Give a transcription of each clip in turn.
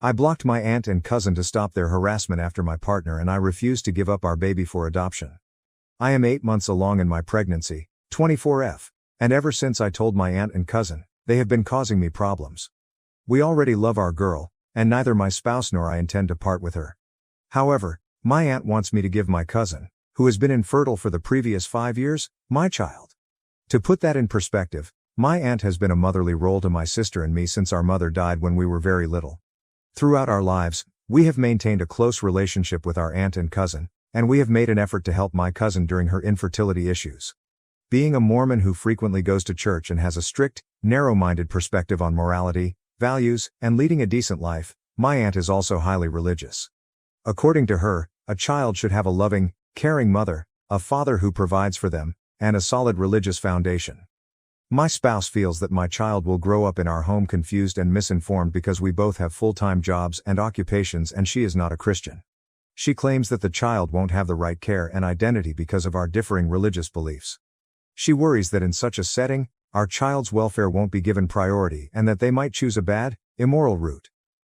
I blocked my aunt and cousin to stop their harassment after my partner and I refused to give up our baby for adoption. I am 8 months along in my pregnancy, 24F, and ever since I told my aunt and cousin, they have been causing me problems. We already love our girl, and neither my spouse nor I intend to part with her. However, my aunt wants me to give my cousin, who has been infertile for the previous 5 years, my child. To put that in perspective, my aunt has been a motherly role to my sister and me since our mother died when we were very little. Throughout our lives, we have maintained a close relationship with our aunt and cousin, and we have made an effort to help my cousin during her infertility issues. Being a Mormon who frequently goes to church and has a strict, narrow-minded perspective on morality, values, and leading a decent life, my aunt is also highly religious. According to her, a child should have a loving, caring mother, a father who provides for them, and a solid religious foundation. My spouse feels that my child will grow up in our home confused and misinformed because we both have full-time jobs and occupations and she is not a Christian. She claims that the child won't have the right care and identity because of our differing religious beliefs. She worries that in such a setting, our child's welfare won't be given priority and that they might choose a bad, immoral route.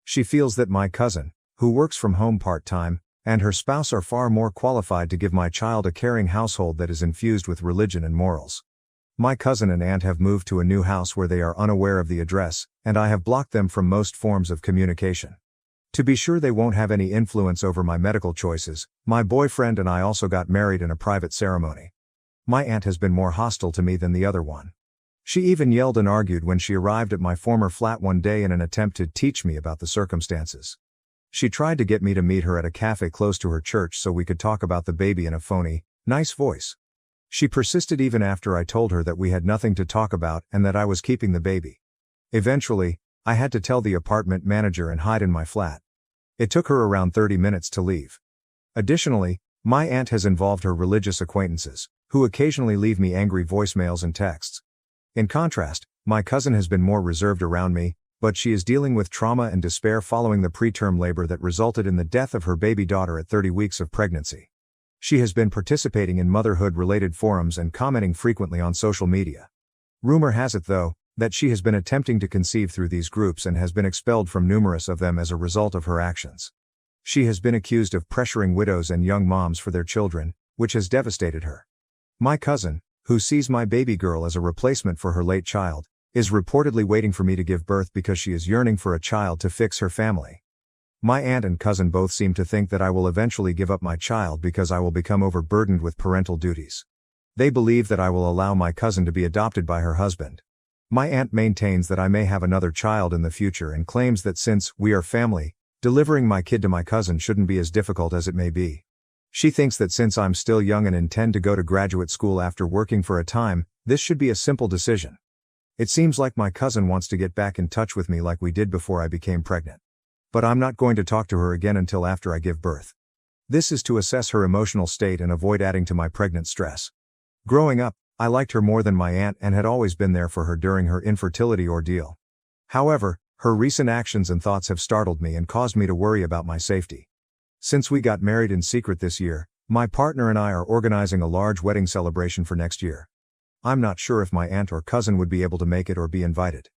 She feels that my cousin, who works from home part-time, and her spouse are far more qualified to give my child a caring household that is infused with religion and morals. My cousin and aunt have moved to a new house where they are unaware of the address, and I have blocked them from most forms of communication. To be sure they won't have any influence over my medical choices, my boyfriend and I also got married in a private ceremony. My aunt has been more hostile to me than the other one. She even yelled and argued when she arrived at my former flat one day in an attempt to teach me about the circumstances. She tried to get me to meet her at a cafe close to her church so we could talk about the baby in a phony, nice voice. She persisted even after I told her that we had nothing to talk about and that I was keeping the baby. Eventually, I had to tell the apartment manager and hide in my flat. It took her around 30 minutes to leave. Additionally, my aunt has involved her religious acquaintances, who occasionally leave me angry voicemails and texts. In contrast, my cousin has been more reserved around me, but she is dealing with trauma and despair following the preterm labor that resulted in the death of her baby daughter at 30 weeks of pregnancy. She has been participating in motherhood-related forums and commenting frequently on social media. Rumor has it, though, that she has been attempting to conceive through these groups and has been expelled from numerous of them as a result of her actions. She has been accused of pressuring widows and young moms for their children, which has devastated her. My cousin, who sees my baby girl as a replacement for her late child, is reportedly waiting for me to give birth because she is yearning for a child to fix her family. My aunt and cousin both seem to think that I will eventually give up my child because I will become overburdened with parental duties. They believe that I will allow my cousin to be adopted by her husband. My aunt maintains that I may have another child in the future and claims that since we are family, delivering my kid to my cousin shouldn't be as difficult as it may be. She thinks that since I'm still young and intend to go to graduate school after working for a time, this should be a simple decision. It seems like my cousin wants to get back in touch with me like we did before I became pregnant. But I'm not going to talk to her again until after I give birth. This is to assess her emotional state and avoid adding to my pregnant stress. Growing up, I liked her more than my aunt and had always been there for her during her infertility ordeal. However, her recent actions and thoughts have startled me and caused me to worry about my safety. Since we got married in secret this year, my partner and I are organizing a large wedding celebration for next year. I'm not sure if my aunt or cousin would be able to make it or be invited.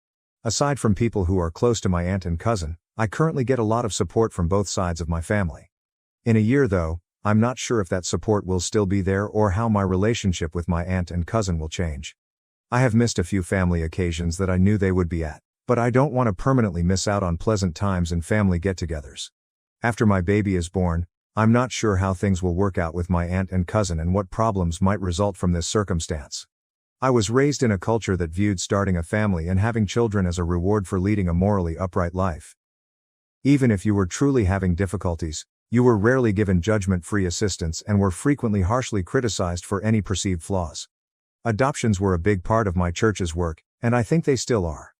Aside from people who are close to my aunt and cousin, I currently get a lot of support from both sides of my family. In a year though, I'm not sure if that support will still be there or how my relationship with my aunt and cousin will change. I have missed a few family occasions that I knew they would be at, but I don't want to permanently miss out on pleasant times and family get-togethers. After my baby is born, I'm not sure how things will work out with my aunt and cousin and what problems might result from this circumstance. I was raised in a culture that viewed starting a family and having children as a reward for leading a morally upright life. Even if you were truly having difficulties, you were rarely given judgment-free assistance and were frequently harshly criticized for any perceived flaws. Adoptions were a big part of my church's work, and I think they still are.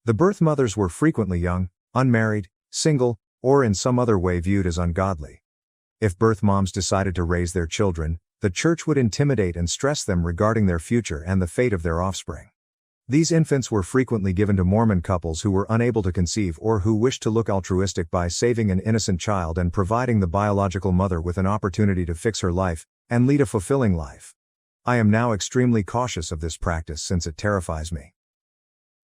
The birth mothers were frequently young, unmarried, single, or in some other way viewed as ungodly. If birth moms decided to raise their children, the church would intimidate and stress them regarding their future and the fate of their offspring. These infants were frequently given to Mormon couples who were unable to conceive or who wished to look altruistic by saving an innocent child and providing the biological mother with an opportunity to fix her life and lead a fulfilling life. I am now extremely cautious of this practice since it terrifies me.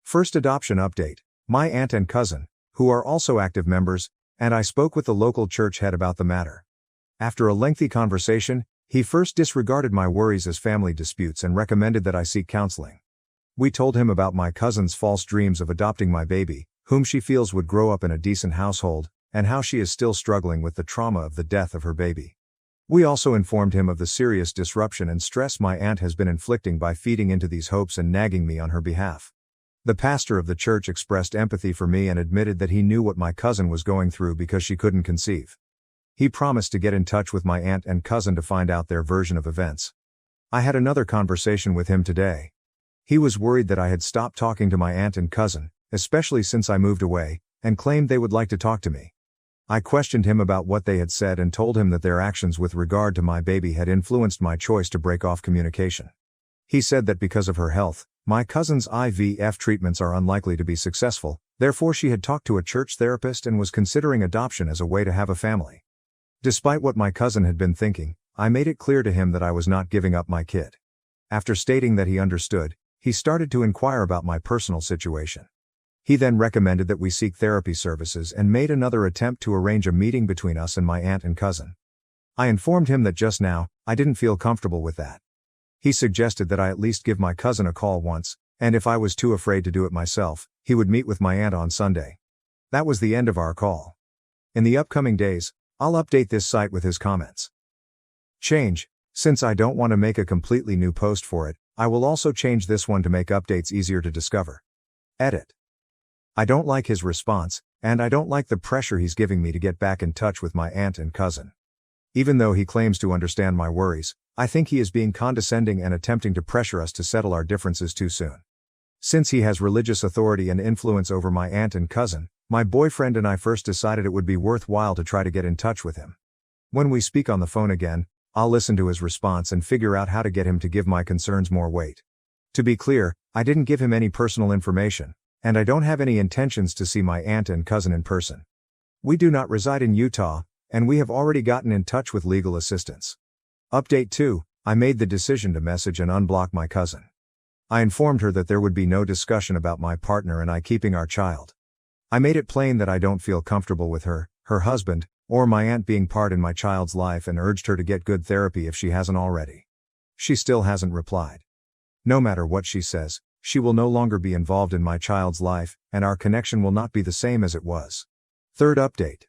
First adoption update. My aunt and cousin, who are also active members, and I spoke with the local church head about the matter. After a lengthy conversation, he first disregarded my worries as family disputes and recommended that I seek counseling. We told him about my cousin's false dreams of adopting my baby, whom she feels would grow up in a decent household, and how she is still struggling with the trauma of the death of her baby. We also informed him of the serious disruption and stress my aunt has been inflicting by feeding into these hopes and nagging me on her behalf. The pastor of the church expressed empathy for me and admitted that he knew what my cousin was going through because she couldn't conceive. He promised to get in touch with my aunt and cousin to find out their version of events. I had another conversation with him today. He was worried that I had stopped talking to my aunt and cousin, especially since I moved away, and claimed they would like to talk to me. I questioned him about what they had said and told him that their actions with regard to my baby had influenced my choice to break off communication. He said that because of her health, my cousin's IVF treatments are unlikely to be successful, therefore she had talked to a church therapist and was considering adoption as a way to have a family. Despite what my cousin had been thinking, I made it clear to him that I was not giving up my kid. After stating that he understood, he started to inquire about my personal situation. He then recommended that we seek therapy services and made another attempt to arrange a meeting between us and my aunt and cousin. I informed him that just now, I didn't feel comfortable with that. He suggested that I at least give my cousin a call once, and if I was too afraid to do it myself, he would meet with my aunt on Sunday. That was the end of our call. In the upcoming days, I'll update this site with his comments. Change. Since I don't want to make a completely new post for it, I will also change this one to make updates easier to discover. Edit. I don't like his response, and I don't like the pressure he's giving me to get back in touch with my aunt and cousin. Even though he claims to understand my worries, I think he is being condescending and attempting to pressure us to settle our differences too soon. Since he has religious authority and influence over my aunt and cousin, my boyfriend and I first decided it would be worthwhile to try to get in touch with him. When we speak on the phone again, I'll listen to his response and figure out how to get him to give my concerns more weight. To be clear, I didn't give him any personal information, and I don't have any intentions to see my aunt and cousin in person. We do not reside in Utah, and we have already gotten in touch with legal assistance. Update 2, I made the decision to message and unblock my cousin. I informed her that there would be no discussion about my partner and I keeping our child. I made it plain that I don't feel comfortable with her, her husband, or my aunt being part in my child's life and urged her to get good therapy if she hasn't already. She still hasn't replied. No matter what she says, she will no longer be involved in my child's life, and our connection will not be the same as it was. Third update.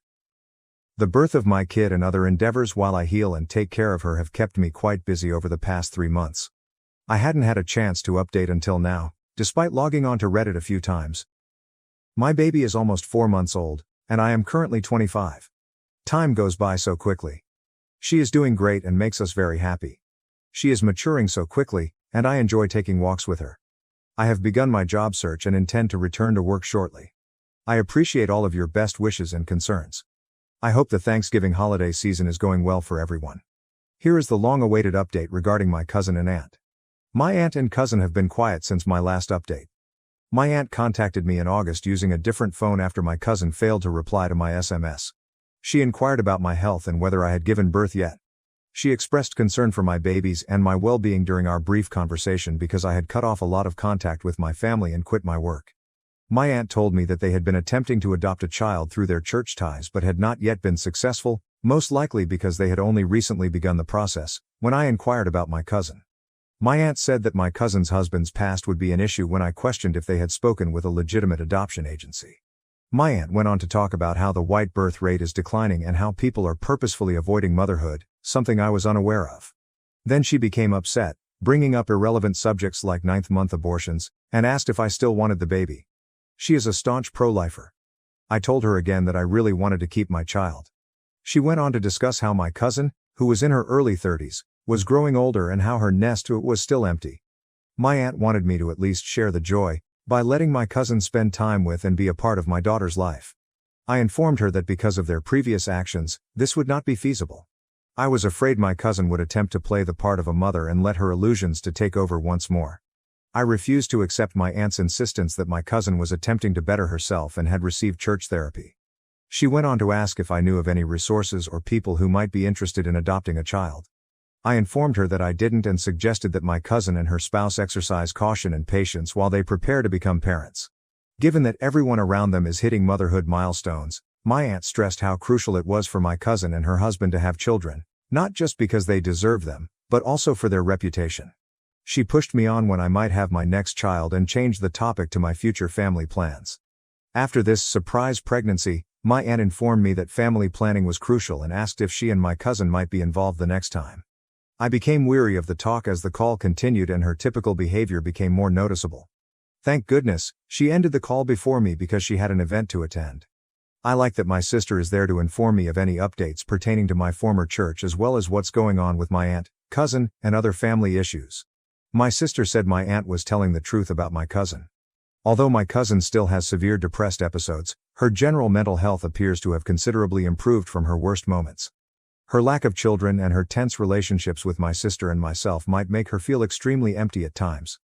The birth of my kid and other endeavors while I heal and take care of her have kept me quite busy over the past 3 months. I hadn't had a chance to update until now, despite logging on to Reddit a few times. My baby is almost 4 months old, and I am currently 25. Time goes by so quickly. She is doing great and makes us very happy. She is maturing so quickly, and I enjoy taking walks with her. I have begun my job search and intend to return to work shortly. I appreciate all of your best wishes and concerns. I hope the Thanksgiving holiday season is going well for everyone. Here is the long-awaited update regarding my cousin and aunt. My aunt and cousin have been quiet since my last update. My aunt contacted me in August using a different phone after my cousin failed to reply to my SMS. She inquired about my health and whether I had given birth yet. She expressed concern for my babies and my well-being during our brief conversation because I had cut off a lot of contact with my family and quit my work. My aunt told me that they had been attempting to adopt a child through their church ties but had not yet been successful, most likely because they had only recently begun the process, when I inquired about my cousin. My aunt said that my cousin's husband's past would be an issue when I questioned if they had spoken with a legitimate adoption agency. My aunt went on to talk about how the white birth rate is declining and how people are purposefully avoiding motherhood, something I was unaware of. Then she became upset, bringing up irrelevant subjects like 9th-month abortions, and asked if I still wanted the baby. She is a staunch pro-lifer. I told her again that I really wanted to keep my child. She went on to discuss how my cousin, who was in her early 30s, was growing older and how her nest was still empty. My aunt wanted me to at least share the joy, by letting my cousin spend time with and be a part of my daughter's life. I informed her that because of their previous actions, this would not be feasible. I was afraid my cousin would attempt to play the part of a mother and let her illusions to take over once more. I refused to accept my aunt's insistence that my cousin was attempting to better herself and had received church therapy. She went on to ask if I knew of any resources or people who might be interested in adopting a child. I informed her that I didn't and suggested that my cousin and her spouse exercise caution and patience while they prepare to become parents. Given that everyone around them is hitting motherhood milestones, my aunt stressed how crucial it was for my cousin and her husband to have children, not just because they deserve them, but also for their reputation. She pushed me on when I might have my next child and changed the topic to my future family plans. After this surprise pregnancy, my aunt informed me that family planning was crucial and asked if she and my cousin might be involved the next time. I became weary of the talk as the call continued and her typical behavior became more noticeable. Thank goodness, she ended the call before me because she had an event to attend. I like that my sister is there to inform me of any updates pertaining to my former church as well as what's going on with my aunt, cousin, and other family issues. My sister said my aunt was telling the truth about my cousin. Although my cousin still has severe depressed episodes, her general mental health appears to have considerably improved from her worst moments. Her lack of children and her tense relationships with my sister and myself might make her feel extremely empty at times.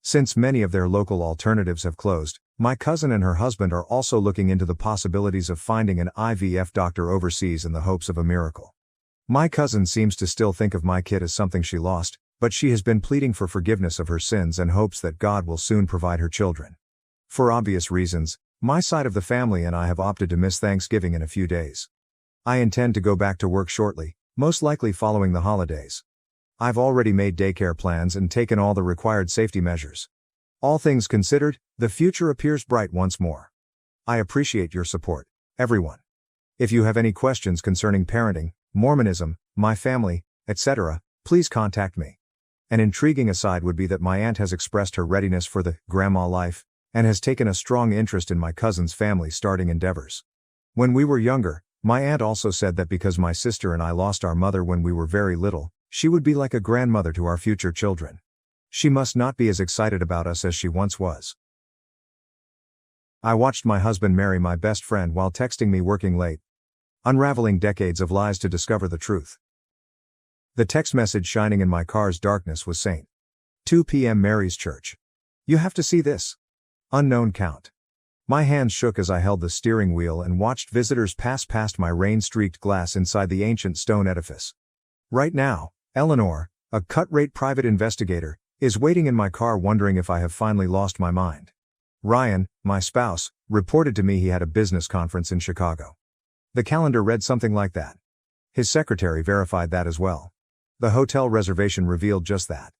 Since many of their local alternatives have closed, my cousin and her husband are also looking into the possibilities of finding an IVF doctor overseas in the hopes of a miracle. My cousin seems to still think of my kid as something she lost, but she has been pleading for forgiveness of her sins and hopes that God will soon provide her children. For obvious reasons, my side of the family and I have opted to miss Thanksgiving in a few days. I intend to go back to work shortly, most likely following the holidays. I've already made daycare plans and taken all the required safety measures. All things considered, the future appears bright once more. I appreciate your support, everyone. If you have any questions concerning parenting, Mormonism, my family, etc., please contact me. An intriguing aside would be that my aunt has expressed her readiness for the grandma life, and has taken a strong interest in my cousin's family starting endeavors. When we were younger, my aunt also said that because my sister and I lost our mother when we were very little, she would be like a grandmother to our future children. She must not be as excited about us as she once was. I watched my husband marry my best friend while texting me working late, unraveling decades of lies to discover the truth. The text message shining in my car's darkness was St. 2 p.m. Mary's Church. You have to see this. Unknown count. My hands shook as I held the steering wheel and watched visitors pass past my rain-streaked glass inside the ancient stone edifice. Right now, Eleanor, a cut-rate private investigator, is waiting in my car wondering if I have finally lost my mind. Ryan, my spouse, reported to me he had a business conference in Chicago. The calendar read something like that. His secretary verified that as well. The hotel reservation revealed just that.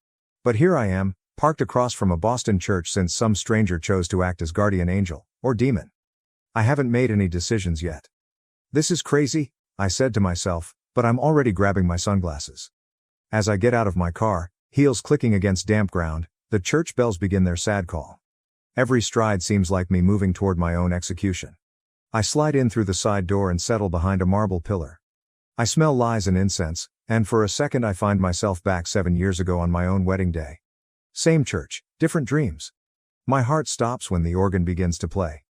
But here I am, parked across from a Boston church since some stranger chose to act as guardian angel, or demon. I haven't made any decisions yet. This is crazy, I said to myself, but I'm already grabbing my sunglasses. As I get out of my car, heels clicking against damp ground, the church bells begin their sad call. Every stride seems like me moving toward my own execution. I slide in through the side door and settle behind a marble pillar. I smell lies and incense, and for a second I find myself back 7 years ago on my own wedding day. Same church, different dreams. My heart stops when the organ begins to play.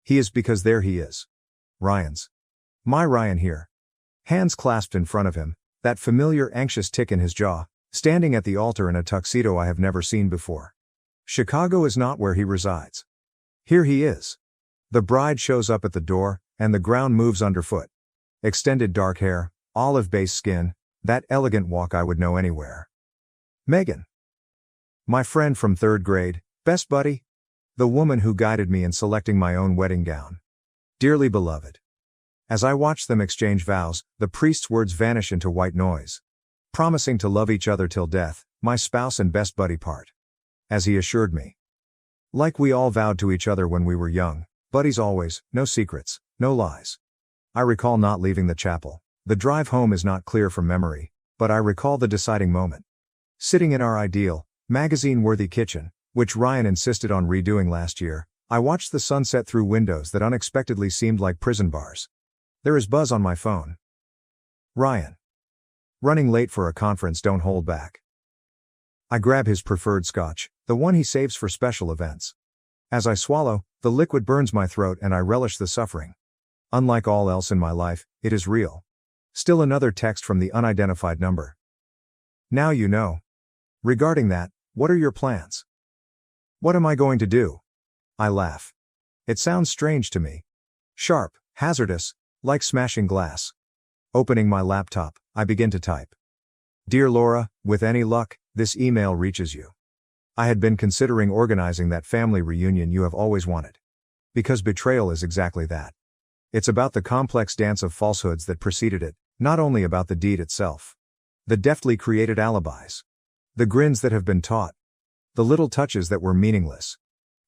He is because there he is. Ryan's. My Ryan here. Hands clasped in front of him, that familiar anxious tick in his jaw, standing at the altar in a tuxedo I have never seen before. Chicago is not where he resides. Here he is. The bride shows up at the door, and the ground moves underfoot. Extended dark hair, olive-based skin, that elegant walk I would know anywhere. Megan. My friend from 3rd grade, best buddy. The woman who guided me in selecting my own wedding gown. Dearly beloved. As I watch them exchange vows, the priest's words vanish into white noise. Promising to love each other till death, my spouse and best buddy part. As he assured me. Like we all vowed to each other when we were young, buddies always, no secrets, no lies. I recall not leaving the chapel. The drive home is not clear from memory, but I recall the deciding moment. Sitting in our ideal, magazine-worthy kitchen, which Ryan insisted on redoing last year, I watched the sunset through windows that unexpectedly seemed like prison bars. There is buzz on my phone. Ryan. Running late for a conference, don't hold back. I grab his preferred scotch, the one he saves for special events. As I swallow, the liquid burns my throat and I relish the suffering. Unlike all else in my life, it is real. Still another text from the unidentified number. Now you know. Regarding that, what are your plans? What am I going to do? I laugh. It sounds strange to me. Sharp, hazardous, like smashing glass. Opening my laptop, I begin to type. Dear Laura, with any luck, this email reaches you. I had been considering organizing that family reunion you have always wanted. Because betrayal is exactly that. It's about the complex dance of falsehoods that preceded it, not only about the deed itself. The deftly created alibis. The grins that have been taught. The little touches that were meaningless.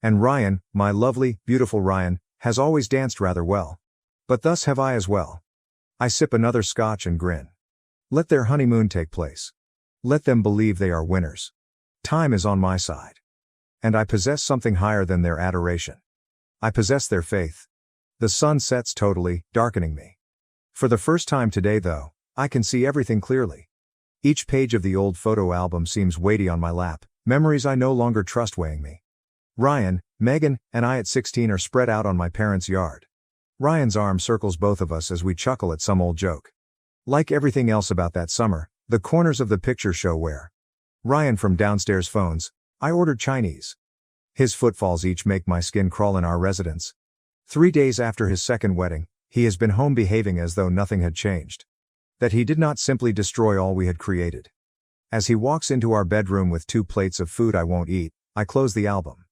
And Ryan, my lovely, beautiful Ryan, has always danced rather well. But thus have I as well. I sip another scotch and grin. Let their honeymoon take place. Let them believe they are winners. Time is on my side. And I possess something higher than their adoration. I possess their faith. The sun sets totally, darkening me. For the first time today though, I can see everything clearly. Each page of the old photo album seems weighty on my lap, memories I no longer trust weighing me. Ryan, Megan, and I at 16 are spread out on my parents' yard. Ryan's arm circles both of us as we chuckle at some old joke. Like everything else about that summer, the corners of the picture show where Ryan from downstairs phones, I ordered Chinese. His footfalls each make my skin crawl in our residence. 3 days after his second wedding, he has been home behaving as though nothing had changed. That he did not simply destroy all we had created. As he walks into our bedroom with 2 plates of food I won't eat, I close the album.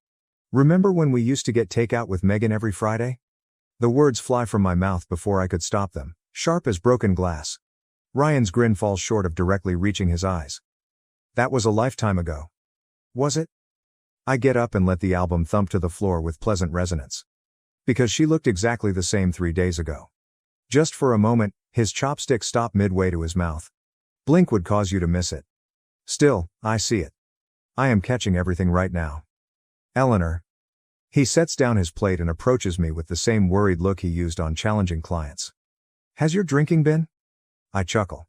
Remember when we used to get takeout with Megan every Friday? The words fly from my mouth before I could stop them, sharp as broken glass. Ryan's grin falls short of directly reaching his eyes. That was a lifetime ago. Was it? I get up and let the album thump to the floor with pleasant resonance. Because she looked exactly the same 3 days ago. Just for a moment, his chopstick stopped midway to his mouth. Blink would cause you to miss it. Still, I see it. I am catching everything right now. Eleanor. He sets down his plate and approaches me with the same worried look he used on challenging clients. Has your drinking been? I chuckle.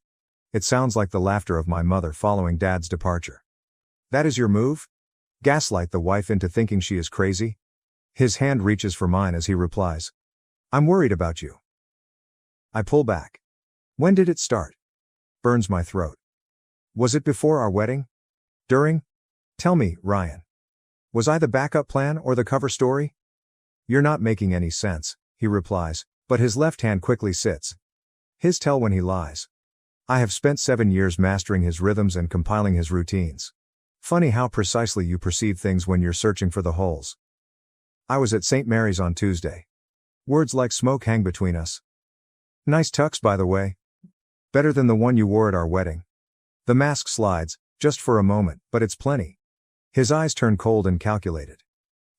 It sounds like the laughter of my mother following Dad's departure. That is your move? Gaslight the wife into thinking she is crazy? His hand reaches for mine as he replies. I'm worried about you. I pull back. When did it start? Burns my throat. Was it before our wedding? During? Tell me, Ryan. Was I the backup plan or the cover story? You're not making any sense, he replies, but his left hand quickly sits. His tell when he lies. I have spent 7 years mastering his rhythms and compiling his routines. Funny how precisely you perceive things when you're searching for the holes. I was at St. Mary's on Tuesday. Words like smoke hang between us. Nice tux, by the way. Better than the one you wore at our wedding. The mask slides, just for a moment, but it's plenty. His eyes turn cold and calculated.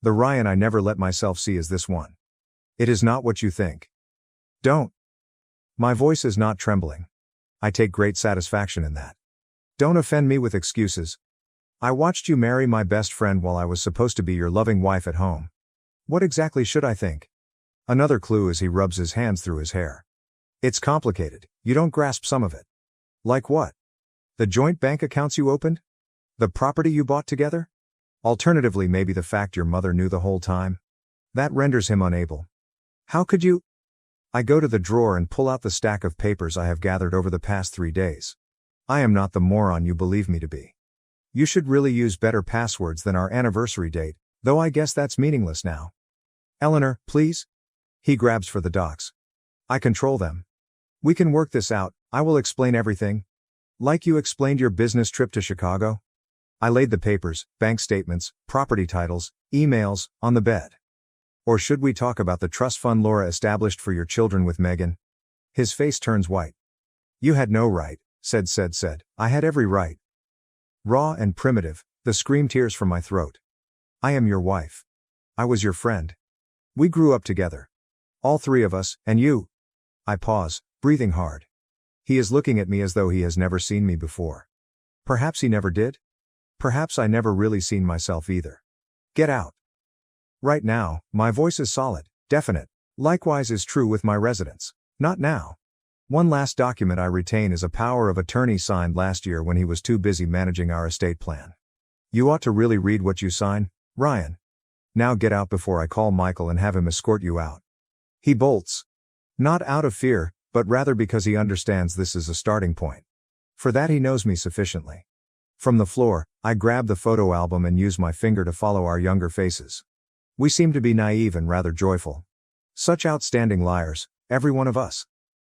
The Ryan I never let myself see is this one. It is not what you think. Don't. My voice is not trembling. I take great satisfaction in that. Don't offend me with excuses. I watched you marry my best friend while I was supposed to be your loving wife at home. What exactly should I think? Another clue as he rubs his hands through his hair. It's complicated, you don't grasp some of it. Like what? The joint bank accounts you opened? The property you bought together? Alternatively, maybe the fact your mother knew the whole time? That renders him unable. How could you? I go to the drawer and pull out the stack of papers I have gathered over the past 3 days. I am not the moron you believe me to be. You should really use better passwords than our anniversary date, though I guess that's meaningless now. Eleanor, please? He grabs for the docs. I control them. We can work this out, I will explain everything. Like you explained your business trip to Chicago? I laid the papers, bank statements, property titles, emails, on the bed. Or should we talk about the trust fund Laura established for your children with Megan? His face turns white. You had no right, said. I had every right. Raw and primitive, the scream tears from my throat. I am your wife. I was your friend. We grew up together. All 3 of us, and you. I pause, breathing hard. He is looking at me as though he has never seen me before. Perhaps he never did? Perhaps I never really seen myself either. Get out. Right now, my voice is solid, definite. Likewise is true with my residence. Not now. One last document I retain is a power of attorney signed last year when he was too busy managing our estate plan. You ought to really read what you sign, Ryan. Now get out before I call Michael and have him escort you out. He bolts. Not out of fear, but rather because he understands this is a starting point. For that he knows me sufficiently. From the floor, I grab the photo album and use my finger to follow our younger faces. We seem to be naive and rather joyful. Such outstanding liars, every one of us.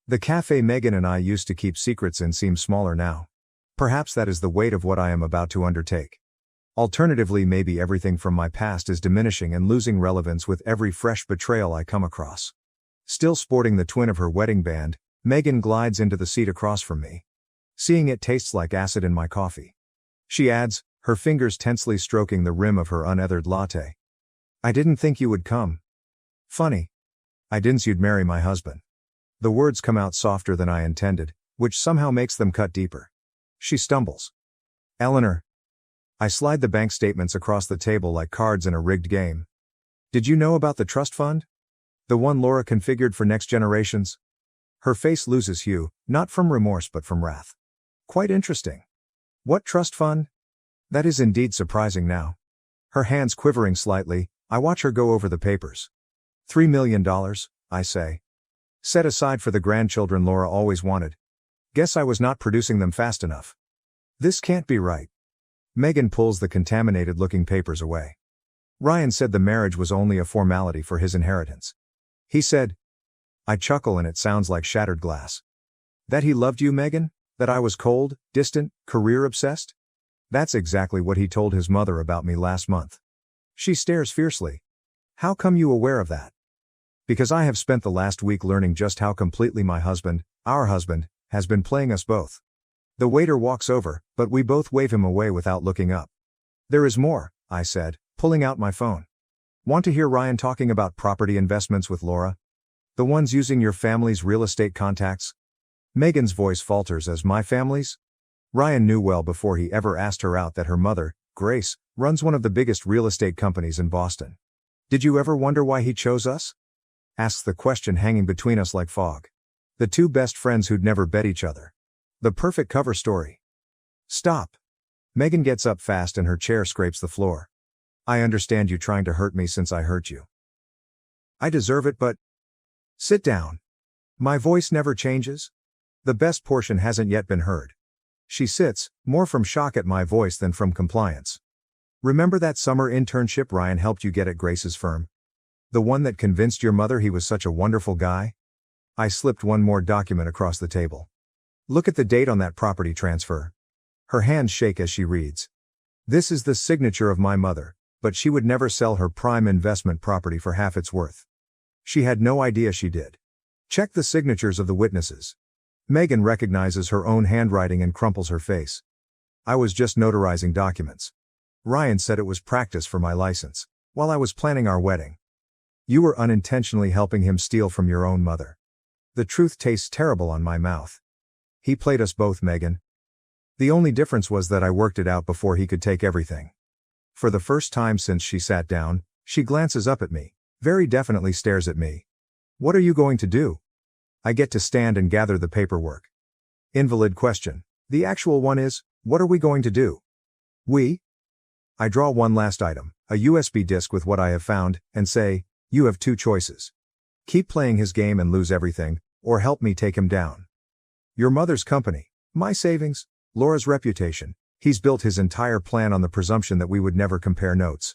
The cafe Megan and I used to keep secrets in seems smaller now. Perhaps that is the weight of what I am about to undertake. Alternatively, maybe everything from my past is diminishing and losing relevance with every fresh betrayal I come across. Still sporting the twin of her wedding band, Megan glides into the seat across from me. Seeing it tastes like acid in my coffee. She adds, her fingers tensely stroking the rim of her unethered latte. I didn't think you would come. Funny. I didn't you'd marry my husband. The words come out softer than I intended, which somehow makes them cut deeper. She stumbles. Eleanor. I slide the bank statements across the table like cards in a rigged game. Did you know about the trust fund? The one Laura configured for next generations? Her face loses hue, not from remorse but from wrath. Quite interesting. What trust fund? That is indeed surprising now. Her hands quivering slightly, I watch her go over the papers. $3 million, I say. Set aside for the grandchildren Laura always wanted. Guess I was not producing them fast enough. This can't be right. Megan pulls the contaminated-looking papers away. Ryan said the marriage was only a formality for his inheritance. He said. I chuckle and it sounds like shattered glass. That he loved you, Megan? That I was cold, distant, career-obsessed? That's exactly what he told his mother about me last month. She stares fiercely. How come you aware of that? Because I have spent the last week learning just how completely my husband, our husband, has been playing us both. The waiter walks over, but we both wave him away without looking up. There is more, I said, pulling out my phone. Want to hear Ryan talking about property investments with Laura? The ones using your family's real estate contacts? Megan's voice falters as my family's? Ryan knew well before he ever asked her out that her mother, Grace, runs one of the biggest real estate companies in Boston. Did you ever wonder why he chose us? Asks the question hanging between us like fog. The two best friends who'd never bet each other. The perfect cover story. Stop. Megan gets up fast and her chair scrapes the floor. I understand you trying to hurt me since I hurt you. I deserve it, but... Sit down. My voice never changes. The best portion hasn't yet been heard. She sits, more from shock at my voice than from compliance. Remember that summer internship Ryan helped you get at Grace's firm? The one that convinced your mother he was such a wonderful guy? I slipped one more document across the table. Look at the date on that property transfer. Her hands shake as she reads. This is the signature of my mother, but she would never sell her prime investment property for half its worth. She had no idea she did. Check the signatures of the witnesses. Megan recognizes her own handwriting and crumples her face. I was just notarizing documents. Ryan said it was practice for my license, while I was planning our wedding. You were unintentionally helping him steal from your own mother. The truth tastes terrible on my mouth. He played us both, Megan. The only difference was that I worked it out before he could take everything. For the first time since she sat down, she glances up at me, very definitely stares at me. What are you going to do? I get to stand and gather the paperwork. Invalid question. The actual one is, what are we going to do? We? I draw one last item, a USB disk with what I have found, and say, you have two choices. Keep playing his game and lose everything, or help me take him down. Your mother's company, my savings, Laura's reputation. He's built his entire plan on the presumption that we would never compare notes.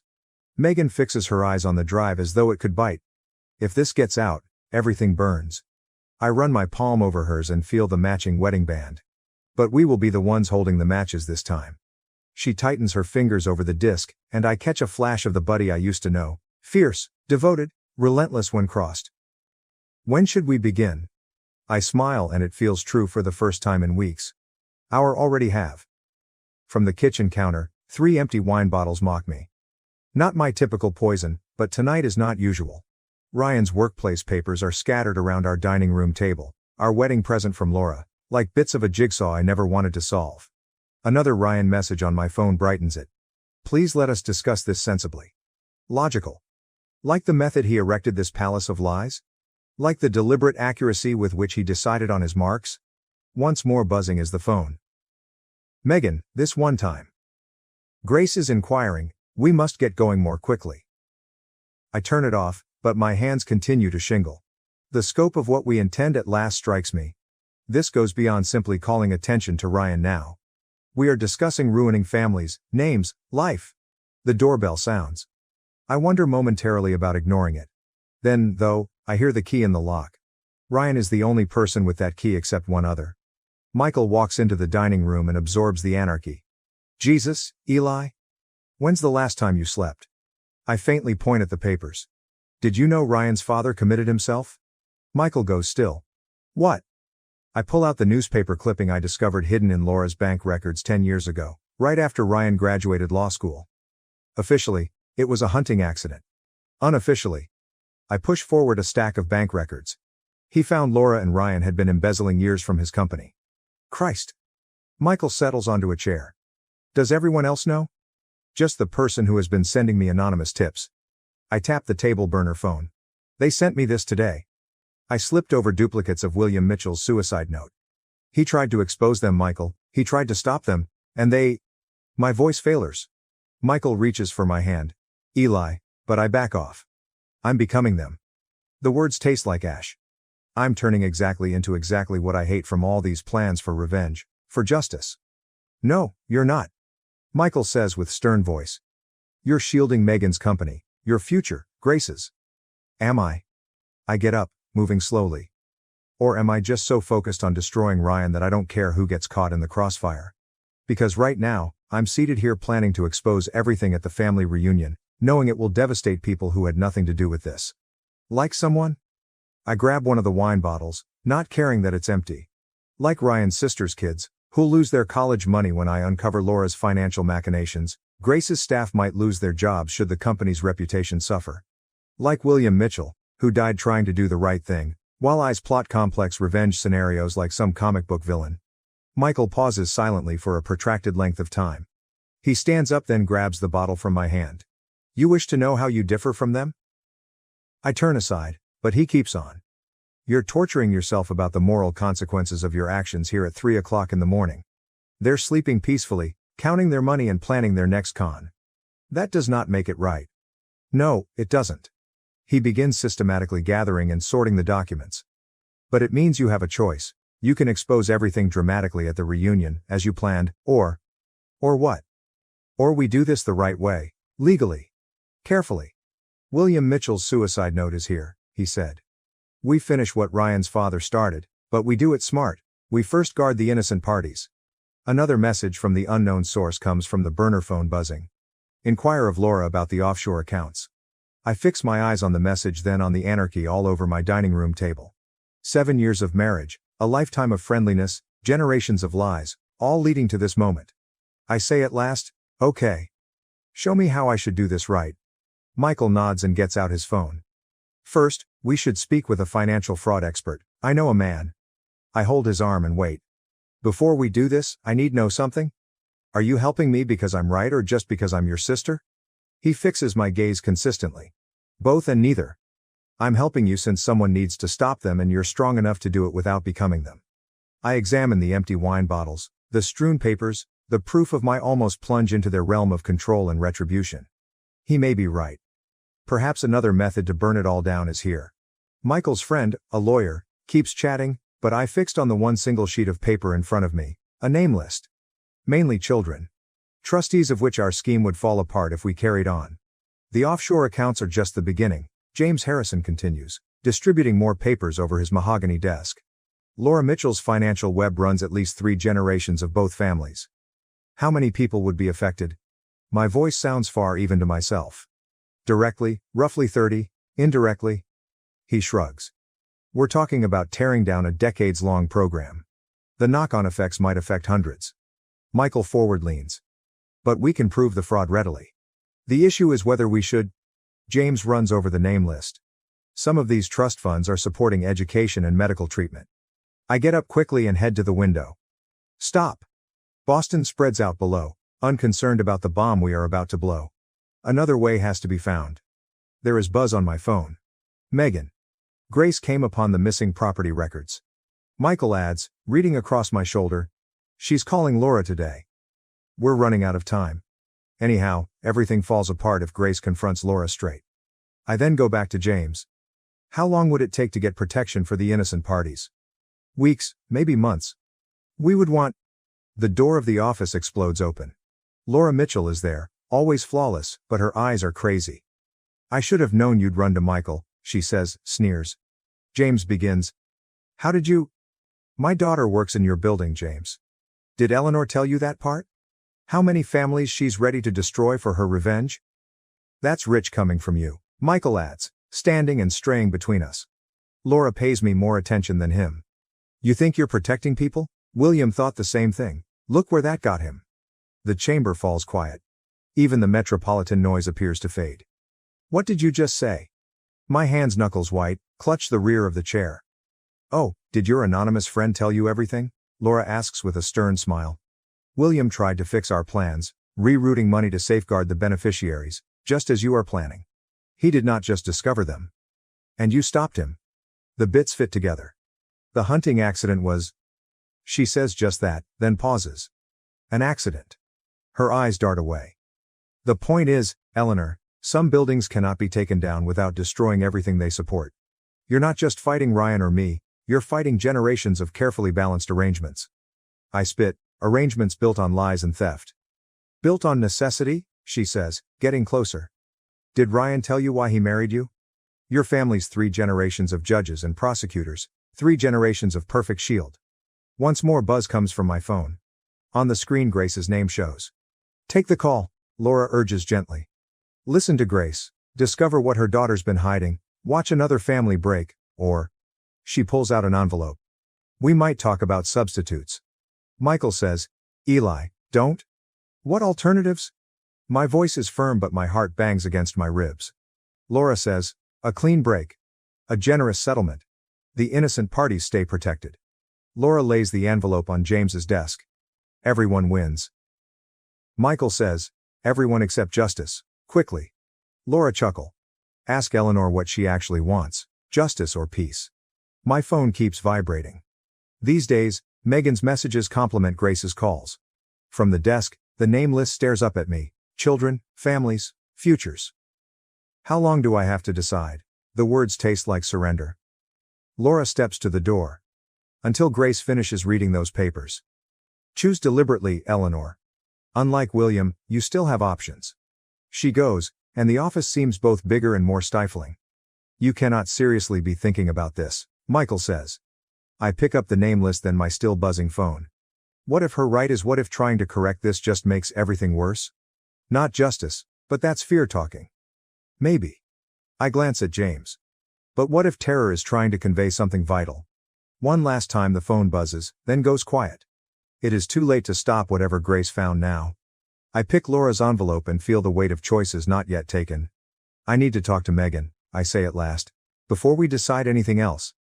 Megan fixes her eyes on the drive as though it could bite. If this gets out, everything burns. I run my palm over hers and feel the matching wedding band. But we will be the ones holding the matches this time. She tightens her fingers over the disc, and I catch a flash of the buddy I used to know, fierce, devoted, relentless when crossed. When should we begin? I smile and it feels true for the first time in weeks. Our already have. From the kitchen counter, 3 empty wine bottles mock me. Not my typical poison, but tonight is not usual. Ryan's workplace papers are scattered around our dining room table, our wedding present from Laura, like bits of a jigsaw I never wanted to solve. Another Ryan message on my phone brightens it. Please let us discuss this sensibly. Logical. Like the method he erected this palace of lies? Like the deliberate accuracy with which he decided on his marks? Once more buzzing is the phone. Megan, this one time. Grace is inquiring, we must get going more quickly. I turn it off, but my hands continue to shingle. The scope of what we intend at last strikes me. This goes beyond simply calling attention to Ryan now. We are discussing ruining families, names, life. The doorbell sounds. I wonder momentarily about ignoring it. Then, though, I hear the key in the lock. Ryan is the only person with that key except one other. Michael walks into the dining room and absorbs the anarchy. Jesus, Eli? When's the last time you slept? I faintly point at the papers. Did you know Ryan's father committed himself? Michael goes still. What? I pull out the newspaper clipping I discovered hidden in Laura's bank records 10 years ago, right after Ryan graduated law school. Officially, it was a hunting accident. Unofficially, I push forward a stack of bank records. He found Laura and Ryan had been embezzling years from his company. Christ. Michael settles onto a chair. Does everyone else know? Just the person who has been sending me anonymous tips. I tap the table burner phone. They sent me this today. I slipped over duplicates of William Mitchell's suicide note. He tried to expose them, Michael. He tried to stop them, and they... My voice failures. Michael reaches for my hand. Eli, but I back off. I'm becoming them. The words taste like ash. I'm turning into exactly what I hate from all these plans for revenge, for justice. No, you're not. Michael says with stern voice. You're shielding Megan's company, your future, Grace's. Am I? I get up, moving slowly. Or am I just so focused on destroying Ryan that I don't care who gets caught in the crossfire? Because right now, I'm seated here planning to expose everything at the family reunion, knowing it will devastate people who had nothing to do with this. Like someone? I grab one of the wine bottles, not caring that it's empty. Like Ryan's sister's kids, who'll lose their college money when I uncover Laura's financial machinations, Grace's staff might lose their jobs should the company's reputation suffer. Like William Mitchell, who died trying to do the right thing, while I plot complex revenge scenarios like some comic book villain. Michael pauses silently for a protracted length of time. He stands up, then grabs the bottle from my hand. You wish to know how you differ from them? I turn aside, but he keeps on. You're torturing yourself about the moral consequences of your actions here at 3 o'clock in the morning. They're sleeping peacefully, counting their money and planning their next con. That does not make it right. No, it doesn't. He begins systematically gathering and sorting the documents. But it means you have a choice. You can expose everything dramatically at the reunion, as you planned, or what? Or we do this the right way, legally. Carefully. William Mitchell's suicide note is here, he said. We finish what Ryan's father started, but we do it smart. We first guard the innocent parties. Another message from the unknown source comes from the burner phone buzzing. Inquire of Laura about the offshore accounts. I fix my eyes on the message, then on the anarchy all over my dining room table. 7 years of marriage, a lifetime of friendliness, generations of lies, all leading to this moment. I say at last, okay. Show me how I should do this right. Michael nods and gets out his phone. First, we should speak with a financial fraud expert. I know a man. I hold his arm and wait. Before we do this, I need know something. Are you helping me because I'm right or just because I'm your sister? He fixes my gaze consistently. Both and neither. I'm helping you since someone needs to stop them and you're strong enough to do it without becoming them. I examine the empty wine bottles, the strewn papers, the proof of my almost plunge into their realm of control and retribution. He may be right. Perhaps another method to burn it all down is here. Michael's friend, a lawyer, keeps chatting, but I fixed on the one single sheet of paper in front of me, a name list. Mainly children. Trustees of which our scheme would fall apart if we carried on. The offshore accounts are just the beginning, James Harrison continues, distributing more papers over his mahogany desk. Laura Mitchell's financial web runs at least 3 generations of both families. How many people would be affected? My voice sounds far even to myself. Directly, roughly 30, indirectly. He shrugs. We're talking about tearing down a decades-long program. The knock-on effects might affect hundreds. Michael forward leans. But we can prove the fraud readily. The issue is whether we should. James runs over the name list. Some of these trust funds are supporting education and medical treatment. I get up quickly and head to the window. Stop. Boston spreads out below, unconcerned about the bomb we are about to blow. Another way has to be found. There is buzz on my phone. Megan. Grace came upon the missing property records. Michael adds, reading across my shoulder. She's calling Laura today. We're running out of time. Anyhow, everything falls apart if Grace confronts Laura straight. I then go back to James. How long would it take to get protection for the innocent parties? Weeks, maybe months. We would want... The door of the office explodes open. Laura Mitchell is there, always flawless, but her eyes are crazy. I should have known you'd run to Michael, she says, sneers. James begins. How did you... My daughter works in your building, James. Did Eleanor tell you that part? How many families she's ready to destroy for her revenge? That's rich coming from you, Michael adds, standing and straying between us. Laura pays me more attention than him. You think you're protecting people? William thought the same thing. Look where that got him. The chamber falls quiet. Even the metropolitan noise appears to fade. What did you just say? My hands, knuckles white, clutch the rear of the chair. Oh, did your anonymous friend tell you everything? Laura asks with a stern smile. William tried to fix our plans, rerouting money to safeguard the beneficiaries, just as you are planning. He did not just discover them. And you stopped him. The bits fit together. The hunting accident was... She says just that, then pauses. An accident. Her eyes dart away. The point is, Eleanor, some buildings cannot be taken down without destroying everything they support. You're not just fighting Ryan or me, you're fighting generations of carefully balanced arrangements. I spit, arrangements built on lies and theft. Built on necessity, she says, getting closer. Did Ryan tell you why he married you? Your family's 3 generations of judges and prosecutors, 3 generations of perfect shield. Once more buzz comes from my phone. On the screen Grace's name shows. Take the call, Laura urges gently. Listen to Grace, discover what her daughter's been hiding, watch another family break, or... She pulls out an envelope. We might talk about substitutes. Michael says, Eli, don't? What alternatives? My voice is firm but my heart bangs against my ribs. Laura says, a clean break. A generous settlement. The innocent parties stay protected. Laura lays the envelope on James's desk. Everyone wins. Michael says, everyone except justice, quickly. Laura chuckle. Ask Eleanor what she actually wants, justice or peace. My phone keeps vibrating. These days, Megan's messages complement Grace's calls. From the desk, the name list stares up at me. Children, families, futures. How long do I have to decide? The words taste like surrender. Laura steps to the door. Until Grace finishes reading those papers. Choose deliberately, Eleanor. Unlike William, you still have options. She goes, and the office seems both bigger and more stifling. You cannot seriously be thinking about this, Michael says. I pick up the name list then my still buzzing phone. What if her right is what if trying to correct this just makes everything worse? Not justice, but that's fear talking. Maybe. I glance at James. But what if terror is trying to convey something vital? One last time the phone buzzes, then goes quiet. It is too late to stop whatever Grace found now. I pick Laura's envelope and feel the weight of choices not yet taken. I need to talk to Megan, I say at last, before we decide anything else.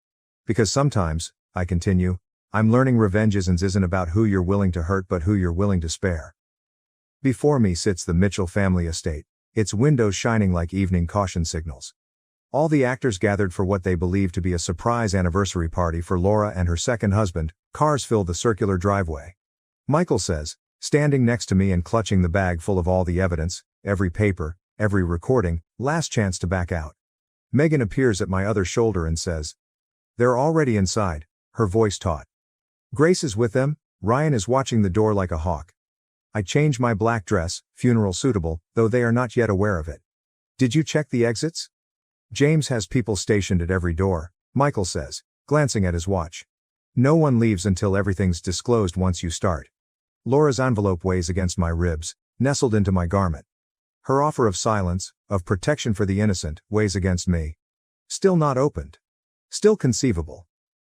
Because sometimes, I continue, I'm learning revenge isn't about who you're willing to hurt but who you're willing to spare. Before me sits the Mitchell family estate, its windows shining like evening caution signals. All the actors gathered for what they believe to be a surprise anniversary party for Laura and her second husband. Cars fill the circular driveway. Michael says, standing next to me and clutching the bag full of all the evidence, every paper, every recording, last chance to back out. Megan appears at my other shoulder and says, they're already inside, her voice taut. Grace is with them, Ryan is watching the door like a hawk. I change my black dress, funeral suitable, though they are not yet aware of it. Did you check the exits? James has people stationed at every door, Michael says, glancing at his watch. No one leaves until everything's disclosed once you start. Laura's envelope weighs against my ribs, nestled into my garment. Her offer of silence, of protection for the innocent, weighs against me. Still not opened. Still conceivable.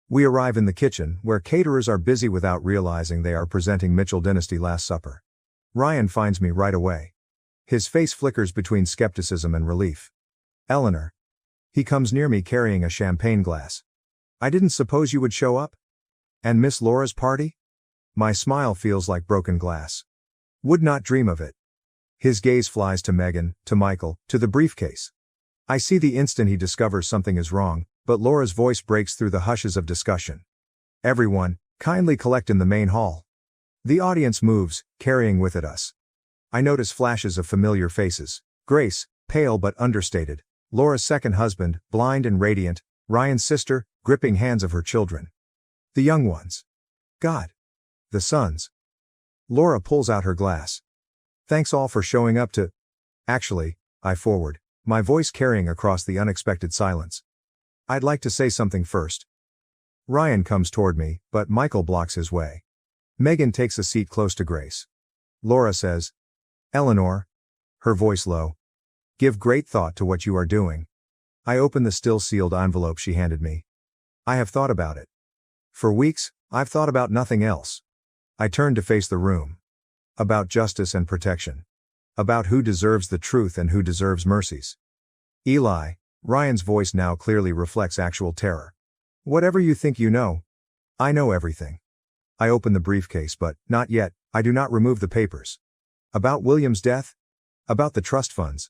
We arrive in the kitchen, where caterers are busy without realizing they are presenting Mitchell Dynasty Last Supper. Ryan finds me right away. His face flickers between skepticism and relief. Eleanor. He comes near me carrying a champagne glass. I didn't suppose you would show up? And Miss Laura's party? My smile feels like broken glass. Would not dream of it. His gaze flies to Megan, to Michael, to the briefcase. I see the instant he discovers something is wrong, but Laura's voice breaks through the hushes of discussion. Everyone, kindly collect in the main hall. The audience moves, carrying with it us. I notice flashes of familiar faces. Grace, pale but understated. Laura's second husband, blind and radiant. Ryan's sister, gripping hands of her children. The young ones. God. The sons. Laura pulls out her glass. Thanks all for showing up to... Actually, I forward, my voice carrying across the unexpected silence. I'd like to say something first. Ryan comes toward me, but Michael blocks his way. Megan takes a seat close to Grace. Laura says. Eleanor. Her voice low. Give great thought to what you are doing. I open the still sealed envelope she handed me. I have thought about it. For weeks, I've thought about nothing else. I turn to face the room. About justice and protection. About who deserves the truth and who deserves mercies. Eli, Ryan's voice now clearly reflects actual terror. Whatever you think you know. I know everything. I open the briefcase but, not yet, I do not remove the papers. About William's death? About the trust funds?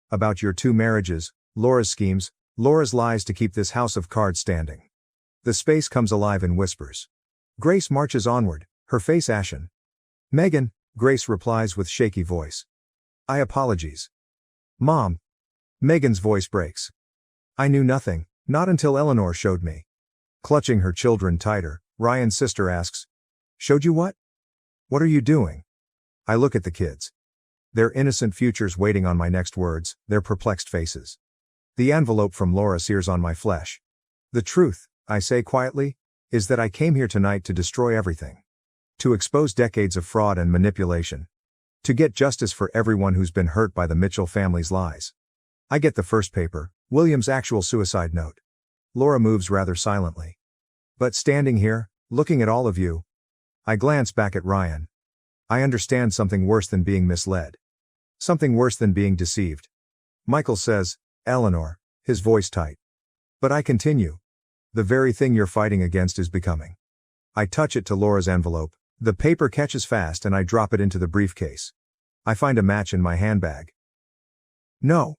About your 2 marriages, Laura's schemes, Laura's lies to keep this house of cards standing. The space comes alive in whispers. Grace marches onward, her face ashen. Megan, Grace replies with shaky voice. I apologize. Mom. Megan's voice breaks. I knew nothing, not until Eleanor showed me. Clutching her children tighter, Ryan's sister asks. Showed you what? What are you doing? I look at the kids. Their innocent futures waiting on my next words, their perplexed faces. The envelope from Laura sears on my flesh. The truth, I say quietly, is that I came here tonight to destroy everything. To expose decades of fraud and manipulation. To get justice for everyone who's been hurt by the Mitchell family's lies. I get the first paper, William's actual suicide note. Laura moves rather silently. But standing here, looking at all of you, I glance back at Ryan. I understand something worse than being misled. Something worse than being deceived. Michael says, Eleanor, his voice tight. But I continue. The very thing you're fighting against is becoming. I touch it to Laura's envelope. The paper catches fast and I drop it into the briefcase. I find a match in my handbag. No.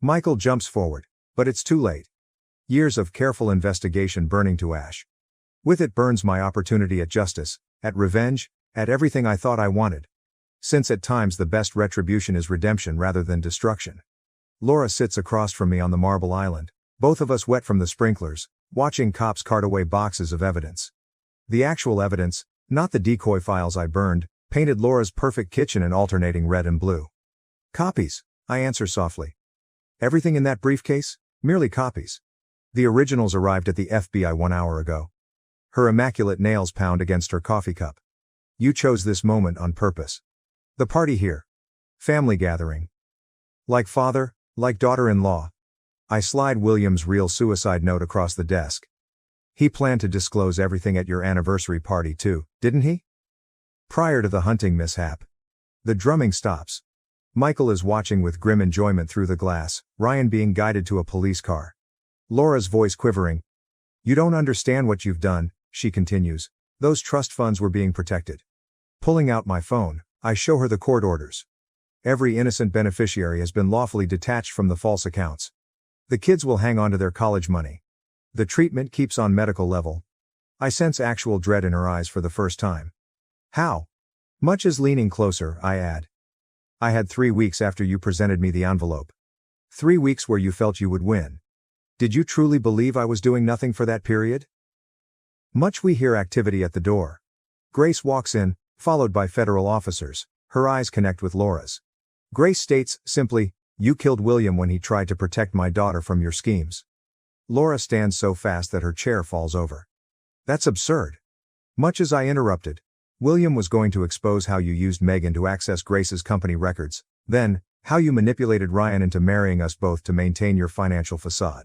Michael jumps forward, but it's too late. Years of careful investigation burning to ash. With it burns my opportunity at justice, at revenge, at everything I thought I wanted. Since at times the best retribution is redemption rather than destruction. Laura sits across from me on the marble island, both of us wet from the sprinklers, watching cops cart away boxes of evidence. The actual evidence, not the decoy files I burned, painted Laura's perfect kitchen in alternating red and blue. Copies, I answer softly. Everything in that briefcase? Merely copies. The originals arrived at the FBI 1 hour ago. Her immaculate nails pound against her coffee cup. You chose this moment on purpose. The party here. Family gathering. Like father, like daughter-in-law. I slide William's real suicide note across the desk. He planned to disclose everything at your anniversary party too, didn't he? Prior to the hunting mishap. The drumming stops. Michael is watching with grim enjoyment through the glass, Ryan being guided to a police car. Laura's voice quivering. You don't understand what you've done, she continues. Those trust funds were being protected. Pulling out my phone, I show her the court orders. Every innocent beneficiary has been lawfully detached from the false accounts. The kids will hang on to their college money. The treatment keeps on medical level. I sense actual dread in her eyes for the first time. How? Much as leaning closer, I add. I had 3 weeks after you presented me the envelope. 3 weeks where you felt you would win. Did you truly believe I was doing nothing for that period? Much we hear activity at the door. Grace walks in, followed by federal officers, her eyes connect with Laura's. Grace states, simply, you killed William when he tried to protect my daughter from your schemes. Laura stands so fast that her chair falls over. That's absurd. Much as I interrupted, William was going to expose how you used Megan to access Grace's company records, then, how you manipulated Ryan into marrying us both to maintain your financial facade.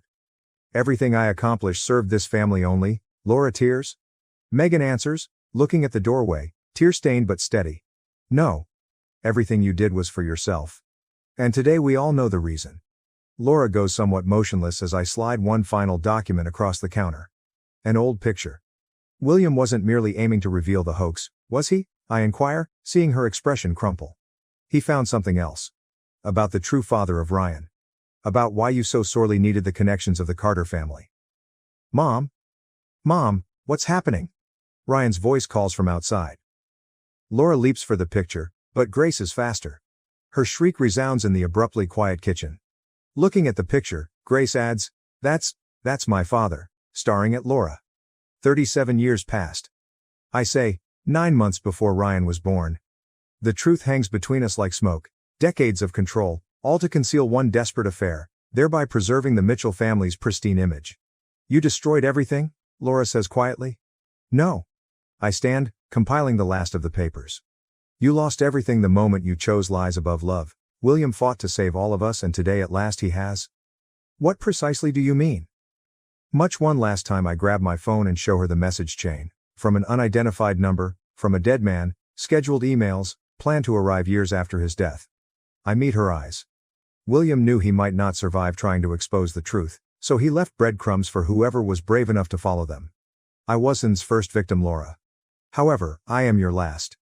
Everything I accomplished served this family only, Laura tears. Megan answers, looking at the doorway, tear-stained but steady. No. Everything you did was for yourself. And today we all know the reason. Laura goes somewhat motionless as I slide one final document across the counter. An old picture. William wasn't merely aiming to reveal the hoax, was he? I inquire, seeing her expression crumple. He found something else. About the true father of Ryan. About why you so sorely needed the connections of the Carter family. Mom? Mom, what's happening? Ryan's voice calls from outside. Laura leaps for the picture, but Grace is faster. Her shriek resounds in the abruptly quiet kitchen. Looking at the picture, Grace adds, That's my father, staring at Laura. 37 years passed. I say, 9 months before Ryan was born. The truth hangs between us like smoke, decades of control, all to conceal one desperate affair, thereby preserving the Mitchell family's pristine image. You destroyed everything? Laura says quietly. No. I stand, compiling the last of the papers. You lost everything the moment you chose lies above love. William fought to save all of us and today at last he has. What precisely do you mean? Much one last time I grab my phone and show her the message chain. From an unidentified number, from a dead man, scheduled emails, planned to arrive years after his death. I meet her eyes. William knew he might not survive trying to expose the truth, so he left breadcrumbs for whoever was brave enough to follow them. I wasn't first victim, Laura. However, I am your last.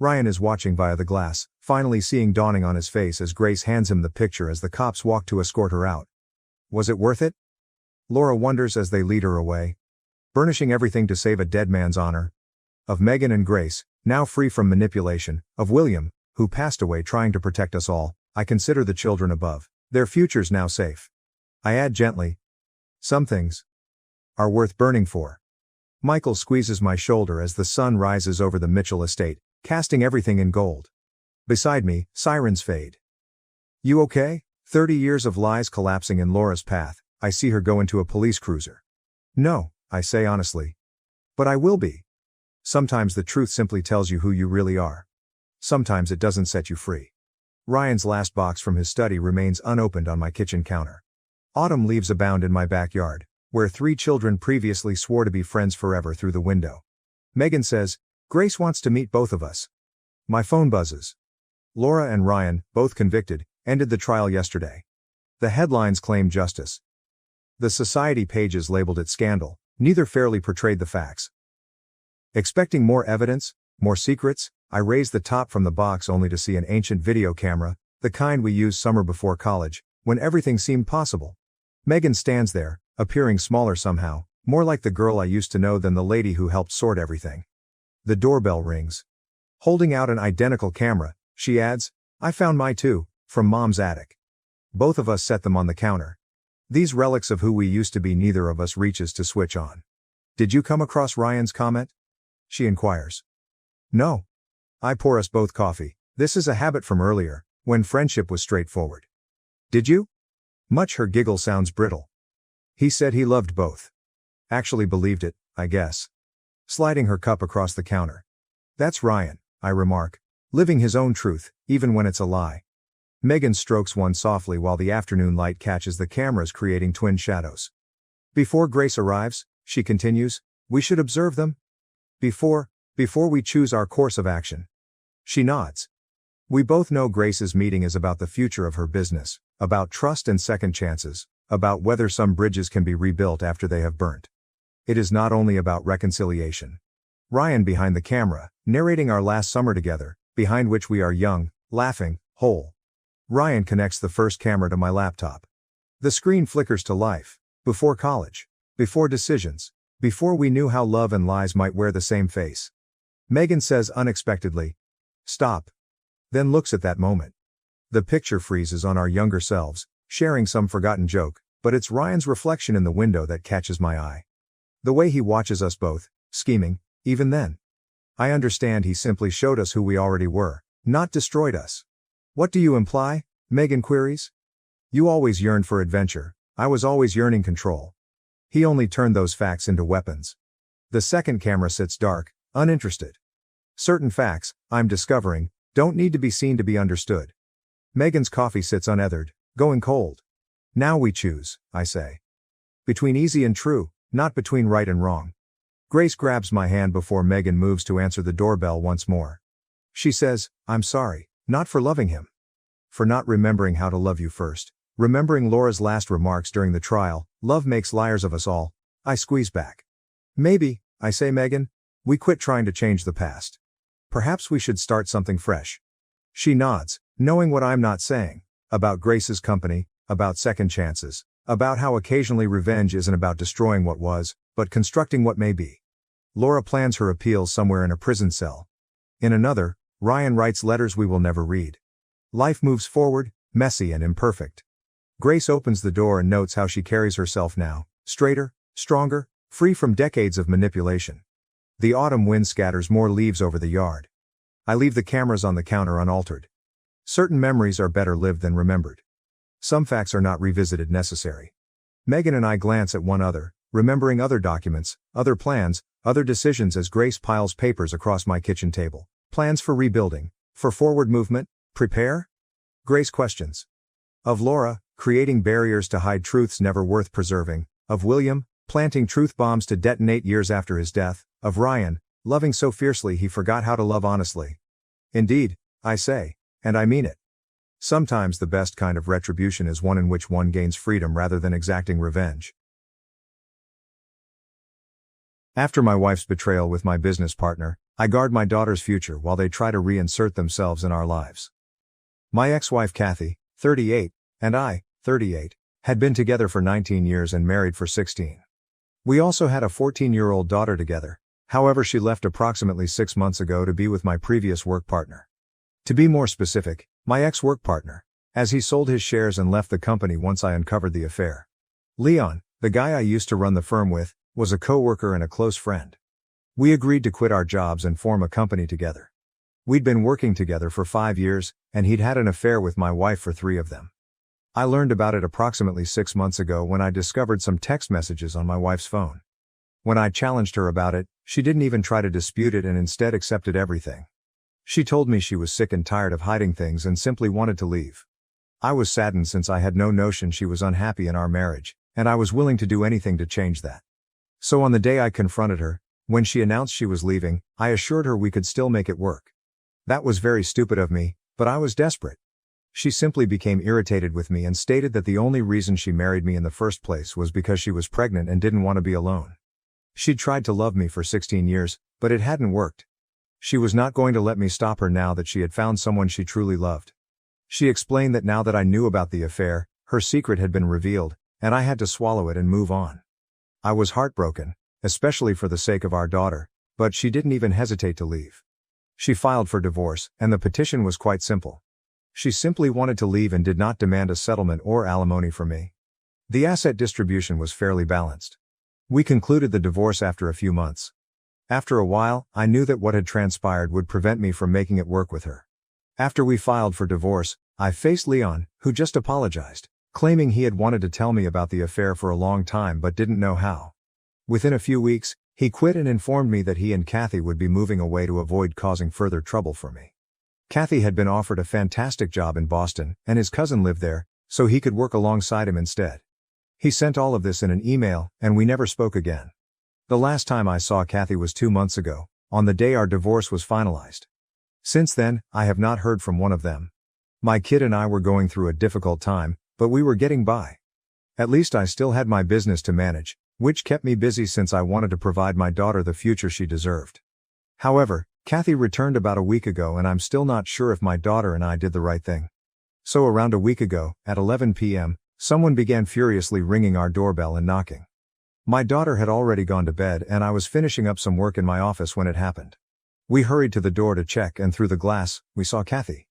Ryan is watching via the glass, finally seeing dawning on his face as Grace hands him the picture as the cops walk to escort her out. Was it worth it? Laura wonders as they lead her away. Burnishing everything to save a dead man's honor. Of Megan and Grace, now free from manipulation, of William, who passed away trying to protect us all, I consider the children above, their futures now safe. I add gently. Some things are worth burning for. Michael squeezes my shoulder as the sun rises over the Mitchell estate, casting everything in gold. Beside me, sirens fade. You okay? 30 years of lies collapsing in Laura's path, I see her go into a police cruiser. No, I say honestly. But I will be. Sometimes the truth simply tells you who you really are. Sometimes it doesn't set you free. Ryan's last box from his study remains unopened on my kitchen counter. Autumn leaves abound in my backyard, where 3 children previously swore to be friends forever through the window. Megan says, Grace wants to meet both of us. My phone buzzes. Laura and Ryan, both convicted, ended the trial yesterday. The headlines claim justice. The society pages labeled it scandal, neither fairly portrayed the facts. Expecting more evidence, more secrets, I raise the top from the box only to see an ancient video camera, the kind we used summer before college, when everything seemed possible. Megan stands there, appearing smaller somehow, more like the girl I used to know than the lady who helped sort everything. The doorbell rings. Holding out an identical camera, she adds, I found my too, from Mom's attic. Both of us set them on the counter. These relics of who we used to be neither of us reaches to switch on. Did you come across Ryan's comment? She inquires. No. I pour us both coffee. This is a habit from earlier, when friendship was straightforward. Did you? Much her giggle sounds brittle. He said he loved both. Actually believed it, I guess. Sliding her cup across the counter. That's Ryan, I remark. Living his own truth, even when it's a lie. Megan strokes one softly while the afternoon light catches the cameras creating twin shadows. Before Grace arrives, she continues, we should observe them. Before we choose our course of action. She nods. We both know Grace's meeting is about the future of her business, about trust and second chances, about whether some bridges can be rebuilt after they have burnt. It is not only about reconciliation. Ryan behind the camera, narrating our last summer together, behind which we are young, laughing, whole. Ryan connects the first camera to my laptop. The screen flickers to life. Before college. Before decisions. Before we knew how love and lies might wear the same face. Megan says unexpectedly, stop. Then looks at that moment. The picture freezes on our younger selves, sharing some forgotten joke, but it's Ryan's reflection in the window that catches my eye. The way he watches us both, scheming, even then. I understand he simply showed us who we already were, not destroyed us. What do you imply? Megan queries. You always yearned for adventure, I was always yearning control. He only turned those facts into weapons. The second camera sits dark, uninterested. Certain facts, I'm discovering, don't need to be seen to be understood. Megan's coffee sits unethered, going cold. Now we choose, I say. Between easy and true, not between right and wrong. Grace grabs my hand before Megan moves to answer the doorbell once more. She says, I'm sorry, not for loving him. For not remembering how to love you first. Remembering Laura's last remarks during the trial, love makes liars of us all. I squeeze back. Maybe, I say Megan, we quit trying to change the past. Perhaps we should start something fresh. She nods, knowing what I'm not saying. About Grace's company, about second chances, about how occasionally revenge isn't about destroying what was, but constructing what may be. Laura plans her appeals somewhere in a prison cell. In another, Ryan writes letters we will never read. Life moves forward, messy and imperfect. Grace opens the door and notes how she carries herself now, straighter, stronger, free from decades of manipulation. The autumn wind scatters more leaves over the yard. I leave the cameras on the counter unaltered. Certain memories are better lived than remembered. Some facts are not revisited necessary. Megan and I glance at one another, remembering other documents, other plans, other decisions as Grace piles papers across my kitchen table. Plans for rebuilding. For forward movement, prepare? Grace questions. Of Laura, creating barriers to hide truths never worth preserving. Of William, planting truth bombs to detonate years after his death. Of Ryan, loving so fiercely he forgot how to love honestly. Indeed, I say, and I mean it. Sometimes the best kind of retribution is one in which one gains freedom rather than exacting revenge. After my wife's betrayal with my business partner, I guard my daughter's future while they try to reinsert themselves in our lives. My ex-wife Kathy, 38, and I, 38, had been together for 19 years and married for 16. We also had a 14-year-old daughter together. However, she left approximately 6 months ago to be with my previous work partner. To be more specific, my ex-work partner, as he sold his shares and left the company once I uncovered the affair. Leon, the guy I used to run the firm with, was a co-worker and a close friend. We agreed to quit our jobs and form a company together. We'd been working together for 5 years, and he'd had an affair with my wife for 3 of them. I learned about it approximately 6 months ago when I discovered some text messages on my wife's phone. When I challenged her about it, she didn't even try to dispute it and instead accepted everything. She told me she was sick and tired of hiding things and simply wanted to leave. I was saddened since I had no notion she was unhappy in our marriage, and I was willing to do anything to change that. So on the day I confronted her, when she announced she was leaving, I assured her we could still make it work. That was very stupid of me, but I was desperate. She simply became irritated with me and stated that the only reason she married me in the first place was because she was pregnant and didn't want to be alone. She'd tried to love me for 16 years, but it hadn't worked. She was not going to let me stop her now that she had found someone she truly loved. She explained that now that I knew about the affair, her secret had been revealed, and I had to swallow it and move on. I was heartbroken, especially for the sake of our daughter, but she didn't even hesitate to leave. She filed for divorce, and the petition was quite simple. She simply wanted to leave and did not demand a settlement or alimony from me. The asset distribution was fairly balanced. We concluded the divorce after a few months. After a while, I knew that what had transpired would prevent me from making it work with her. After we filed for divorce, I faced Leon, who just apologized, claiming he had wanted to tell me about the affair for a long time but didn't know how. Within a few weeks, he quit and informed me that he and Kathy would be moving away to avoid causing further trouble for me. Kathy had been offered a fantastic job in Boston, and his cousin lived there, so he could work alongside him instead. He sent all of this in an email, and we never spoke again. The last time I saw Kathy was 2 months ago, on the day our divorce was finalized. Since then, I have not heard from one of them. My kid and I were going through a difficult time, but we were getting by. At least I still had my business to manage, which kept me busy since I wanted to provide my daughter the future she deserved. However, Kathy returned about a week ago and I'm still not sure if my daughter and I did the right thing. So around a week ago, at 11 p.m., someone began furiously ringing our doorbell and knocking. My daughter had already gone to bed and I was finishing up some work in my office when it happened. We hurried to the door to check and through the glass, we saw Kathy.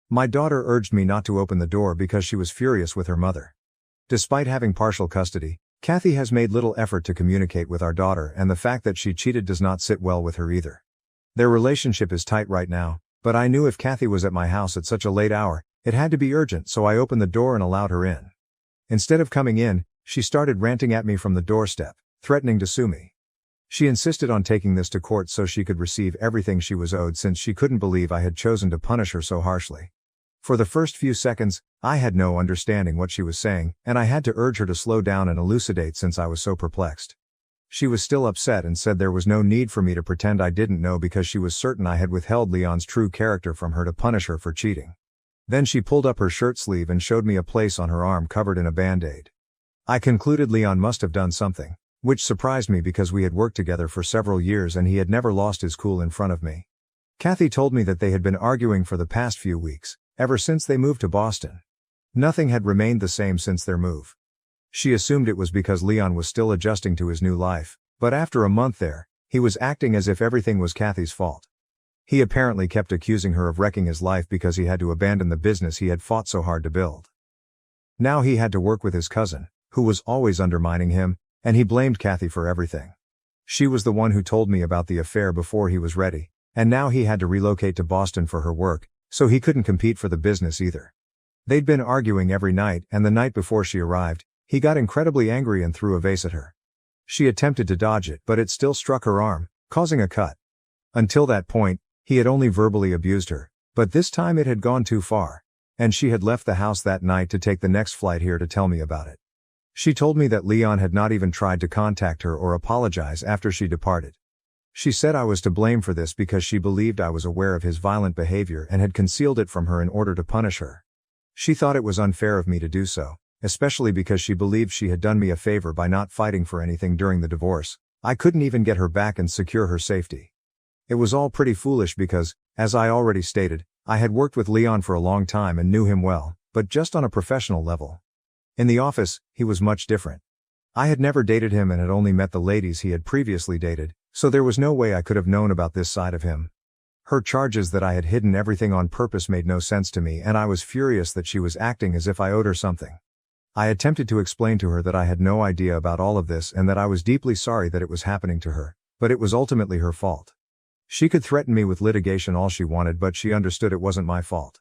My daughter urged me not to open the door because she was furious with her mother. Despite having partial custody, Kathy has made little effort to communicate with our daughter and the fact that she cheated does not sit well with her either. Their relationship is tight right now, but I knew if Kathy was at my house at such a late hour, it had to be urgent, so I opened the door and allowed her in. Instead of coming in, she started ranting at me from the doorstep, threatening to sue me. She insisted on taking this to court so she could receive everything she was owed since she couldn't believe I had chosen to punish her so harshly. For the first few seconds, I had no understanding what she was saying, and I had to urge her to slow down and elucidate since I was so perplexed. She was still upset and said there was no need for me to pretend I didn't know because she was certain I had withheld Leon's true character from her to punish her for cheating. Then she pulled up her shirt sleeve and showed me a place on her arm covered in a band-aid. I concluded Leon must have done something, which surprised me because we had worked together for several years and he had never lost his cool in front of me. Kathy told me that they had been arguing for the past few weeks, ever since they moved to Boston. Nothing had remained the same since their move. She assumed it was because Leon was still adjusting to his new life, but after a month there, he was acting as if everything was Kathy's fault. He apparently kept accusing her of wrecking his life because he had to abandon the business he had fought so hard to build. Now he had to work with his cousin, who was always undermining him, and he blamed Kathy for everything. She was the one who told me about the affair before he was ready, and now he had to relocate to Boston for her work, so he couldn't compete for the business either. They'd been arguing every night, and the night before she arrived, he got incredibly angry and threw a vase at her. She attempted to dodge it, but it still struck her arm, causing a cut. Until that point, He had only verbally abused her, but this time it had gone too far. And she had left the house that night to take the next flight here to tell me about it. She told me that Leon had not even tried to contact her or apologize after she departed. She said I was to blame for this because she believed I was aware of his violent behavior and had concealed it from her in order to punish her. She thought it was unfair of me to do so, especially because she believed she had done me a favor by not fighting for anything during the divorce. I couldn't even get her back and secure her safety. It was all pretty foolish because, as I already stated, I had worked with Leon for a long time and knew him well, but just on a professional level. In the office, he was much different. I had never dated him and had only met the ladies he had previously dated, so there was no way I could have known about this side of him. Her charges that I had hidden everything on purpose made no sense to me, and I was furious that she was acting as if I owed her something. I attempted to explain to her that I had no idea about all of this and that I was deeply sorry that it was happening to her, but it was ultimately her fault. She could threaten me with litigation all she wanted, but she understood it wasn't my fault.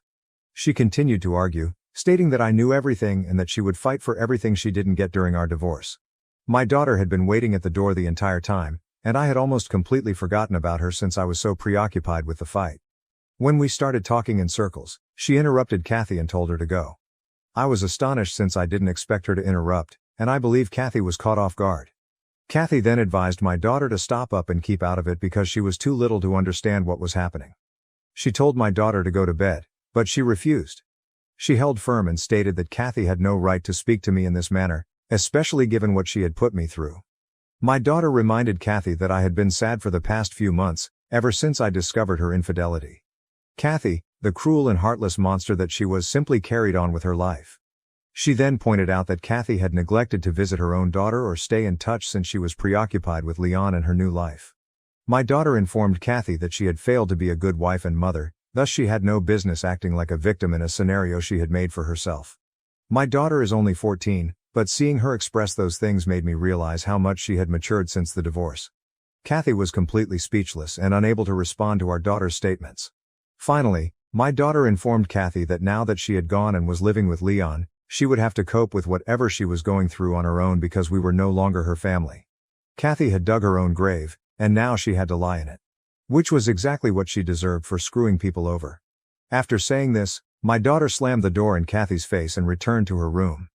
She continued to argue, stating that I knew everything and that she would fight for everything she didn't get during our divorce. My daughter had been waiting at the door the entire time, and I had almost completely forgotten about her since I was so preoccupied with the fight. When we started talking in circles, she interrupted Kathy and told her to go. I was astonished since I didn't expect her to interrupt, and I believe Kathy was caught off guard. Kathy then advised my daughter to stop up and keep out of it because she was too little to understand what was happening. She told my daughter to go to bed, but she refused. She held firm and stated that Kathy had no right to speak to me in this manner, especially given what she had put me through. My daughter reminded Kathy that I had been sad for the past few months, ever since I discovered her infidelity. Kathy, the cruel and heartless monster that she was, simply carried on with her life. She then pointed out that Kathy had neglected to visit her own daughter or stay in touch since she was preoccupied with Leon and her new life. My daughter informed Kathy that she had failed to be a good wife and mother, thus she had no business acting like a victim in a scenario she had made for herself. My daughter is only 14, but seeing her express those things made me realize how much she had matured since the divorce. Kathy was completely speechless and unable to respond to our daughter's statements. Finally, my daughter informed Kathy that now that she had gone and was living with Leon, she would have to cope with whatever she was going through on her own because we were no longer her family. Kathy had dug her own grave, and now she had to lie in it. Which was exactly what she deserved for screwing people over. After saying this, my daughter slammed the door in Kathy's face and returned to her room.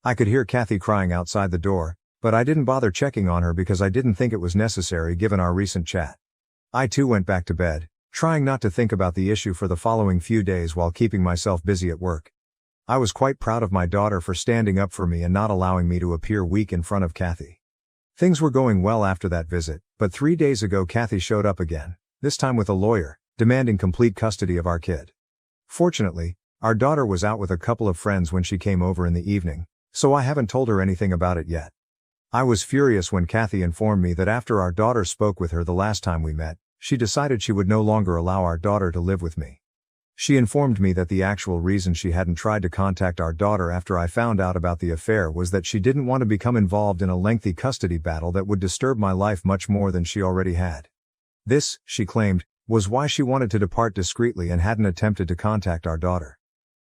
I could hear Kathy crying outside the door, but I didn't bother checking on her because I didn't think it was necessary given our recent chat. I too went back to bed, trying not to think about the issue for the following few days while keeping myself busy at work. I was quite proud of my daughter for standing up for me and not allowing me to appear weak in front of Kathy. Things were going well after that visit, but 3 days ago Kathy showed up again, this time with a lawyer, demanding complete custody of our kid. Fortunately, our daughter was out with a couple of friends when she came over in the evening, so I haven't told her anything about it yet. I was furious when Kathy informed me that after our daughter spoke with her the last time we met, she decided she would no longer allow our daughter to live with me. She informed me that the actual reason she hadn't tried to contact our daughter after I found out about the affair was that she didn't want to become involved in a lengthy custody battle that would disturb my life much more than she already had. This, she claimed, was why she wanted to depart discreetly and hadn't attempted to contact our daughter.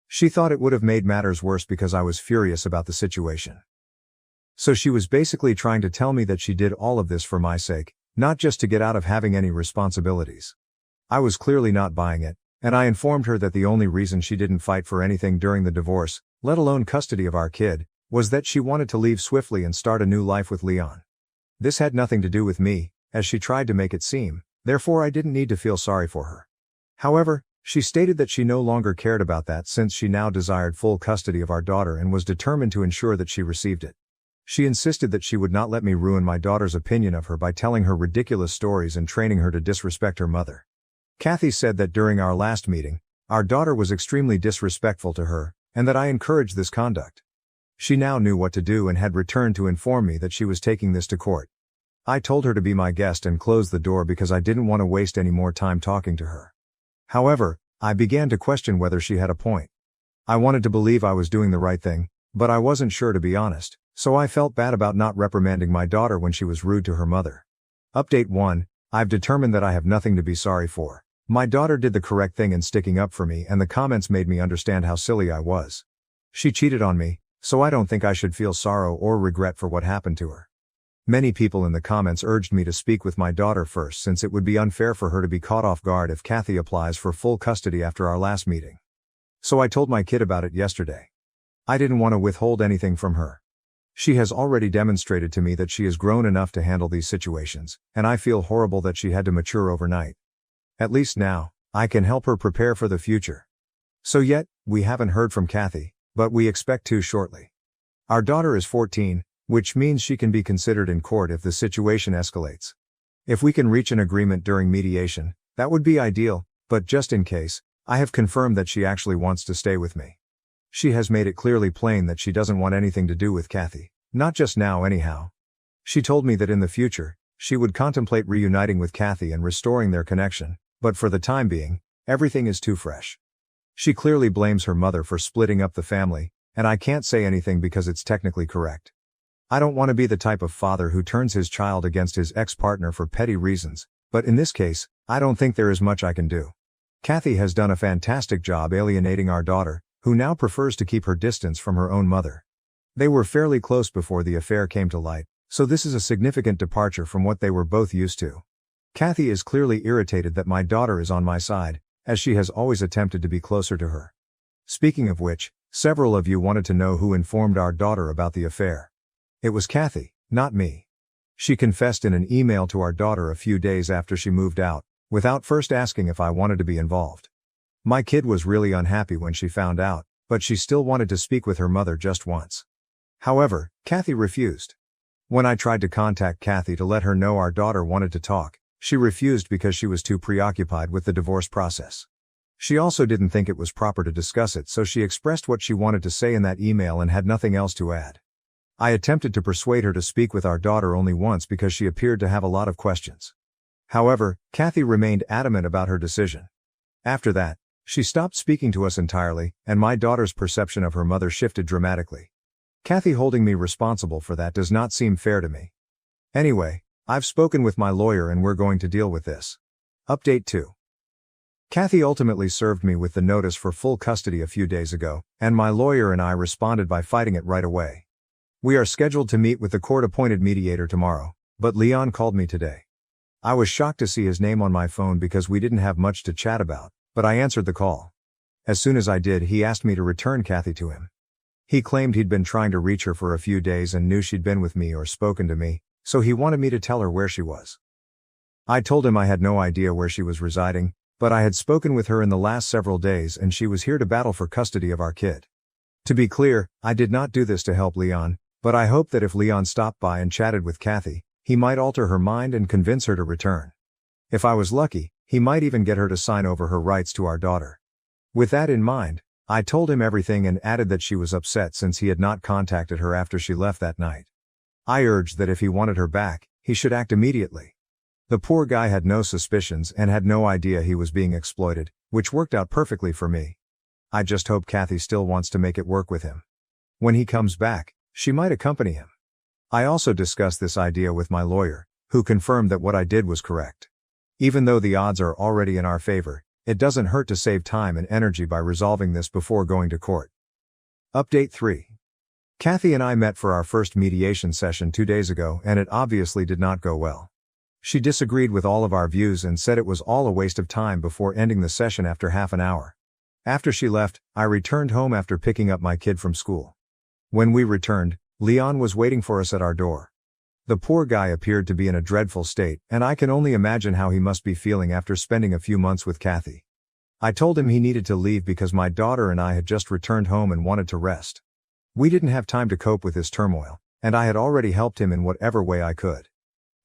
She thought it would have made matters worse because I was furious about the situation. So she was basically trying to tell me that she did all of this for my sake, not just to get out of having any responsibilities. I was clearly not buying it, and I informed her that the only reason she didn't fight for anything during the divorce, let alone custody of our kid, was that she wanted to leave swiftly and start a new life with Leon. This had nothing to do with me, as she tried to make it seem, therefore I didn't need to feel sorry for her. However, she stated that she no longer cared about that since she now desired full custody of our daughter and was determined to ensure that she received it. She insisted that she would not let me ruin my daughter's opinion of her by telling her ridiculous stories and training her to disrespect her mother. Kathy said that during our last meeting, our daughter was extremely disrespectful to her, and that I encouraged this conduct. She now knew what to do and had returned to inform me that she was taking this to court. I told her to be my guest and closed the door because I didn't want to waste any more time talking to her. However, I began to question whether she had a point. I wanted to believe I was doing the right thing, but I wasn't sure to be honest, so I felt bad about not reprimanding my daughter when she was rude to her mother. Update 1, I've determined that I have nothing to be sorry for. My daughter did the correct thing in sticking up for me and the comments made me understand how silly I was. She cheated on me, so I don't think I should feel sorrow or regret for what happened to her. Many people in the comments urged me to speak with my daughter first since it would be unfair for her to be caught off guard if Kathy applies for full custody after our last meeting. So I told my kid about it yesterday. I didn't want to withhold anything from her. She has already demonstrated to me that she is grown enough to handle these situations, and I feel horrible that she had to mature overnight. At least now, I can help her prepare for the future. So yet, we haven't heard from Kathy, but we expect to shortly. Our daughter is 14, which means she can be considered in court if the situation escalates. If we can reach an agreement during mediation, that would be ideal, but just in case, I have confirmed that she actually wants to stay with me. She has made it clearly plain that she doesn't want anything to do with Kathy, not just now anyhow. She told me that in the future, she would contemplate reuniting with Kathy and restoring their connection, but for the time being, everything is too fresh. She clearly blames her mother for splitting up the family, and I can't say anything because it's technically correct. I don't want to be the type of father who turns his child against his ex-partner for petty reasons, but in this case, I don't think there is much I can do. Kathy has done a fantastic job alienating our daughter, who now prefers to keep her distance from her own mother. They were fairly close before the affair came to light, so this is a significant departure from what they were both used to. Kathy is clearly irritated that my daughter is on my side, as she has always attempted to be closer to her. Speaking of which, several of you wanted to know who informed our daughter about the affair. It was Kathy, not me. She confessed in an email to our daughter a few days after she moved out, without first asking if I wanted to be involved. My kid was really unhappy when she found out, but she still wanted to speak with her mother just once. However, Kathy refused. When I tried to contact Kathy to let her know our daughter wanted to talk, she refused because she was too preoccupied with the divorce process. She also didn't think it was proper to discuss it, so she expressed what she wanted to say in that email and had nothing else to add. I attempted to persuade her to speak with our daughter only once because she appeared to have a lot of questions. However, Kathy remained adamant about her decision. After that, she stopped speaking to us entirely, and my daughter's perception of her mother shifted dramatically. Kathy holding me responsible for that does not seem fair to me. Anyway, I've spoken with my lawyer and we're going to deal with this. Update 2. Kathy ultimately served me with the notice for full custody a few days ago, and my lawyer and I responded by fighting it right away. We are scheduled to meet with the court-appointed mediator tomorrow, but Leon called me today. I was shocked to see his name on my phone because we didn't have much to chat about, but I answered the call. As soon as I did, he asked me to return Kathy to him. He claimed he'd been trying to reach her for a few days and knew she'd been with me or spoken to me, so he wanted me to tell her where she was. I told him I had no idea where she was residing, but I had spoken with her in the last several days and she was here to battle for custody of our kid. To be clear, I did not do this to help Leon, but I hope that if Leon stopped by and chatted with Kathy, he might alter her mind and convince her to return. If I was lucky, he might even get her to sign over her rights to our daughter. With that in mind, I told him everything and added that she was upset since he had not contacted her after she left that night. I urged that if he wanted her back, he should act immediately. The poor guy had no suspicions and had no idea he was being exploited, which worked out perfectly for me. I just hope Kathy still wants to make it work with him. When he comes back, she might accompany him. I also discussed this idea with my lawyer, who confirmed that what I did was correct. Even though the odds are already in our favor, it doesn't hurt to save time and energy by resolving this before going to court. Update 3. Kathy and I met for our first mediation session 2 days ago and it obviously did not go well. She disagreed with all of our views and said it was all a waste of time before ending the session after half an hour. After she left, I returned home after picking up my kid from school. When we returned, Leon was waiting for us at our door. The poor guy appeared to be in a dreadful state, and I can only imagine how he must be feeling after spending a few months with Kathy. I told him he needed to leave because my daughter and I had just returned home and wanted to rest. We didn't have time to cope with his turmoil, and I had already helped him in whatever way I could.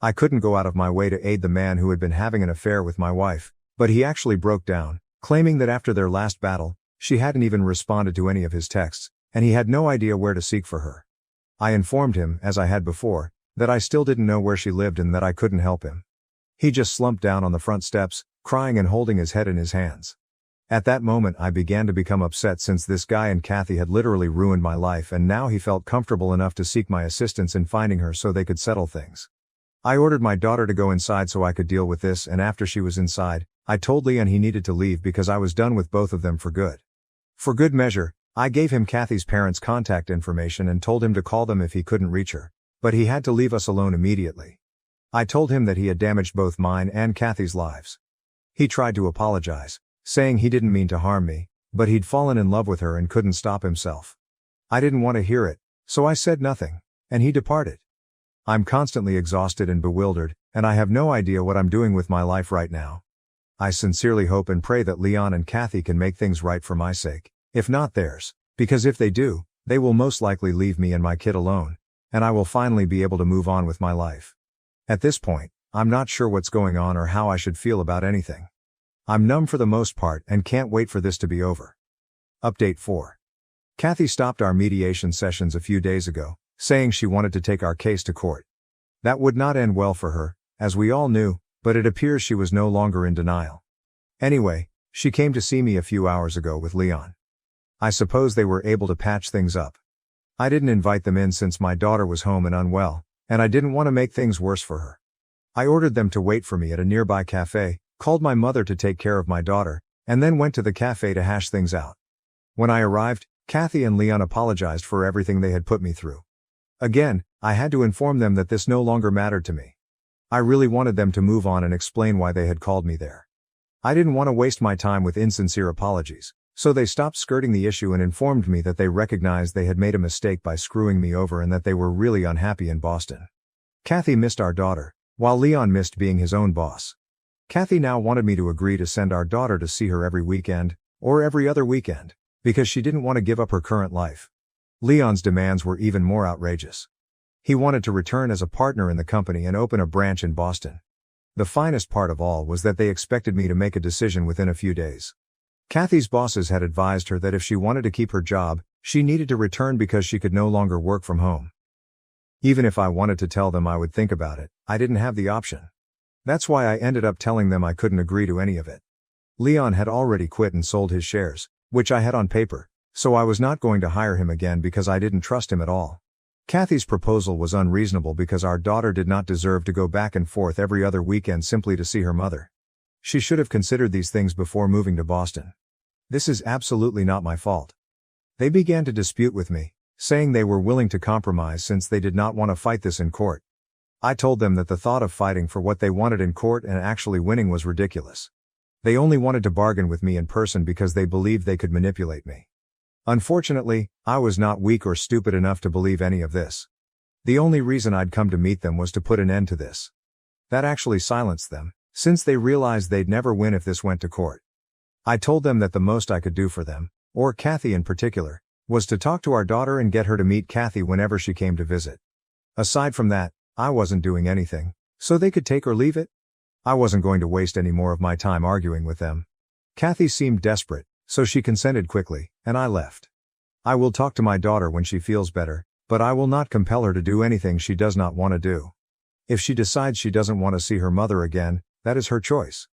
I couldn't go out of my way to aid the man who had been having an affair with my wife, but he actually broke down, claiming that after their last battle, she hadn't even responded to any of his texts, and he had no idea where to seek for her. I informed him, as I had before, that I still didn't know where she lived and that I couldn't help him. He just slumped down on the front steps, crying and holding his head in his hands. At that moment I began to become upset since this guy and Kathy had literally ruined my life and now he felt comfortable enough to seek my assistance in finding her so they could settle things. I ordered my daughter to go inside so I could deal with this, and after she was inside, I told Leon he needed to leave because I was done with both of them for good. For good measure, I gave him Kathy's parents' contact information and told him to call them if he couldn't reach her. but he had to leave us alone immediately. I told him that he had damaged both mine and Kathy's lives. He tried to apologize, saying he didn't mean to harm me, but he'd fallen in love with her and couldn't stop himself. I didn't want to hear it, so I said nothing, and he departed. I'm constantly exhausted and bewildered, and I have no idea what I'm doing with my life right now. I sincerely hope and pray that Leon and Kathy can make things right for my sake, if not theirs, because if they do, they will most likely leave me and my kid alone, and I will finally be able to move on with my life. At this point, I'm not sure what's going on or how I should feel about anything. I'm numb for the most part and can't wait for this to be over. Update 4. Kathy stopped our mediation sessions a few days ago, saying she wanted to take our case to court. That would not end well for her, as we all knew, but it appears she was no longer in denial. Anyway, she came to see me a few hours ago with Leon. I suppose they were able to patch things up. I didn't invite them in since my daughter was home and unwell, and I didn't want to make things worse for her. I ordered them to wait for me at a nearby cafe, called my mother to take care of my daughter, and then went to the cafe to hash things out. When I arrived, Kathy and Leon apologized for everything they had put me through. Again, I had to inform them that this no longer mattered to me. I really wanted them to move on and explain why they had called me there. I didn't want to waste my time with insincere apologies, so they stopped skirting the issue and informed me that they recognized they had made a mistake by screwing me over and that they were really unhappy in Boston. Kathy missed our daughter, while Leon missed being his own boss. Kathy now wanted me to agree to send our daughter to see her every weekend, or every other weekend, because she didn't want to give up her current life. Leon's demands were even more outrageous. He wanted to return as a partner in the company and open a branch in Boston. The finest part of all was that they expected me to make a decision within a few days. Kathy's bosses had advised her that if she wanted to keep her job, she needed to return because she could no longer work from home. Even if I wanted to tell them I would think about it, I didn't have the option. That's why I ended up telling them I couldn't agree to any of it. Leon had already quit and sold his shares, which I had on paper, so I was not going to hire him again because I didn't trust him at all. Kathy's proposal was unreasonable because our daughter did not deserve to go back and forth every other weekend simply to see her mother. She should have considered these things before moving to Boston. This is absolutely not my fault. They began to dispute with me, saying they were willing to compromise since they did not want to fight this in court. I told them that the thought of fighting for what they wanted in court and actually winning was ridiculous. They only wanted to bargain with me in person because they believed they could manipulate me. Unfortunately, I was not weak or stupid enough to believe any of this. The only reason I'd come to meet them was to put an end to this. That actually silenced them, since they realized they'd never win if this went to court. I told them that the most I could do for them, or Kathy in particular, was to talk to our daughter and get her to meet Kathy whenever she came to visit. Aside from that, I wasn't doing anything, so they could take or leave it. I wasn't going to waste any more of my time arguing with them. Kathy seemed desperate, so she consented quickly, and I left. I will talk to my daughter when she feels better, but I will not compel her to do anything she does not want to do. If she decides she doesn't want to see her mother again, that is her choice.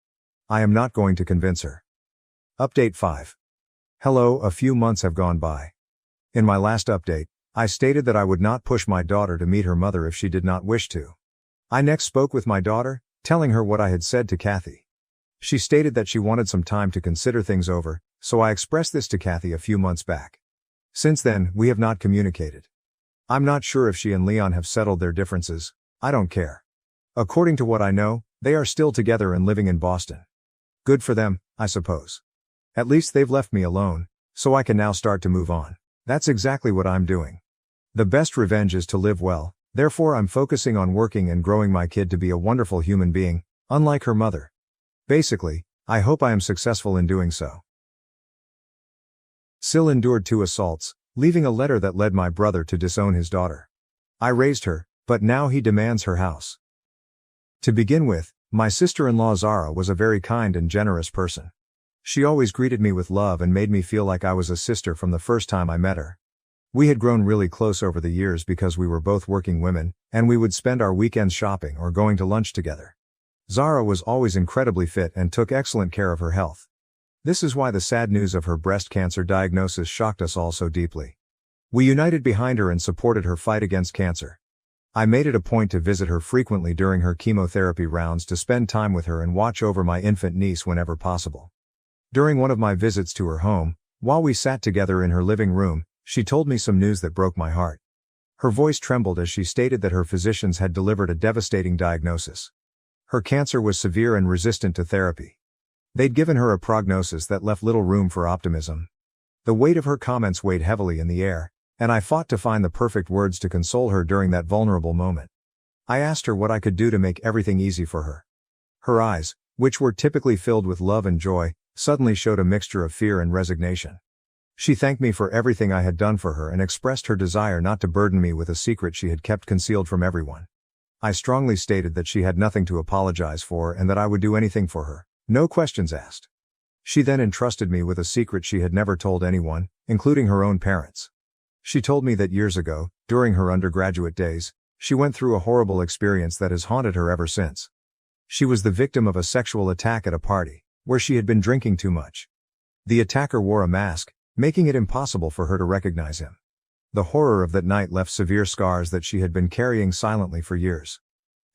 I am not going to convince her. Update 5. Hello, a few months have gone by. In my last update, I stated that I would not push my daughter to meet her mother if she did not wish to. I next spoke with my daughter, telling her what I had said to Kathy. She stated that she wanted some time to consider things over, so I expressed this to Kathy a few months back. Since then, we have not communicated. I'm not sure if she and Leon have settled their differences. I don't care. According to what I know, they are still together and living in Boston. Good for them, I suppose. At least they've left me alone, so I can now start to move on. That's exactly what I'm doing. The best revenge is to live well, therefore I'm focusing on working and growing my kid to be a wonderful human being, unlike her mother. Basically, I hope I am successful in doing so. Sil endured 2 assaults, leaving a letter that led my brother to disown his daughter. I raised her, but now he demands her house. To begin with, my sister-in-law Zara was a very kind and generous person. She always greeted me with love and made me feel like I was a sister from the first time I met her. We had grown really close over the years because we were both working women, and we would spend our weekends shopping or going to lunch together. Zara was always incredibly fit and took excellent care of her health. This is why the sad news of her breast cancer diagnosis shocked us all so deeply. We united behind her and supported her fight against cancer. I made it a point to visit her frequently during her chemotherapy rounds to spend time with her and watch over my infant niece whenever possible. During one of my visits to her home, while we sat together in her living room, she told me some news that broke my heart. Her voice trembled as she stated that her physicians had delivered a devastating diagnosis. Her cancer was severe and resistant to therapy. They'd given her a prognosis that left little room for optimism. The weight of her comments weighed heavily in the air, and I fought to find the perfect words to console her during that vulnerable moment. I asked her what I could do to make everything easy for her. Her eyes, which were typically filled with love and joy, suddenly showed a mixture of fear and resignation. She thanked me for everything I had done for her and expressed her desire not to burden me with a secret she had kept concealed from everyone. I strongly stated that she had nothing to apologize for and that I would do anything for her, no questions asked. She then entrusted me with a secret she had never told anyone, including her own parents. She told me that years ago, during her undergraduate days, she went through a horrible experience that has haunted her ever since. She was the victim of a sexual attack at a party, where she had been drinking too much. The attacker wore a mask, making it impossible for her to recognize him. The horror of that night left severe scars that she had been carrying silently for years.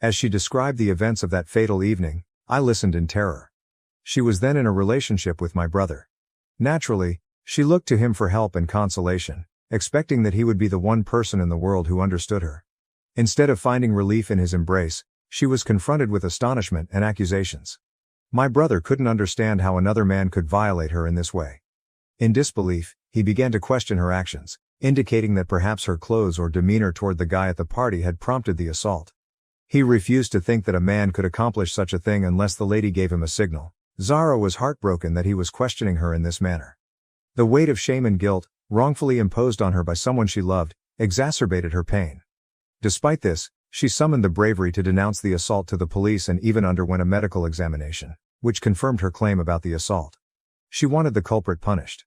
As she described the events of that fatal evening, I listened in terror. She was then in a relationship with my brother. Naturally, she looked to him for help and consolation, expecting that he would be the one person in the world who understood her. Instead of finding relief in his embrace, she was confronted with astonishment and accusations. My brother couldn't understand how another man could violate her in this way. In disbelief, he began to question her actions, indicating that perhaps her clothes or demeanor toward the guy at the party had prompted the assault. He refused to think that a man could accomplish such a thing unless the lady gave him a signal. Zara was heartbroken that he was questioning her in this manner. The weight of shame and guilt, wrongfully imposed on her by someone she loved, exacerbated her pain. Despite this, she summoned the bravery to denounce the assault to the police and even underwent a medical examination, which confirmed her claim about the assault. She wanted the culprit punished.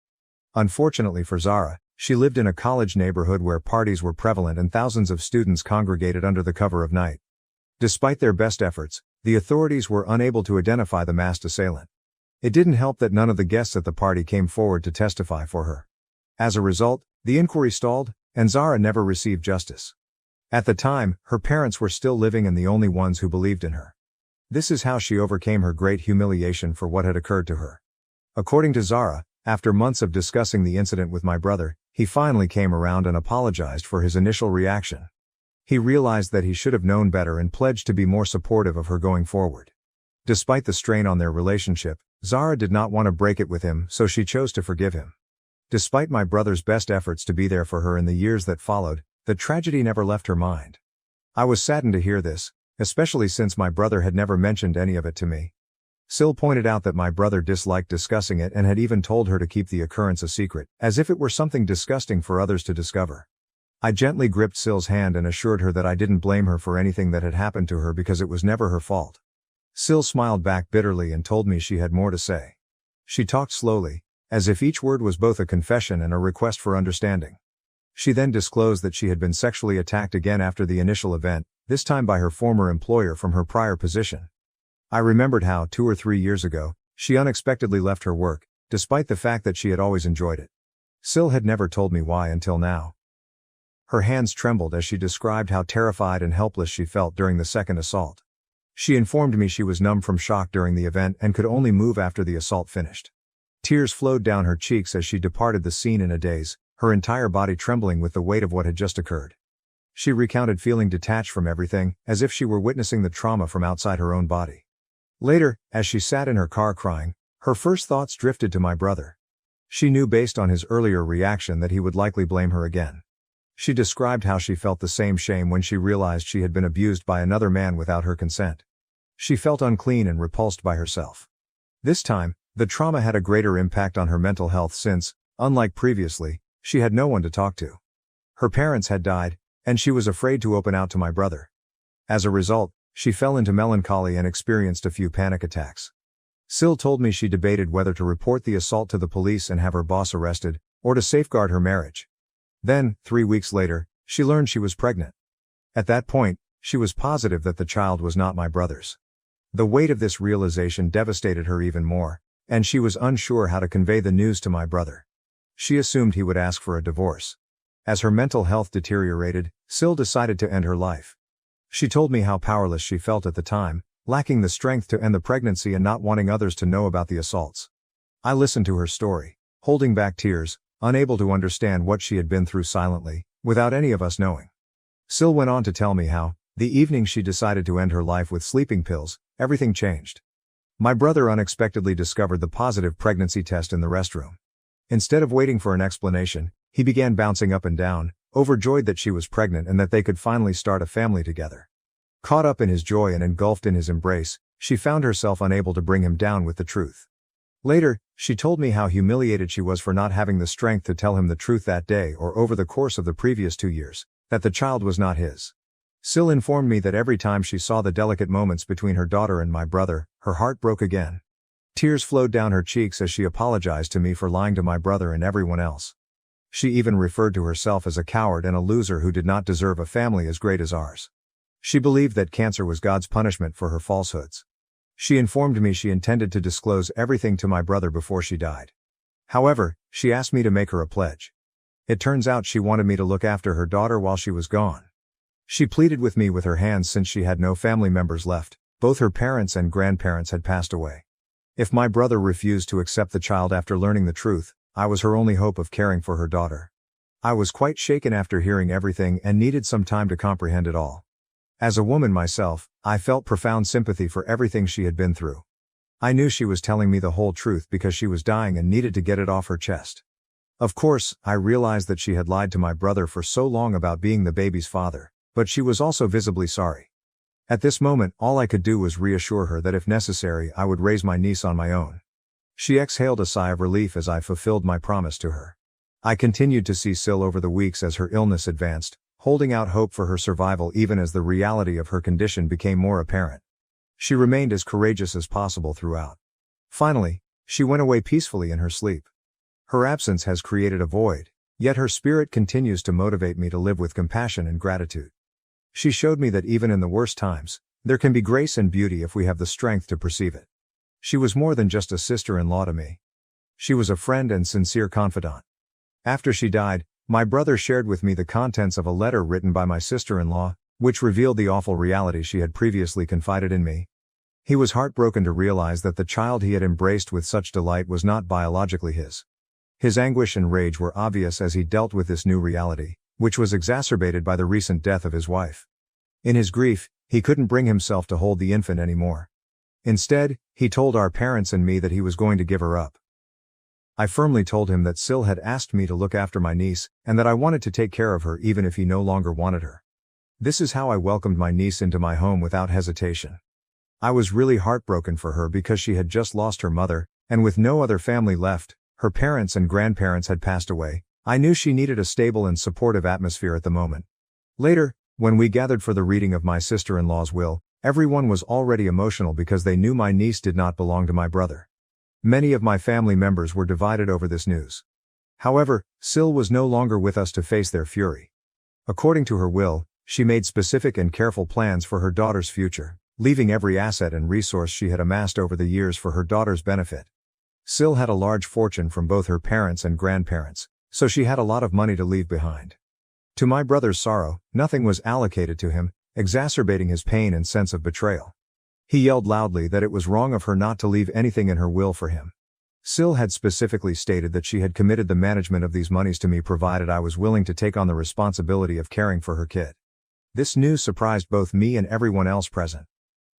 Unfortunately for Zara, she lived in a college neighborhood where parties were prevalent and thousands of students congregated under the cover of night. Despite their best efforts, the authorities were unable to identify the masked assailant. It didn't help that none of the guests at the party came forward to testify for her. As a result, the inquiry stalled, and Zara never received justice. At the time, her parents were still living and the only ones who believed in her. This is how she overcame her great humiliation for what had occurred to her. According to Zara, after months of discussing the incident with my brother, he finally came around and apologized for his initial reaction. He realized that he should have known better and pledged to be more supportive of her going forward. Despite the strain on their relationship, Zara did not want to break it with him, so she chose to forgive him. Despite my brother's best efforts to be there for her in the years that followed, the tragedy never left her mind. I was saddened to hear this, especially since my brother had never mentioned any of it to me. Syl pointed out that my brother disliked discussing it and had even told her to keep the occurrence a secret, as if it were something disgusting for others to discover. I gently gripped Syl's hand and assured her that I didn't blame her for anything that had happened to her because it was never her fault. Syl smiled back bitterly and told me she had more to say. She talked slowly, as if each word was both a confession and a request for understanding. She then disclosed that she had been sexually attacked again after the initial event, this time by her former employer from her prior position. I remembered how, 2 or 3 years ago, she unexpectedly left her work, despite the fact that she had always enjoyed it. Syl had never told me why until now. Her hands trembled as she described how terrified and helpless she felt during the second assault. She informed me she was numb from shock during the event and could only move after the assault finished. Tears flowed down her cheeks as she departed the scene in a daze, her entire body trembling with the weight of what had just occurred. She recounted feeling detached from everything, as if she were witnessing the trauma from outside her own body. Later, as she sat in her car crying, her first thoughts drifted to my brother. She knew based on his earlier reaction that he would likely blame her again. She described how she felt the same shame when she realized she had been abused by another man without her consent. She felt unclean and repulsed by herself. This time, the trauma had a greater impact on her mental health since, unlike previously, she had no one to talk to. Her parents had died, and she was afraid to open out to my brother. As a result, she fell into melancholy and experienced a few panic attacks. Syl told me she debated whether to report the assault to the police and have her boss arrested, or to safeguard her marriage. Then, 3 weeks later, she learned she was pregnant. At that point, she was positive that the child was not my brother's. The weight of this realization devastated her even more, and she was unsure how to convey the news to my brother. She assumed he would ask for a divorce. As her mental health deteriorated, Syl decided to end her life. She told me how powerless she felt at the time, lacking the strength to end the pregnancy and not wanting others to know about the assaults. I listened to her story, holding back tears, unable to understand what she had been through silently, without any of us knowing. Sil went on to tell me how, the evening she decided to end her life with sleeping pills, everything changed. My brother unexpectedly discovered the positive pregnancy test in the restroom. Instead of waiting for an explanation, he began bouncing up and down, overjoyed that she was pregnant and that they could finally start a family together. Caught up in his joy and engulfed in his embrace, she found herself unable to bring him down with the truth. Later, she told me how humiliated she was for not having the strength to tell him the truth that day or over the course of the previous 2 years, that the child was not his. Sil informed me that every time she saw the delicate moments between her daughter and my brother, her heart broke again. Tears flowed down her cheeks as she apologized to me for lying to my brother and everyone else. She even referred to herself as a coward and a loser who did not deserve a family as great as ours. She believed that cancer was God's punishment for her falsehoods. She informed me she intended to disclose everything to my brother before she died. However, she asked me to make her a pledge. It turns out she wanted me to look after her daughter while she was gone. She pleaded with me with her hands since she had no family members left, both her parents and grandparents had passed away. If my brother refused to accept the child after learning the truth, I was her only hope of caring for her daughter. I was quite shaken after hearing everything and needed some time to comprehend it all. As a woman myself, I felt profound sympathy for everything she had been through. I knew she was telling me the whole truth because she was dying and needed to get it off her chest. Of course, I realized that she had lied to my brother for so long about being the baby's father, but she was also visibly sorry. At this moment, all I could do was reassure her that if necessary, I would raise my niece on my own. She exhaled a sigh of relief as I fulfilled my promise to her. I continued to see Sil over the weeks as her illness advanced, holding out hope for her survival even as the reality of her condition became more apparent. She remained as courageous as possible throughout. Finally, she went away peacefully in her sleep. Her absence has created a void, yet her spirit continues to motivate me to live with compassion and gratitude. She showed me that even in the worst times, there can be grace and beauty if we have the strength to perceive it. She was more than just a sister-in-law to me. She was a friend and sincere confidant. After she died, my brother shared with me the contents of a letter written by my sister-in-law, which revealed the awful reality she had previously confided in me. He was heartbroken to realize that the child he had embraced with such delight was not biologically his. His anguish and rage were obvious as he dealt with this new reality, which was exacerbated by the recent death of his wife. In his grief, he couldn't bring himself to hold the infant anymore. Instead, he told our parents and me that he was going to give her up. I firmly told him that Sil had asked me to look after my niece, and that I wanted to take care of her even if he no longer wanted her. This is how I welcomed my niece into my home without hesitation. I was really heartbroken for her because she had just lost her mother, and with no other family left, her parents and grandparents had passed away. I knew she needed a stable and supportive atmosphere at the moment. Later, when we gathered for the reading of my sister-in-law's will, everyone was already emotional because they knew my niece did not belong to my brother. Many of my family members were divided over this news. However, Sil was no longer with us to face their fury. According to her will, she made specific and careful plans for her daughter's future, leaving every asset and resource she had amassed over the years for her daughter's benefit. Sil had a large fortune from both her parents and grandparents, so she had a lot of money to leave behind. To my brother's sorrow, nothing was allocated to him, exacerbating his pain and sense of betrayal. He yelled loudly that it was wrong of her not to leave anything in her will for him. Sil had specifically stated that she had committed the management of these monies to me provided I was willing to take on the responsibility of caring for her kid. This news surprised both me and everyone else present.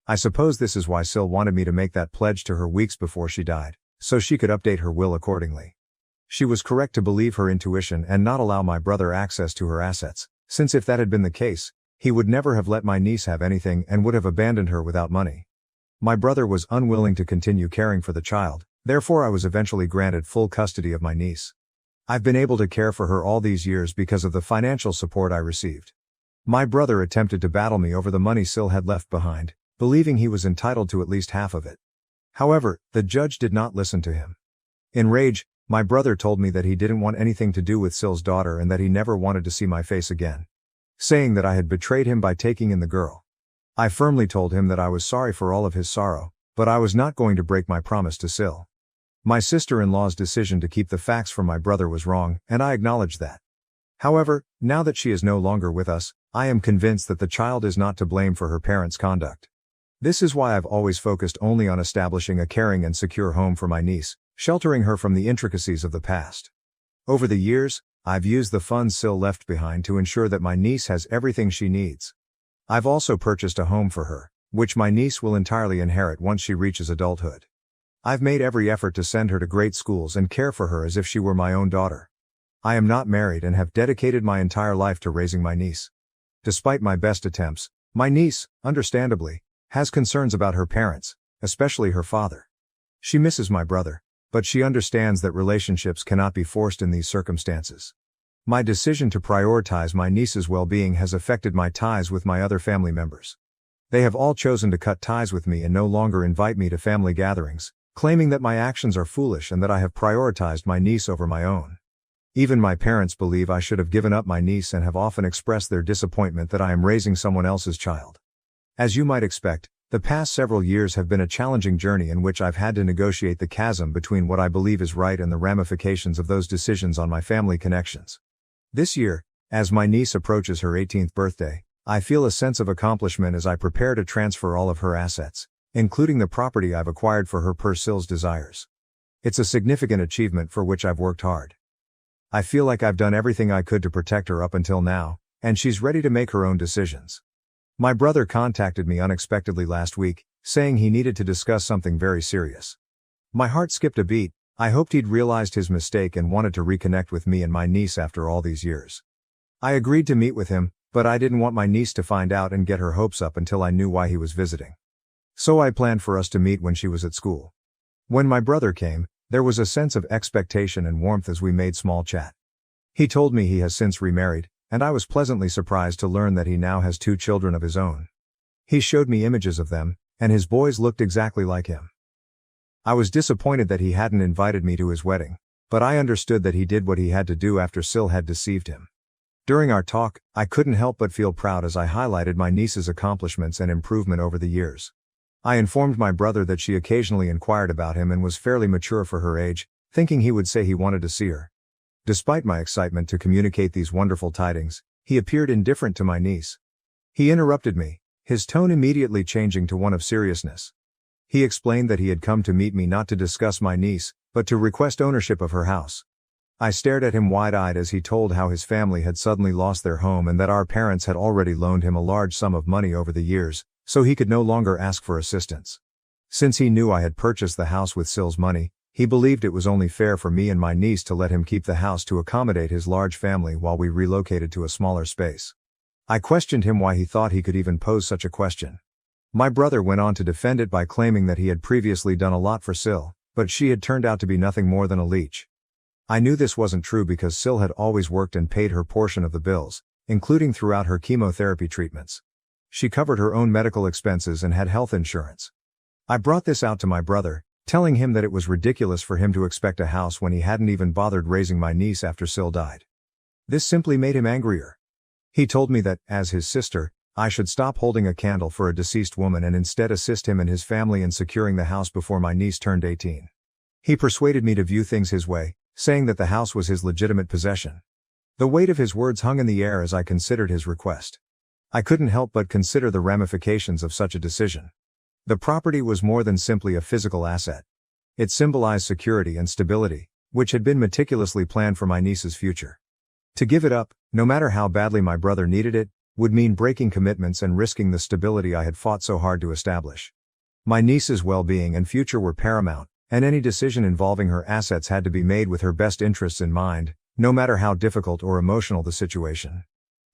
I suppose this is why Sil wanted me to make that pledge to her weeks before she died, so she could update her will accordingly. She was correct to believe her intuition and not allow my brother access to her assets, since if that had been the case, he would never have let my niece have anything and would have abandoned her without money. My brother was unwilling to continue caring for the child, therefore I was eventually granted full custody of my niece. I've been able to care for her all these years because of the financial support I received. My brother attempted to battle me over the money Sil had left behind, believing he was entitled to at least half of it. However, the judge did not listen to him. In rage, my brother told me that he didn't want anything to do with Sil's daughter and that he never wanted to see my face again, saying that I had betrayed him by taking in the girl. I firmly told him that I was sorry for all of his sorrow, but I was not going to break my promise to Sil. My sister-in-law's decision to keep the facts from my brother was wrong, and I acknowledged that. However, now that she is no longer with us, I am convinced that the child is not to blame for her parents' conduct. This is why I've always focused only on establishing a caring and secure home for my niece, sheltering her from the intricacies of the past. Over the years, I've used the funds Sil left behind to ensure that my niece has everything she needs. I've also purchased a home for her, which my niece will entirely inherit once she reaches adulthood. I've made every effort to send her to great schools and care for her as if she were my own daughter. I am not married and have dedicated my entire life to raising my niece. Despite my best attempts, my niece, understandably, has concerns about her parents, especially her father. She misses my brother, but she understands that relationships cannot be forced in these circumstances. My decision to prioritize my niece's well-being has affected my ties with my other family members. They have all chosen to cut ties with me and no longer invite me to family gatherings, claiming that my actions are foolish and that I have prioritized my niece over my own. Even my parents believe I should have given up my niece and have often expressed their disappointment that I am raising someone else's child. As you might expect, the past several years have been a challenging journey in which I've had to negotiate the chasm between what I believe is right and the ramifications of those decisions on my family connections. This year, as my niece approaches her 18th birthday, I feel a sense of accomplishment as I prepare to transfer all of her assets, including the property I've acquired for her per Sil's desires. It's a significant achievement for which I've worked hard. I feel like I've done everything I could to protect her up until now, and she's ready to make her own decisions. My brother contacted me unexpectedly last week, saying he needed to discuss something very serious. My heart skipped a beat. I hoped he'd realized his mistake and wanted to reconnect with me and my niece after all these years. I agreed to meet with him, but I didn't want my niece to find out and get her hopes up until I knew why he was visiting. So I planned for us to meet when she was at school. When my brother came, there was a sense of expectation and warmth as we made small chat. He told me he has since remarried, and I was pleasantly surprised to learn that he now has 2 children of his own. He showed me images of them, and his boys looked exactly like him. I was disappointed that he hadn't invited me to his wedding, but I understood that he did what he had to do after Sil had deceived him. During our talk, I couldn't help but feel proud as I highlighted my niece's accomplishments and improvement over the years. I informed my brother that she occasionally inquired about him and was fairly mature for her age, thinking he would say he wanted to see her. Despite my excitement to communicate these wonderful tidings, he appeared indifferent to my niece. He interrupted me, his tone immediately changing to one of seriousness. He explained that he had come to meet me not to discuss my niece, but to request ownership of her house. I stared at him wide-eyed as he told how his family had suddenly lost their home and that our parents had already loaned him a large sum of money over the years, so he could no longer ask for assistance. Since he knew I had purchased the house with Sil's money, he believed it was only fair for me and my niece to let him keep the house to accommodate his large family while we relocated to a smaller space. I questioned him why he thought he could even pose such a question. My brother went on to defend it by claiming that he had previously done a lot for Sil, but she had turned out to be nothing more than a leech. I knew this wasn't true because Sil had always worked and paid her portion of the bills, including throughout her chemotherapy treatments. She covered her own medical expenses and had health insurance. I brought this out to my brother, telling him that it was ridiculous for him to expect a house when he hadn't even bothered raising my niece after Sil died. This simply made him angrier. He told me that, as his sister, I should stop holding a candle for a deceased woman and instead assist him and his family in securing the house before my niece turned 18. He persuaded me to view things his way, saying that the house was his legitimate possession. The weight of his words hung in the air as I considered his request. I couldn't help but consider the ramifications of such a decision. The property was more than simply a physical asset. It symbolized security and stability, which had been meticulously planned for my niece's future. To give it up, no matter how badly my brother needed it, would mean breaking commitments and risking the stability I had fought so hard to establish. My niece's well-being and future were paramount, and any decision involving her assets had to be made with her best interests in mind, no matter how difficult or emotional the situation.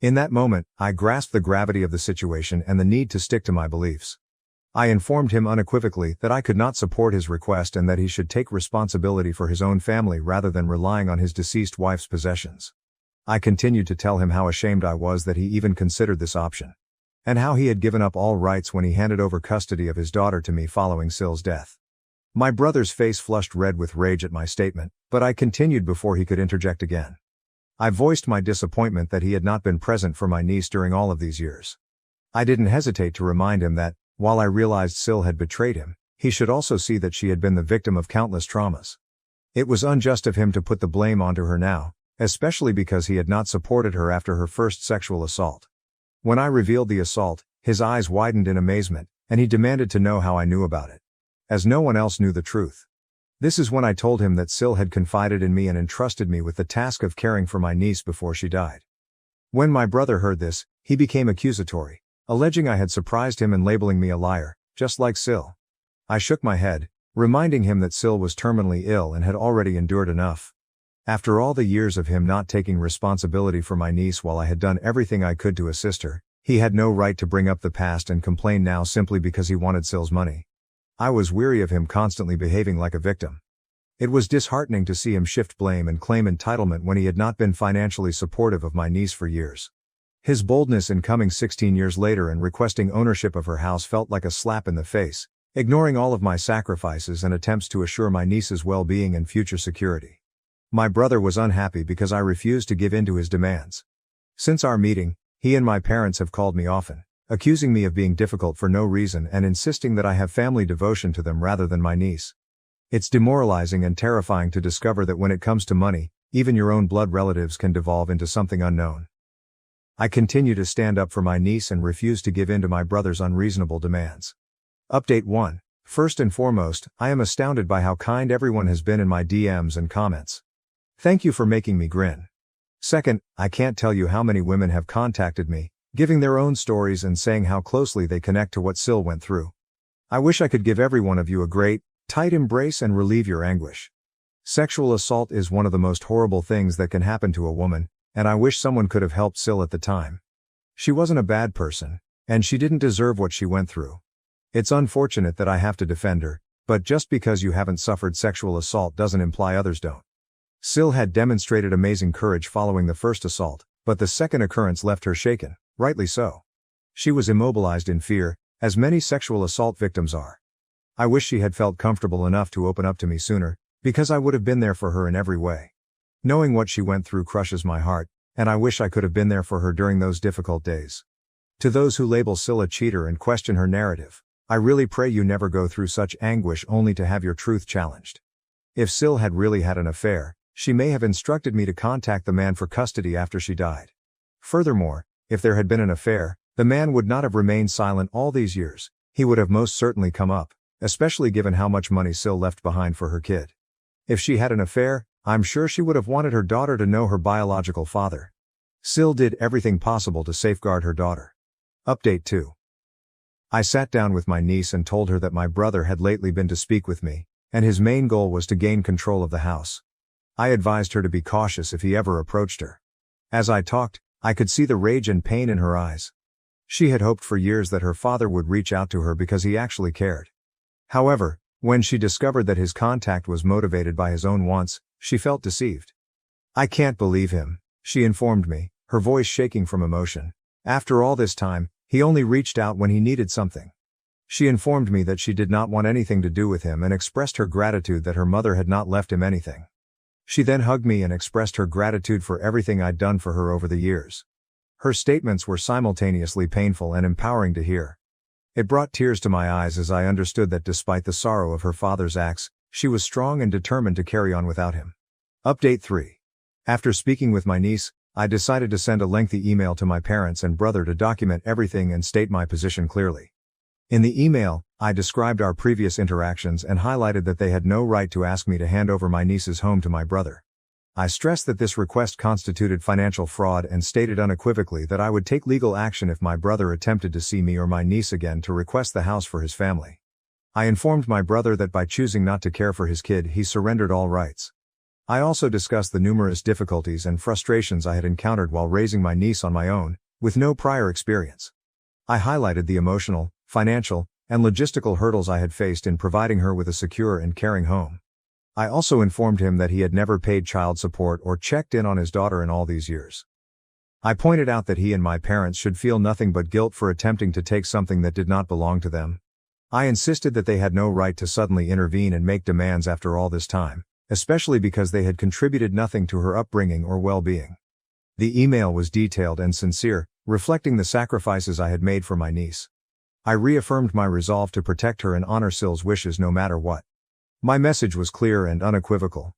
In that moment, I grasped the gravity of the situation and the need to stick to my beliefs. I informed him unequivocally that I could not support his request and that he should take responsibility for his own family rather than relying on his deceased wife's possessions. I continued to tell him how ashamed I was that he even considered this option, and how he had given up all rights when he handed over custody of his daughter to me following Sil's death. My brother's face flushed red with rage at my statement, but I continued before he could interject again. I voiced my disappointment that he had not been present for my niece during all of these years. I didn't hesitate to remind him that, while I realized Sil had betrayed him, he should also see that she had been the victim of countless traumas. It was unjust of him to put the blame onto her now, especially because he had not supported her after her first sexual assault. When I revealed the assault, his eyes widened in amazement, and he demanded to know how I knew about it. As no one else knew the truth. This is when I told him that Sil had confided in me and entrusted me with the task of caring for my niece before she died. When my brother heard this, he became accusatory, alleging I had surprised him and labeling me a liar, just like Sil. I shook my head, reminding him that Sil was terminally ill and had already endured enough. After all the years of him not taking responsibility for my niece while I had done everything I could to assist her, he had no right to bring up the past and complain now simply because he wanted Sil's money. I was weary of him constantly behaving like a victim. It was disheartening to see him shift blame and claim entitlement when he had not been financially supportive of my niece for years. His boldness in coming 16 years later and requesting ownership of her house felt like a slap in the face, ignoring all of my sacrifices and attempts to assure my niece's well-being and future security. My brother was unhappy because I refused to give in to his demands. Since our meeting, he and my parents have called me often, accusing me of being difficult for no reason and insisting that I have family devotion to them rather than my niece. It's demoralizing and terrifying to discover that when it comes to money, even your own blood relatives can devolve into something unknown. I continue to stand up for my niece and refuse to give in to my brother's unreasonable demands. Update 1. First and foremost, I am astounded by how kind everyone has been in my DMs and comments. Thank you for making me grin. Second, I can't tell you how many women have contacted me, giving their own stories and saying how closely they connect to what Sil went through. I wish I could give every one of you a great, tight embrace and relieve your anguish. Sexual assault is one of the most horrible things that can happen to a woman, and I wish someone could have helped Sil at the time. She wasn't a bad person, and she didn't deserve what she went through. It's unfortunate that I have to defend her, but just because you haven't suffered sexual assault doesn't imply others don't. Sil had demonstrated amazing courage following the first assault, but the second occurrence left her shaken, rightly so. She was immobilized in fear, as many sexual assault victims are. I wish she had felt comfortable enough to open up to me sooner, because I would have been there for her in every way. Knowing what she went through crushes my heart, and I wish I could have been there for her during those difficult days. To those who label Sil a cheater and question her narrative, I really pray you never go through such anguish only to have your truth challenged. If Sil had really had an affair, she may have instructed me to contact the man for custody after she died. Furthermore, if there had been an affair, the man would not have remained silent all these years, he would have most certainly come up, especially given how much money Sil left behind for her kid. If she had an affair, I'm sure she would have wanted her daughter to know her biological father. Sil did everything possible to safeguard her daughter. Update 2. I sat down with my niece and told her that my brother had lately been to speak with me, and his main goal was to gain control of the house. I advised her to be cautious if he ever approached her. As I talked, I could see the rage and pain in her eyes. She had hoped for years that her father would reach out to her because he actually cared. However, when she discovered that his contact was motivated by his own wants, she felt deceived. I can't believe him, she informed me, her voice shaking from emotion. After all this time, he only reached out when he needed something. She informed me that she did not want anything to do with him and expressed her gratitude that her mother had not left him anything. She then hugged me and expressed her gratitude for everything I'd done for her over the years. Her statements were simultaneously painful and empowering to hear. It brought tears to my eyes as I understood that despite the sorrow of her father's acts, she was strong and determined to carry on without him. Update 3. After speaking with my niece, I decided to send a lengthy email to my parents and brother to document everything and state my position clearly. In the email, I described our previous interactions and highlighted that they had no right to ask me to hand over my niece's home to my brother. I stressed that this request constituted financial fraud and stated unequivocally that I would take legal action if my brother attempted to see me or my niece again to request the house for his family. I informed my brother that by choosing not to care for his kid, he surrendered all rights. I also discussed the numerous difficulties and frustrations I had encountered while raising my niece on my own, with no prior experience. I highlighted the emotional, financial, and logistical hurdles I had faced in providing her with a secure and caring home. I also informed him that he had never paid child support or checked in on his daughter in all these years. I pointed out that he and my parents should feel nothing but guilt for attempting to take something that did not belong to them. I insisted that they had no right to suddenly intervene and make demands after all this time, especially because they had contributed nothing to her upbringing or well-being. The email was detailed and sincere, reflecting the sacrifices I had made for my niece. I reaffirmed my resolve to protect her and honor Sil's wishes no matter what. My message was clear and unequivocal.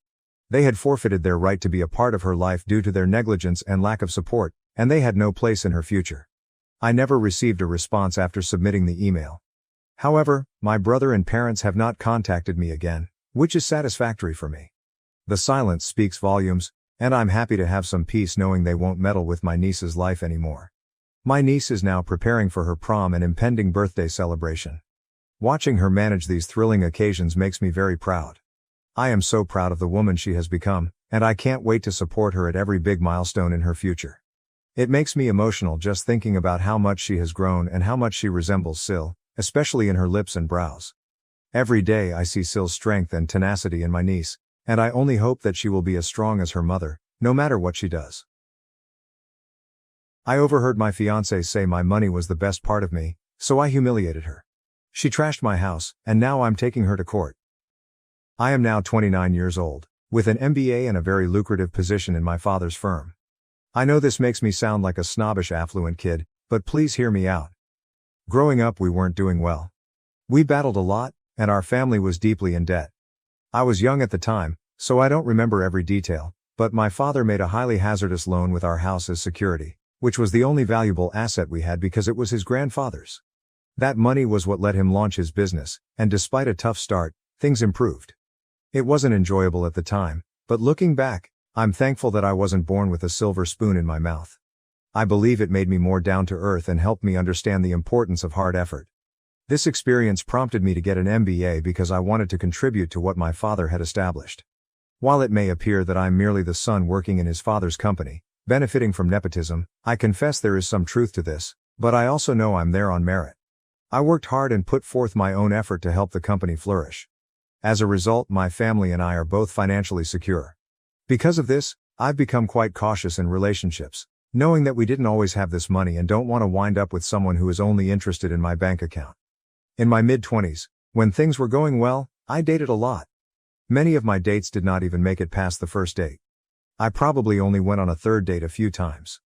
They had forfeited their right to be a part of her life due to their negligence and lack of support, and they had no place in her future. I never received a response after submitting the email. However, my brother and parents have not contacted me again, which is satisfactory for me. The silence speaks volumes, and I'm happy to have some peace knowing they won't meddle with my niece's life anymore. My niece is now preparing for her prom and impending birthday celebration. Watching her manage these thrilling occasions makes me very proud. I am so proud of the woman she has become, and I can't wait to support her at every big milestone in her future. It makes me emotional just thinking about how much she has grown and how much she resembles Sil, especially in her lips and brows. Every day I see Sil's strength and tenacity in my niece, and I only hope that she will be as strong as her mother, no matter what she does. I overheard my fiancée say my money was the best part of me, so I humiliated her. She trashed my house, and now I'm taking her to court. I am now 29 years old, with an MBA and a very lucrative position in my father's firm. I know this makes me sound like a snobbish affluent kid, but please hear me out. Growing up we weren't doing well. We battled a lot, and our family was deeply in debt. I was young at the time, so I don't remember every detail, but my father made a highly hazardous loan with our house as security, which was the only valuable asset we had because it was his grandfather's. That money was what let him launch his business, and despite a tough start, things improved. It wasn't enjoyable at the time, but looking back, I'm thankful that I wasn't born with a silver spoon in my mouth. I believe it made me more down to earth and helped me understand the importance of hard effort. This experience prompted me to get an MBA because I wanted to contribute to what my father had established. While it may appear that I'm merely the son working in his father's company, benefiting from nepotism, I confess there is some truth to this, but I also know I'm there on merit. I worked hard and put forth my own effort to help the company flourish. As a result, my family and I are both financially secure. Because of this, I've become quite cautious in relationships, knowing that we didn't always have this money and don't want to wind up with someone who is only interested in my bank account. In my mid-20s, when things were going well, I dated a lot. Many of my dates did not even make it past the first date. I probably only went on a third date a few times.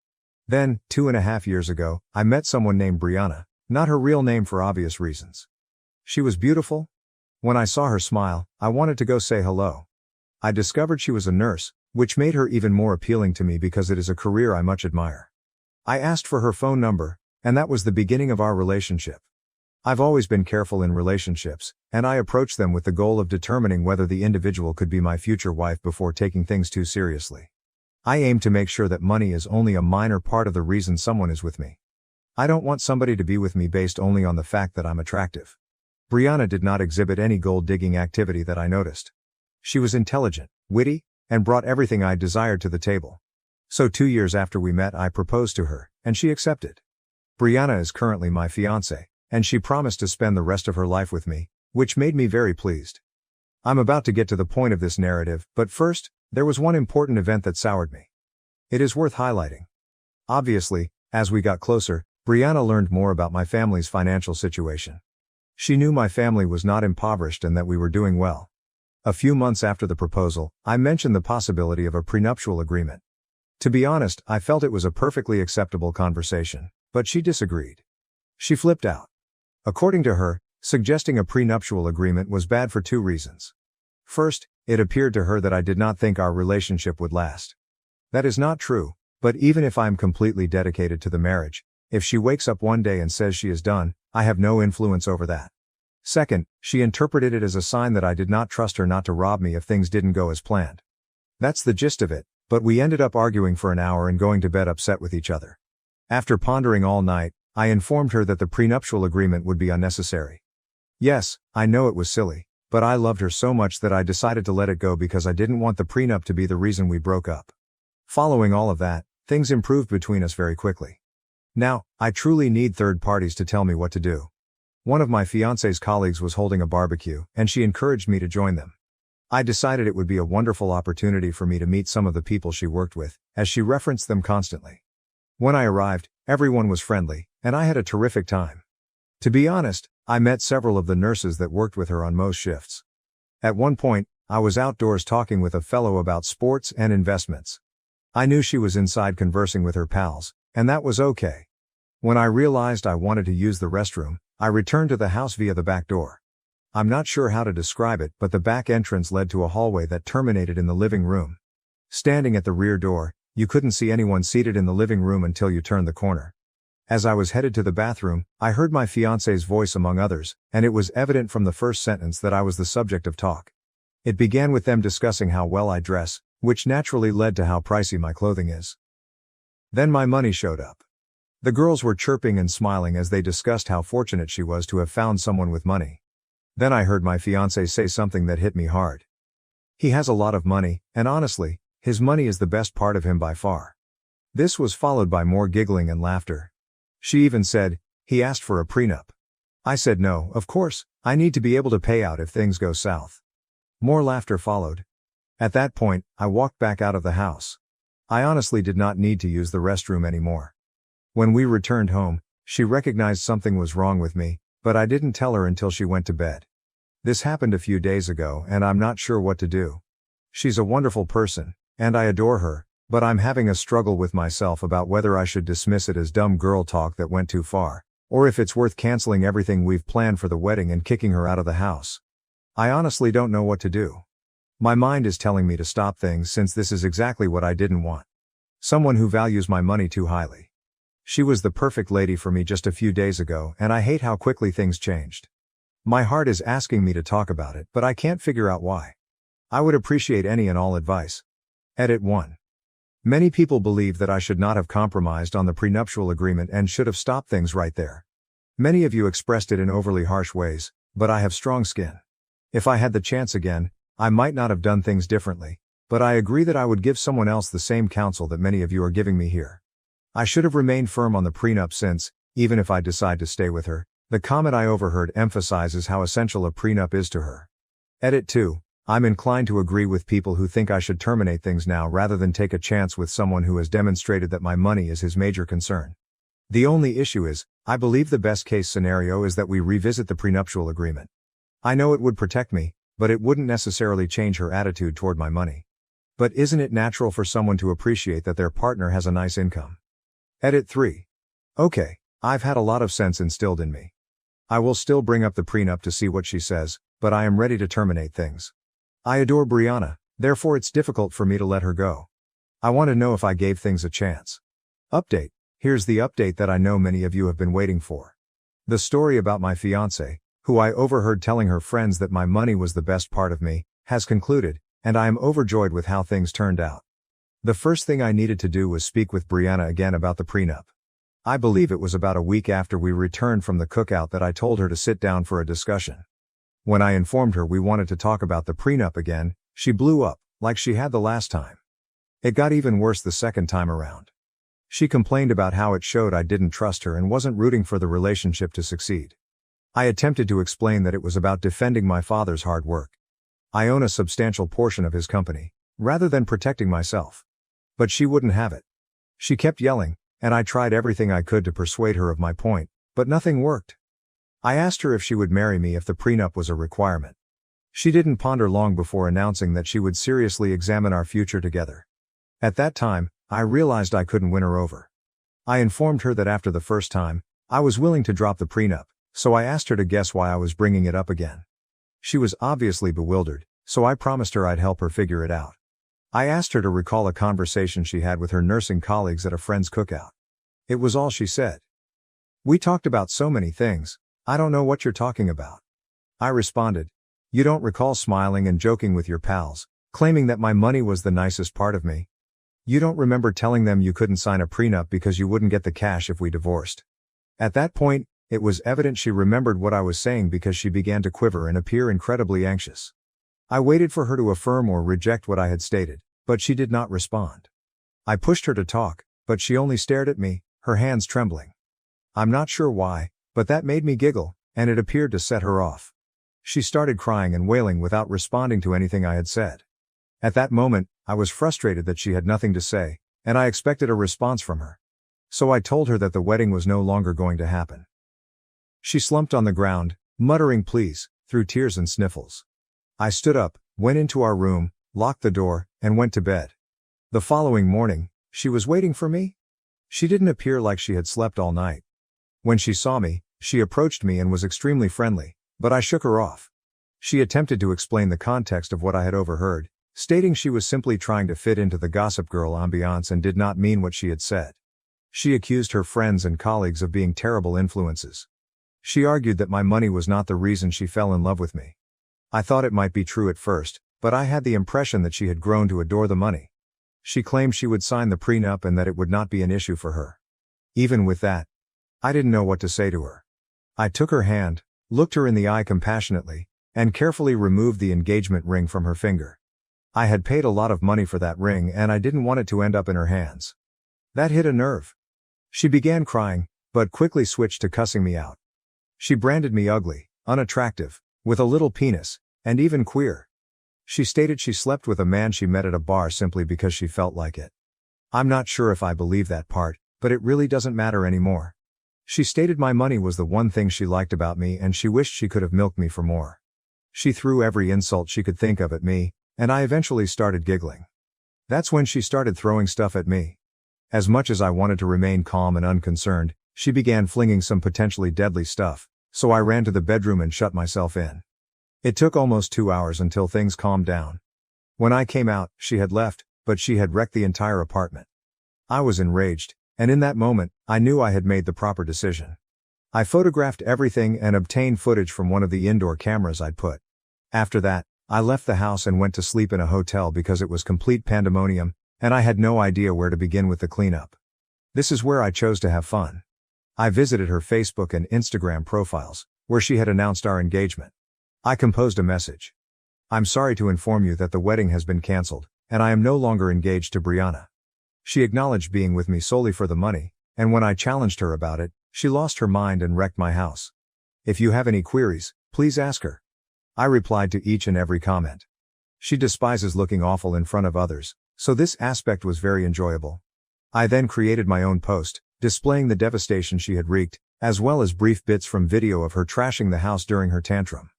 Then, 2.5 years ago, I met someone named Brianna, not her real name for obvious reasons. She was beautiful. When I saw her smile, I wanted to go say hello. I discovered she was a nurse, which made her even more appealing to me because it is a career I much admire. I asked for her phone number, and that was the beginning of our relationship. I've always been careful in relationships, and I approached them with the goal of determining whether the individual could be my future wife before taking things too seriously. I aim to make sure that money is only a minor part of the reason someone is with me. I don't want somebody to be with me based only on the fact that I'm attractive. Brianna did not exhibit any gold-digging activity that I noticed. She was intelligent, witty, and brought everything I desired to the table. So 2 years after we met I proposed to her, and she accepted. Brianna is currently my fiancée, and she promised to spend the rest of her life with me, which made me very pleased. I'm about to get to the point of this narrative, but first, there was one important event that soured me. It is worth highlighting. Obviously, as we got closer, Brianna learned more about my family's financial situation. She knew my family was not impoverished and that we were doing well. A few months after the proposal, I mentioned the possibility of a prenuptial agreement. To be honest, I felt it was a perfectly acceptable conversation, but she disagreed. She flipped out. According to her, suggesting a prenuptial agreement was bad for 2 reasons. First, it appeared to her that I did not think our relationship would last. That is not true, but even if I'm completely dedicated to the marriage, if she wakes up one day and says she is done, I have no influence over that. Second, she interpreted it as a sign that I did not trust her not to rob me if things didn't go as planned. That's the gist of it, but we ended up arguing for an hour and going to bed upset with each other. After pondering all night, I informed her that the prenuptial agreement would be unnecessary. Yes, I know it was silly, but I loved her so much that I decided to let it go because I didn't want the prenup to be the reason we broke up. Following all of that, things improved between us very quickly. Now, I truly need third parties to tell me what to do. One of my fiancée's colleagues was holding a barbecue, and she encouraged me to join them. I decided it would be a wonderful opportunity for me to meet some of the people she worked with, as she referenced them constantly. When I arrived, everyone was friendly, and I had a terrific time. To be honest, I met several of the nurses that worked with her on most shifts. At one point, I was outdoors talking with a fellow about sports and investments. I knew she was inside conversing with her pals, and that was okay. When I realized I wanted to use the restroom, I returned to the house via the back door. I'm not sure how to describe it, but the back entrance led to a hallway that terminated in the living room. Standing at the rear door, you couldn't see anyone seated in the living room until you turned the corner. As I was headed to the bathroom, I heard my fiancée's voice among others, and it was evident from the first sentence that I was the subject of talk. It began with them discussing how well I dress, which naturally led to how pricey my clothing is. Then my money showed up. The girls were chirping and smiling as they discussed how fortunate she was to have found someone with money. Then I heard my fiancé say something that hit me hard. He has a lot of money, and honestly, his money is the best part of him by far. This was followed by more giggling and laughter. She even said, he asked for a prenup. I said no, of course, I need to be able to pay out if things go south. More laughter followed. At that point, I walked back out of the house. I honestly did not need to use the restroom anymore. When we returned home, she recognized something was wrong with me, but I didn't tell her until she went to bed. This happened a few days ago and I'm not sure what to do. She's a wonderful person, and I adore her, but I'm having a struggle with myself about whether I should dismiss it as dumb girl talk that went too far, or if it's worth canceling everything we've planned for the wedding and kicking her out of the house. I honestly don't know what to do. My mind is telling me to stop things since this is exactly what I didn't want. Someone who values my money too highly. She was the perfect lady for me just a few days ago and I hate how quickly things changed. My heart is asking me to talk about it, but I can't figure out why. I would appreciate any and all advice. Edit 1. Many people believe that I should not have compromised on the prenuptial agreement and should have stopped things right there. Many of you expressed it in overly harsh ways, but I have strong skin. If I had the chance again, I might not have done things differently, but I agree that I would give someone else the same counsel that many of you are giving me here. I should have remained firm on the prenup since, even if I decide to stay with her, the comment I overheard emphasizes how essential a prenup is to her. Edit 2. I'm inclined to agree with people who think I should terminate things now rather than take a chance with someone who has demonstrated that my money is his major concern. The only issue is, I believe the best case scenario is that we revisit the prenuptial agreement. I know it would protect me, but it wouldn't necessarily change her attitude toward my money. But isn't it natural for someone to appreciate that their partner has a nice income? Edit 3. Okay, I've had a lot of sense instilled in me. I will still bring up the prenup to see what she says, but I am ready to terminate things. I adore Brianna, therefore it's difficult for me to let her go. I want to know if I gave things a chance. Update. Here's the update that I know many of you have been waiting for. The story about my fiancé, who I overheard telling her friends that my money was the best part of me, has concluded, and I am overjoyed with how things turned out. The first thing I needed to do was speak with Brianna again about the prenup. I believe it was about a week after we returned from the cookout that I told her to sit down for a discussion. When I informed her we wanted to talk about the prenup again, she blew up, like she had the last time. It got even worse the second time around. She complained about how it showed I didn't trust her and wasn't rooting for the relationship to succeed. I attempted to explain that it was about defending my father's hard work. I own a substantial portion of his company, rather than protecting myself. But she wouldn't have it. She kept yelling, and I tried everything I could to persuade her of my point, but nothing worked. I asked her if she would marry me if the prenup was a requirement. She didn't ponder long before announcing that she would seriously examine our future together. At that time, I realized I couldn't win her over. I informed her that after the first time, I was willing to drop the prenup, so I asked her to guess why I was bringing it up again. She was obviously bewildered, so I promised her I'd help her figure it out. I asked her to recall a conversation she had with her nursing colleagues at a friend's cookout. It was all she said. "We talked about so many things, I don't know what you're talking about." I responded, "You don't recall smiling and joking with your pals, claiming that my money was the nicest part of me? You don't remember telling them you couldn't sign a prenup because you wouldn't get the cash if we divorced?" At that point, it was evident she remembered what I was saying because she began to quiver and appear incredibly anxious. I waited for her to affirm or reject what I had stated, but she did not respond. I pushed her to talk, but she only stared at me, her hands trembling. I'm not sure why, but that made me giggle, and it appeared to set her off. She started crying and wailing without responding to anything I had said. At that moment, I was frustrated that she had nothing to say, and I expected a response from her. So I told her that the wedding was no longer going to happen. She slumped on the ground, muttering please, through tears and sniffles. I stood up, went into our room, locked the door, and went to bed. The following morning, she was waiting for me. She didn't appear like she had slept all night. When she saw me, she approached me and was extremely friendly, but I shook her off. She attempted to explain the context of what I had overheard, stating she was simply trying to fit into the Gossip Girl ambiance and did not mean what she had said. She accused her friends and colleagues of being terrible influences. She argued that my money was not the reason she fell in love with me. I thought it might be true at first, but I had the impression that she had grown to adore the money. She claimed she would sign the prenup and that it would not be an issue for her. Even with that, I didn't know what to say to her. I took her hand, looked her in the eye compassionately, and carefully removed the engagement ring from her finger. I had paid a lot of money for that ring and I didn't want it to end up in her hands. That hit a nerve. She began crying, but quickly switched to cussing me out. She branded me ugly, unattractive, with a little penis, and even queer. She stated she slept with a man she met at a bar simply because she felt like it. I'm not sure if I believe that part, but it really doesn't matter anymore. She stated my money was the one thing she liked about me and she wished she could have milked me for more. She threw every insult she could think of at me, and I eventually started giggling. That's when she started throwing stuff at me. As much as I wanted to remain calm and unconcerned, she began flinging some potentially deadly stuff, so I ran to the bedroom and shut myself in. It took almost 2 hours until things calmed down. When I came out, she had left, but she had wrecked the entire apartment. I was enraged, and in that moment, I knew I had made the proper decision. I photographed everything and obtained footage from one of the indoor cameras I'd put. After that, I left the house and went to sleep in a hotel because it was complete pandemonium, and I had no idea where to begin with the cleanup. This is where I chose to have fun. I visited her Facebook and Instagram profiles, where she had announced our engagement. I composed a message. I'm sorry to inform you that the wedding has been cancelled, and I am no longer engaged to Brianna. She acknowledged being with me solely for the money, and when I challenged her about it, she lost her mind and wrecked my house. If you have any queries, please ask her. I replied to each and every comment. She despises looking awful in front of others, so this aspect was very enjoyable. I then created my own post, displaying the devastation she had wreaked, as well as brief bits from video of her trashing the house during her tantrum.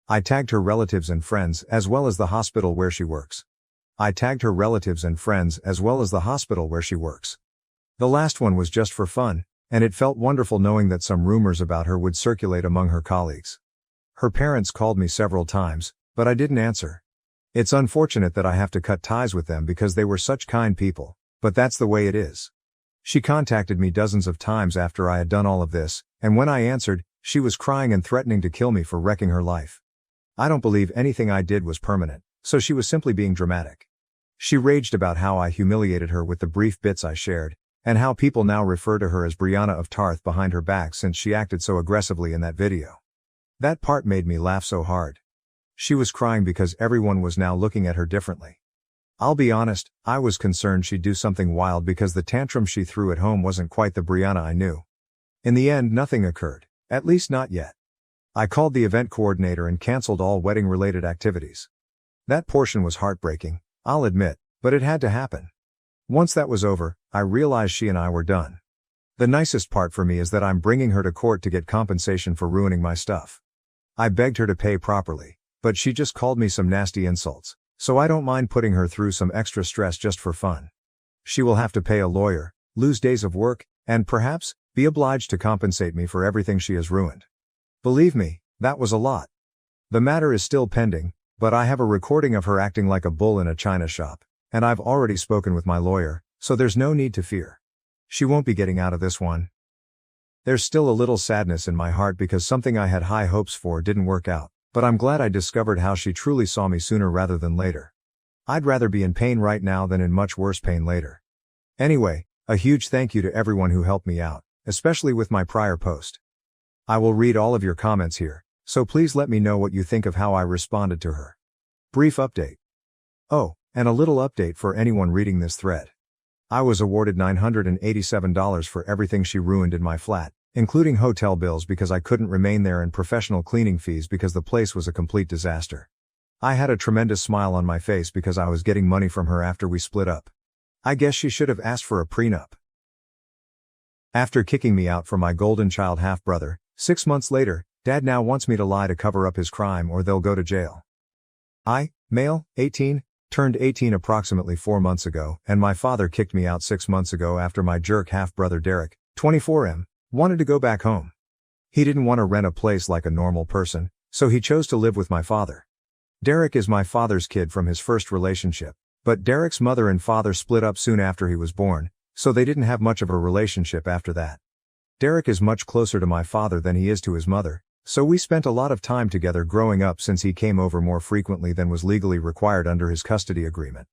I tagged her relatives and friends as well as the hospital where she works. The last one was just for fun, and it felt wonderful knowing that some rumors about her would circulate among her colleagues. Her parents called me several times, but I didn't answer. It's unfortunate that I have to cut ties with them because they were such kind people, but that's the way it is. She contacted me dozens of times after I had done all of this, and when I answered, she was crying and threatening to kill me for wrecking her life. I don't believe anything I did was permanent, so she was simply being dramatic. She raged about how I humiliated her with the brief bits I shared, and how people now refer to her as Brianna of Tarth behind her back since she acted so aggressively in that video. That part made me laugh so hard. She was crying because everyone was now looking at her differently. I'll be honest, I was concerned she'd do something wild because the tantrum she threw at home wasn't quite the Brianna I knew. In the end, nothing occurred, at least not yet. I called the event coordinator and canceled all wedding-related activities. That portion was heartbreaking, I'll admit, but it had to happen. Once that was over, I realized she and I were done. The nicest part for me is that I'm bringing her to court to get compensation for ruining my stuff. I begged her to pay properly, but she just called me some nasty insults, so I don't mind putting her through some extra stress just for fun. She will have to pay a lawyer, lose days of work, and perhaps, be obliged to compensate me for everything she has ruined. Believe me, that was a lot. The matter is still pending, but I have a recording of her acting like a bull in a china shop, and I've already spoken with my lawyer, so there's no need to fear. She won't be getting out of this one. There's still a little sadness in my heart because something I had high hopes for didn't work out, but I'm glad I discovered how she truly saw me sooner rather than later. I'd rather be in pain right now than in much worse pain later. Anyway, a huge thank you to everyone who helped me out, especially with my prior post. I will read all of your comments here, so please let me know what you think of how I responded to her. Brief update. Oh, and a little update for anyone reading this thread. I was awarded $987 for everything she ruined in my flat, including hotel bills because I couldn't remain there and professional cleaning fees because the place was a complete disaster. I had a tremendous smile on my face because I was getting money from her after we split up. I guess she should have asked for a prenup. After kicking me out for my golden child half-brother, 6 months later, Dad now wants me to lie to cover up his crime or they'll go to jail. I, male, 18, turned 18 approximately 4 months ago, and my father kicked me out 6 months ago after my jerk half-brother Derek, 24M, wanted to go back home. He didn't want to rent a place like a normal person, so he chose to live with my father. Derek is my father's kid from his first relationship, but Derek's mother and father split up soon after he was born, so they didn't have much of a relationship after that. Derek is much closer to my father than he is to his mother, So we spent a lot of time together growing up since he came over more frequently than was legally required under his custody agreement.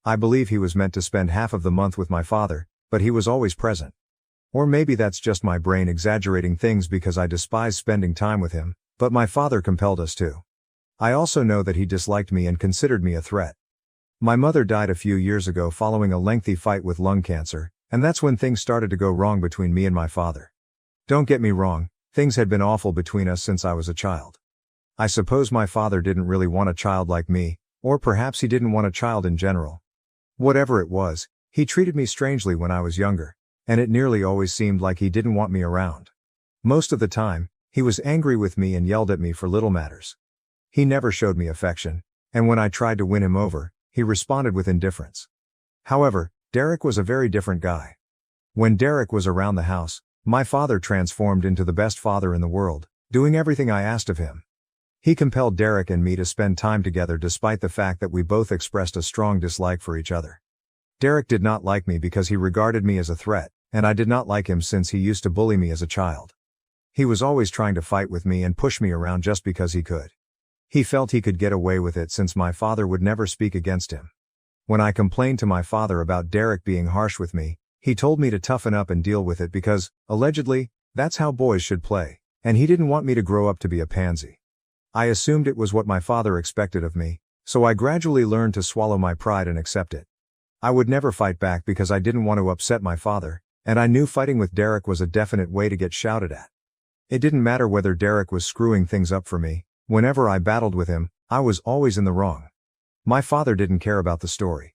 I believe he was meant to spend half of the month with my father, but he was always present. Or maybe that's just my brain exaggerating things because I despise spending time with him, but my father compelled us to. I also know that he disliked me and considered me a threat. My mother died a few years ago following a lengthy fight with lung cancer, and that's when things started to go wrong between me and my father. Don't get me wrong, things had been awful between us since I was a child. I suppose my father didn't really want a child like me, or perhaps he didn't want a child in general. Whatever it was, he treated me strangely when I was younger, and it nearly always seemed like he didn't want me around. Most of the time, he was angry with me and yelled at me for little matters. He never showed me affection, and when I tried to win him over, he responded with indifference. However, Derek was a very different guy. When Derek was around the house, my father transformed into the best father in the world, doing everything I asked of him. He compelled Derek and me to spend time together despite the fact that we both expressed a strong dislike for each other. Derek did not like me because he regarded me as a threat, and I did not like him since he used to bully me as a child. He was always trying to fight with me and push me around just because he could. He felt he could get away with it since my father would never speak against him. When I complained to my father about Derek being harsh with me, he told me to toughen up and deal with it because, allegedly, that's how boys should play, and he didn't want me to grow up to be a pansy. I assumed it was what my father expected of me, so I gradually learned to swallow my pride and accept it. I would never fight back because I didn't want to upset my father, and I knew fighting with Derek was a definite way to get shouted at. It didn't matter whether Derek was screwing things up for me, whenever I battled with him, I was always in the wrong. My father didn't care about the story.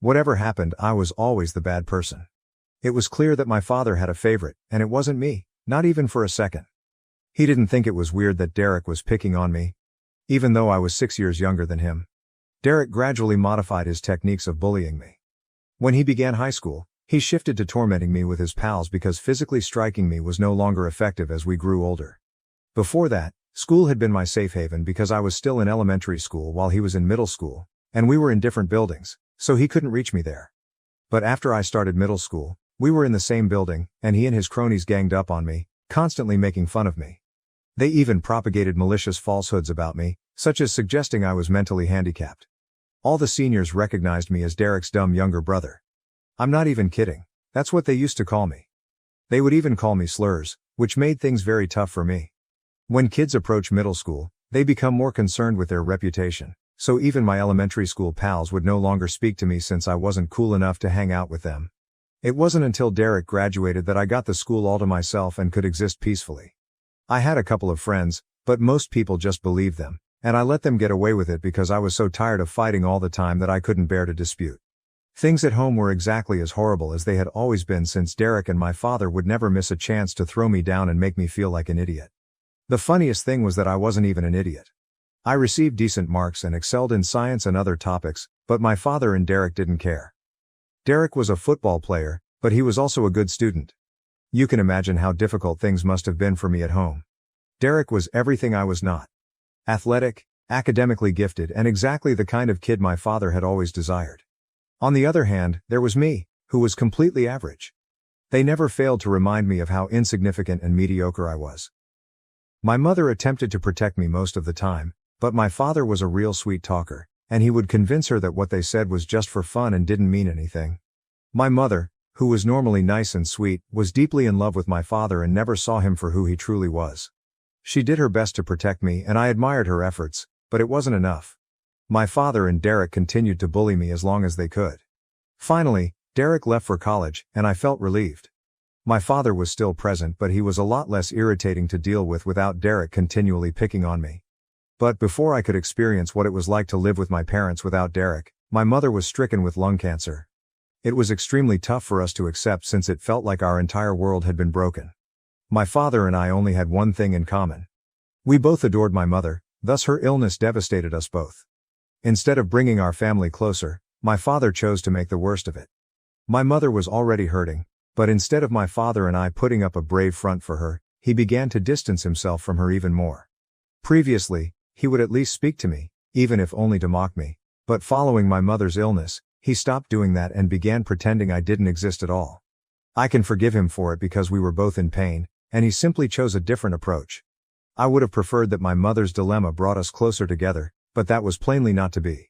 Whatever happened, I was always the bad person. It was clear that my father had a favorite, and it wasn't me, not even for a second. He didn't think it was weird that Derek was picking on me, even though I was 6 years younger than him. Derek gradually modified his techniques of bullying me. When he began high school, he shifted to tormenting me with his pals because physically striking me was no longer effective as we grew older. Before that, school had been my safe haven because I was still in elementary school while he was in middle school, and we were in different buildings, so he couldn't reach me there. But after I started middle school, we were in the same building, and he and his cronies ganged up on me, constantly making fun of me. They even propagated malicious falsehoods about me, such as suggesting I was mentally handicapped. All the seniors recognized me as Derek's dumb younger brother. I'm not even kidding, that's what they used to call me. They would even call me slurs, which made things very tough for me. When kids approach middle school, they become more concerned with their reputation, so even my elementary school pals would no longer speak to me since I wasn't cool enough to hang out with them. It wasn't until Derek graduated that I got the school all to myself and could exist peacefully. I had a couple of friends, but most people just believed them, and I let them get away with it because I was so tired of fighting all the time that I couldn't bear to dispute. Things at home were exactly as horrible as they had always been since Derek and my father would never miss a chance to throw me down and make me feel like an idiot. The funniest thing was that I wasn't even an idiot. I received decent marks and excelled in science and other topics, but my father and Derek didn't care. Derek was a football player, but he was also a good student. You can imagine how difficult things must have been for me at home. Derek was everything I was not. Athletic, academically gifted, and exactly the kind of kid my father had always desired. On the other hand, there was me, who was completely average. They never failed to remind me of how insignificant and mediocre I was. My mother attempted to protect me most of the time, but my father was a real sweet talker, and he would convince her that what they said was just for fun and didn't mean anything. My mother, who was normally nice and sweet, was deeply in love with my father and never saw him for who he truly was. She did her best to protect me and I admired her efforts, but it wasn't enough. My father and Derek continued to bully me as long as they could. Finally, Derek left for college, and I felt relieved. My father was still present, but he was a lot less irritating to deal with without Derek continually picking on me. But before I could experience what it was like to live with my parents without Derek, my mother was stricken with lung cancer. It was extremely tough for us to accept since it felt like our entire world had been broken. My father and I only had one thing in common. We both adored my mother, thus her illness devastated us both. Instead of bringing our family closer, my father chose to make the worst of it. My mother was already hurting, but instead of my father and I putting up a brave front for her, he began to distance himself from her even more. Previously, he would at least speak to me, even if only to mock me, but following my mother's illness, he stopped doing that and began pretending I didn't exist at all. I can forgive him for it because we were both in pain, and he simply chose a different approach. I would have preferred that my mother's dilemma brought us closer together, but that was plainly not to be.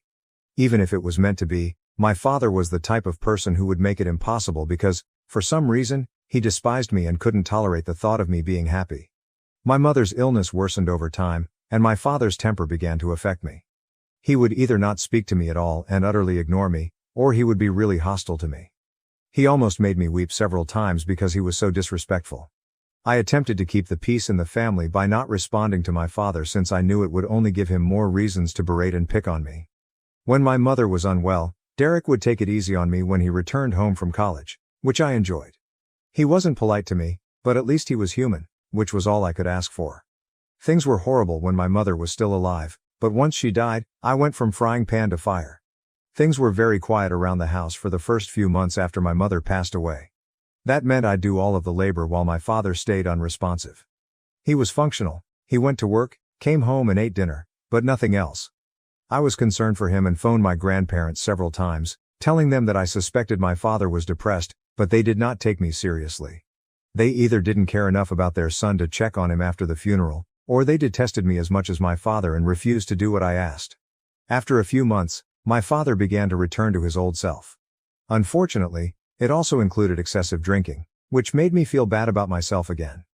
Even if it was meant to be, my father was the type of person who would make it impossible because, for some reason, he despised me and couldn't tolerate the thought of me being happy. My mother's illness worsened over time, and my father's temper began to affect me. He would either not speak to me at all and utterly ignore me, or he would be really hostile to me. He almost made me weep several times because he was so disrespectful. I attempted to keep the peace in the family by not responding to my father since I knew it would only give him more reasons to berate and pick on me. When my mother was unwell, Derek would take it easy on me when he returned home from college, which I enjoyed. He wasn't polite to me, but at least he was human, which was all I could ask for. Things were horrible when my mother was still alive, but once she died, I went from frying pan to fire. Things were very quiet around the house for the first few months after my mother passed away. That meant I'd do all of the labor while my father stayed unresponsive. He was functional, he went to work, came home and ate dinner, but nothing else. I was concerned for him and phoned my grandparents several times, telling them that I suspected my father was depressed, but they did not take me seriously. They either didn't care enough about their son to check on him after the funeral, or they detested me as much as my father and refused to do what I asked. After a few months, my father began to return to his old self. Unfortunately, it also included excessive drinking, which made me feel bad about myself again.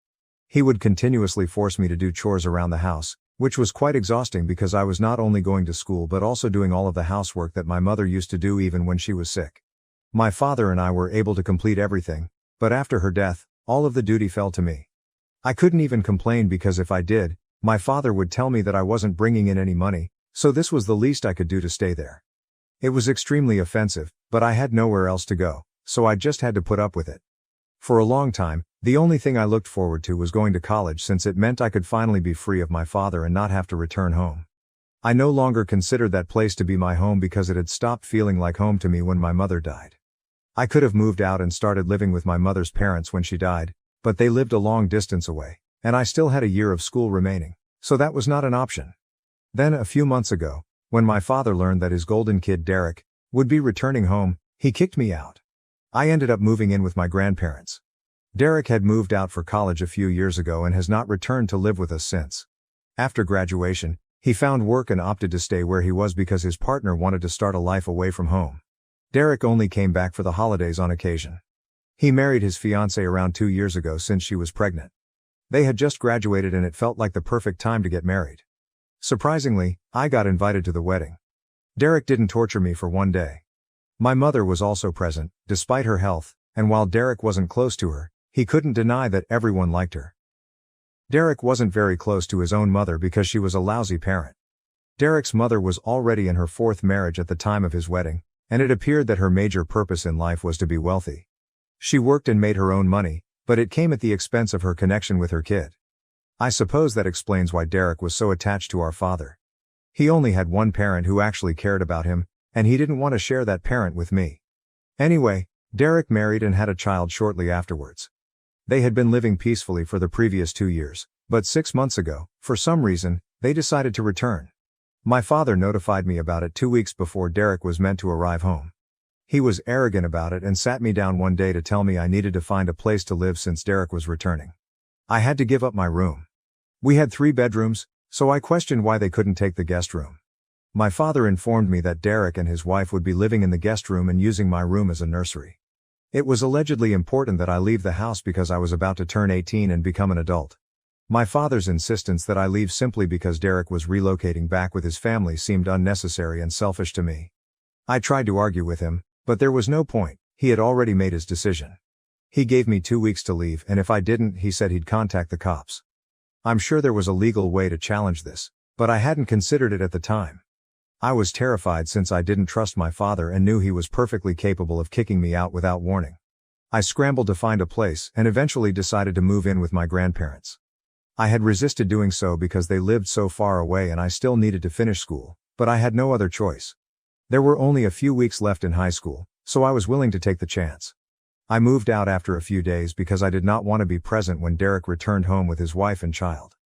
He would continuously force me to do chores around the house, which was quite exhausting because I was not only going to school but also doing all of the housework that my mother used to do even when she was sick. My father and I were able to complete everything, but after her death, all of the duty fell to me. I couldn't even complain because if I did, my father would tell me that I wasn't bringing in any money, so this was the least I could do to stay there. It was extremely offensive, but I had nowhere else to go, so I just had to put up with it. For a long time, the only thing I looked forward to was going to college since it meant I could finally be free of my father and not have to return home. I no longer considered that place to be my home because it had stopped feeling like home to me when my mother died. I could have moved out and started living with my mother's parents when she died, but they lived a long distance away, and I still had a year of school remaining, so that was not an option. Then a few months ago, when my father learned that his golden kid Derek would be returning home, he kicked me out. I ended up moving in with my grandparents. Derek had moved out for college a few years ago and has not returned to live with us since. After graduation, he found work and opted to stay where he was because his partner wanted to start a life away from home. Derek only came back for the holidays on occasion. He married his fiancée around 2 years ago since she was pregnant. They had just graduated and it felt like the perfect time to get married. Surprisingly, I got invited to the wedding. Derek didn't torture me for one day. My mother was also present, despite her health, and while Derek wasn't close to her, he couldn't deny that everyone liked her. Derek wasn't very close to his own mother because she was a lousy parent. Derek's mother was already in her 4th marriage at the time of his wedding, and it appeared that her major purpose in life was to be wealthy. She worked and made her own money, but it came at the expense of her connection with her kid. I suppose that explains why Derek was so attached to our father. He only had one parent who actually cared about him, and he didn't want to share that parent with me. Anyway, Derek married and had a child shortly afterwards. They had been living peacefully for the previous 2 years, but 6 months ago, for some reason, they decided to return. My father notified me about it 2 weeks before Derek was meant to arrive home. He was arrogant about it and sat me down one day to tell me I needed to find a place to live since Derek was returning. I had to give up my room. We had 3 bedrooms, so I questioned why they couldn't take the guest room. My father informed me that Derek and his wife would be living in the guest room and using my room as a nursery. It was allegedly important that I leave the house because I was about to turn 18 and become an adult. My father's insistence that I leave simply because Derek was relocating back with his family seemed unnecessary and selfish to me. I tried to argue with him, but there was no point, he had already made his decision. He gave me 2 weeks to leave and if I didn't, he said he'd contact the cops. I'm sure there was a legal way to challenge this, but I hadn't considered it at the time. I was terrified since I didn't trust my father and knew he was perfectly capable of kicking me out without warning. I scrambled to find a place and eventually decided to move in with my grandparents. I had resisted doing so because they lived so far away and I still needed to finish school, but I had no other choice. There were only a few weeks left in high school, so I was willing to take the chance. I moved out after a few days because I did not want to be present when Derek returned home with his wife and child.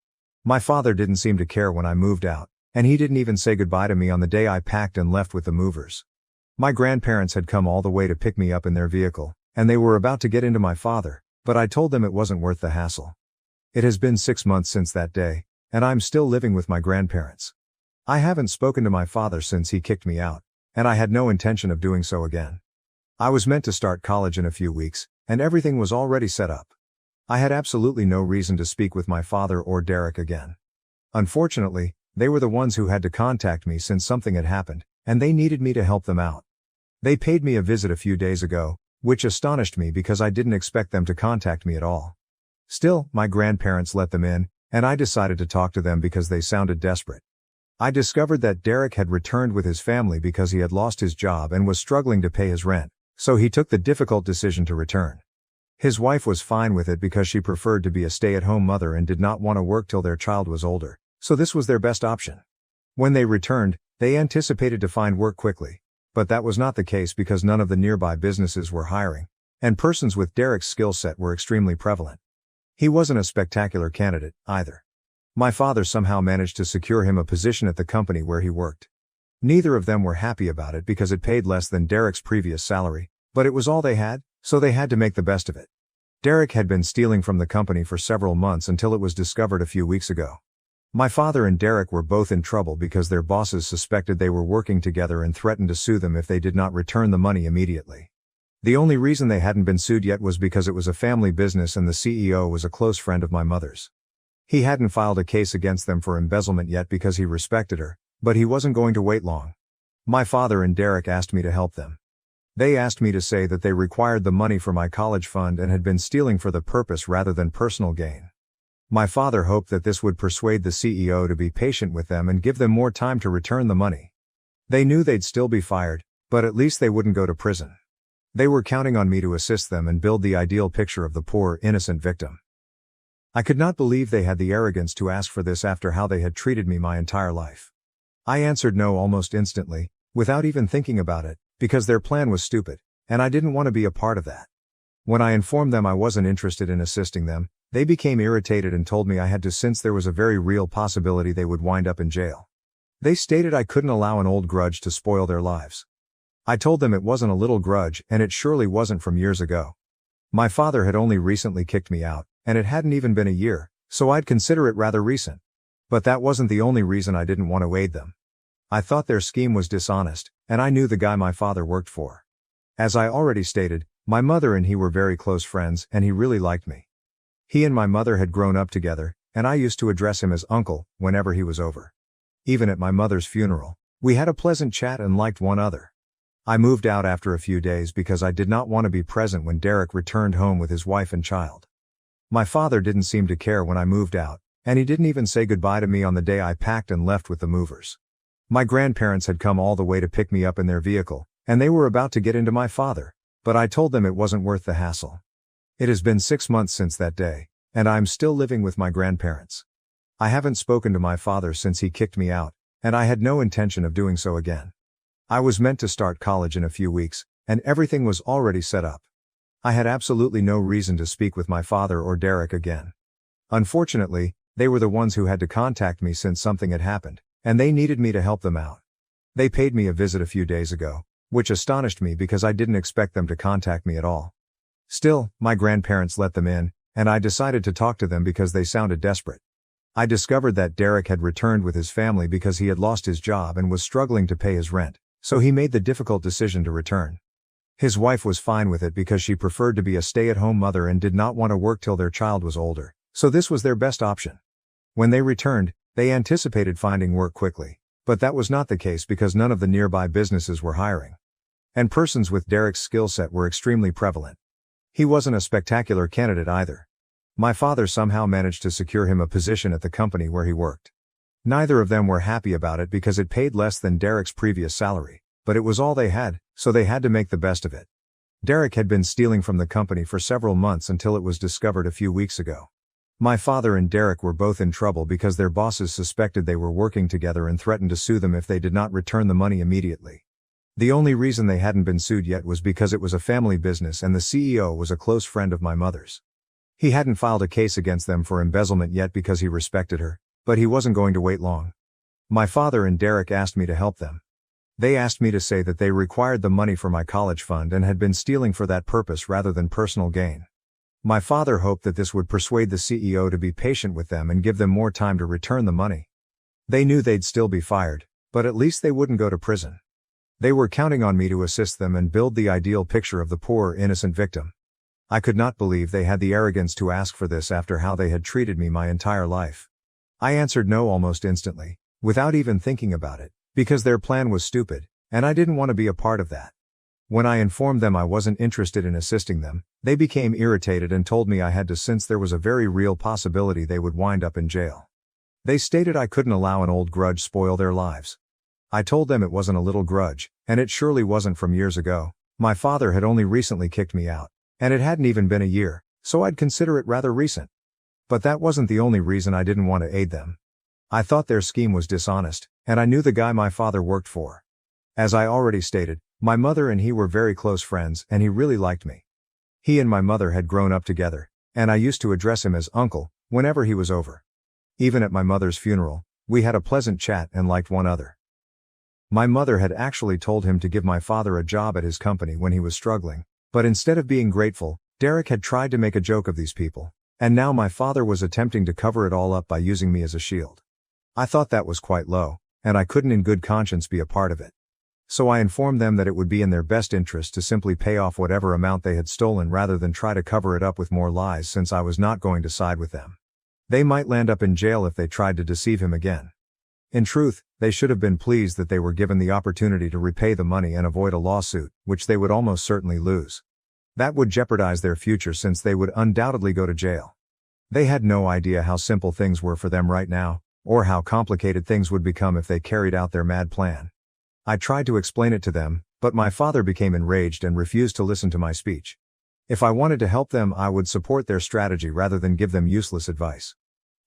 My father didn't seem to care when I moved out, and he didn't even say goodbye to me on the day I packed and left with the movers. My grandparents had come all the way to pick me up in their vehicle, and they were about to get into my father, but I told them it wasn't worth the hassle. It has been 6 months since that day, and I'm still living with my grandparents. I haven't spoken to my father since he kicked me out, and I had no intention of doing so again. I was meant to start college in a few weeks, and everything was already set up. I had absolutely no reason to speak with my father or Derek again. Unfortunately, they were the ones who had to contact me since something had happened, and they needed me to help them out. They paid me a visit a few days ago, which astonished me because I didn't expect them to contact me at all. Still, my grandparents let them in, and I decided to talk to them because they sounded desperate. I discovered that Derek had returned with his family because he had lost his job and was struggling to pay his rent, so he took the difficult decision to return. His wife was fine with it because she preferred to be a stay-at-home mother and did not want to work till their child was older, so this was their best option. When they returned, they anticipated to find work quickly, but that was not the case because none of the nearby businesses were hiring, and persons with Derek's skill set were extremely prevalent. He wasn't a spectacular candidate, either. My father somehow managed to secure him a position at the company where he worked. Neither of them were happy about it because it paid less than Derek's previous salary, but it was all they had, so they had to make the best of it. Derek had been stealing from the company for several months until it was discovered a few weeks ago. My father and Derek were both in trouble because their bosses suspected they were working together and threatened to sue them if they did not return the money immediately. The only reason they hadn't been sued yet was because it was a family business and the CEO was a close friend of my mother's. He hadn't filed a case against them for embezzlement yet because he respected her, but he wasn't going to wait long. My father and Derek asked me to help them. They asked me to say that they required the money for my college fund and had been stealing for the purpose rather than personal gain. My father hoped that this would persuade the CEO to be patient with them and give them more time to return the money. They knew they'd still be fired, but at least they wouldn't go to prison. They were counting on me to assist them and build the ideal picture of the poor, innocent victim. I could not believe they had the arrogance to ask for this after how they had treated me my entire life. I answered no almost instantly, without even thinking about it, because their plan was stupid, and I didn't want to be a part of that. When I informed them I wasn't interested in assisting them, they became irritated and told me I had to since there was a very real possibility they would wind up in jail. They stated I couldn't allow an old grudge to spoil their lives. I told them it wasn't a little grudge and it surely wasn't from years ago. My father had only recently kicked me out, and it hadn't even been a year, so I'd consider it rather recent. But that wasn't the only reason I didn't want to aid them. I thought their scheme was dishonest, and I knew the guy my father worked for. As I already stated, my mother and he were very close friends and he really liked me. He and my mother had grown up together, and I used to address him as uncle whenever he was over. Even at my mother's funeral, we had a pleasant chat and liked one another. I moved out after a few days because I did not want to be present when Derek returned home with his wife and child. My father didn't seem to care when I moved out, and he didn't even say goodbye to me on the day I packed and left with the movers. My grandparents had come all the way to pick me up in their vehicle, and they were about to get into my father, but I told them it wasn't worth the hassle. It has been 6 months since that day, and I'm still living with my grandparents. I haven't spoken to my father since he kicked me out, and I had no intention of doing so again. I was meant to start college in a few weeks, and everything was already set up. I had absolutely no reason to speak with my father or Derek again. Unfortunately, they were the ones who had to contact me since something had happened, and they needed me to help them out. They paid me a visit a few days ago, which astonished me because I didn't expect them to contact me at all. Still, my grandparents let them in, and I decided to talk to them because they sounded desperate. I discovered that Derek had returned with his family because he had lost his job and was struggling to pay his rent, so he made the difficult decision to return. His wife was fine with it because she preferred to be a stay-at-home mother and did not want to work till their child was older, so this was their best option. When they returned, they anticipated finding work quickly, but that was not the case because none of the nearby businesses were hiring. And persons with Derek's skill set were extremely prevalent. He wasn't a spectacular candidate either. My father somehow managed to secure him a position at the company where he worked. Neither of them were happy about it because it paid less than Derek's previous salary, but it was all they had, so they had to make the best of it. Derek had been stealing from the company for several months until it was discovered a few weeks ago. My father and Derek were both in trouble because their bosses suspected they were working together and threatened to sue them if they did not return the money immediately. The only reason they hadn't been sued yet was because it was a family business and the CEO was a close friend of my mother's. He hadn't filed a case against them for embezzlement yet because he respected her, but he wasn't going to wait long. My father and Derek asked me to help them. They asked me to say that they required the money for my college fund and had been stealing for that purpose rather than personal gain. My father hoped that this would persuade the CEO to be patient with them and give them more time to return the money. They knew they'd still be fired, but at least they wouldn't go to prison. They were counting on me to assist them and build the ideal picture of the poor, innocent victim. I could not believe they had the arrogance to ask for this after how they had treated me my entire life. I answered no almost instantly, without even thinking about it, because their plan was stupid, and I didn't want to be a part of that. When I informed them I wasn't interested in assisting them, they became irritated and told me I had to, since there was a very real possibility they would wind up in jail. They stated I couldn't allow an old grudge spoil their lives. I told them it wasn't a little grudge, and it surely wasn't from years ago. My father had only recently kicked me out, and it hadn't even been a year, so I'd consider it rather recent. But that wasn't the only reason I didn't want to aid them. I thought their scheme was dishonest, and I knew the guy my father worked for. As I already stated, my mother and he were very close friends, and he really liked me. He and my mother had grown up together, and I used to address him as uncle whenever he was over. Even at my mother's funeral, we had a pleasant chat and liked one another. My mother had actually told him to give my father a job at his company when he was struggling, but instead of being grateful, Derek had tried to make a joke of these people, and now my father was attempting to cover it all up by using me as a shield. I thought that was quite low, and I couldn't in good conscience be a part of it. So I informed them that it would be in their best interest to simply pay off whatever amount they had stolen rather than try to cover it up with more lies, since I was not going to side with them. They might land up in jail if they tried to deceive him again. In truth, they should have been pleased that they were given the opportunity to repay the money and avoid a lawsuit, which they would almost certainly lose. That would jeopardize their future since they would undoubtedly go to jail. They had no idea how simple things were for them right now, or how complicated things would become if they carried out their mad plan. I tried to explain it to them, but my father became enraged and refused to listen to my speech. If I wanted to help them, I would support their strategy rather than give them useless advice.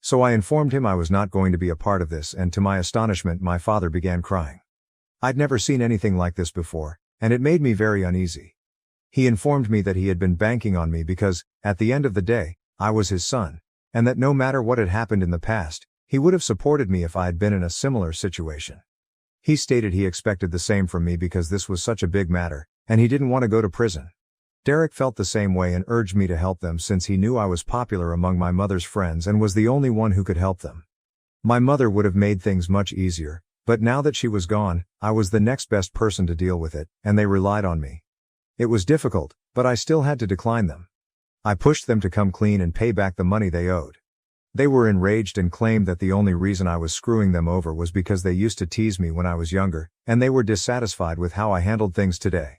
So I informed him I was not going to be a part of this, and to my astonishment my father began crying. I'd never seen anything like this before, and it made me very uneasy. He informed me that he had been banking on me because, at the end of the day, I was his son, and that no matter what had happened in the past, he would have supported me if I had been in a similar situation. He stated he expected the same from me because this was such a big matter, and he didn't want to go to prison. Derek felt the same way and urged me to help them since he knew I was popular among my mother's friends and was the only one who could help them. My mother would have made things much easier, but now that she was gone, I was the next best person to deal with it, and they relied on me. It was difficult, but I still had to decline them. I pushed them to come clean and pay back the money they owed. They were enraged and claimed that the only reason I was screwing them over was because they used to tease me when I was younger, and they were dissatisfied with how I handled things today.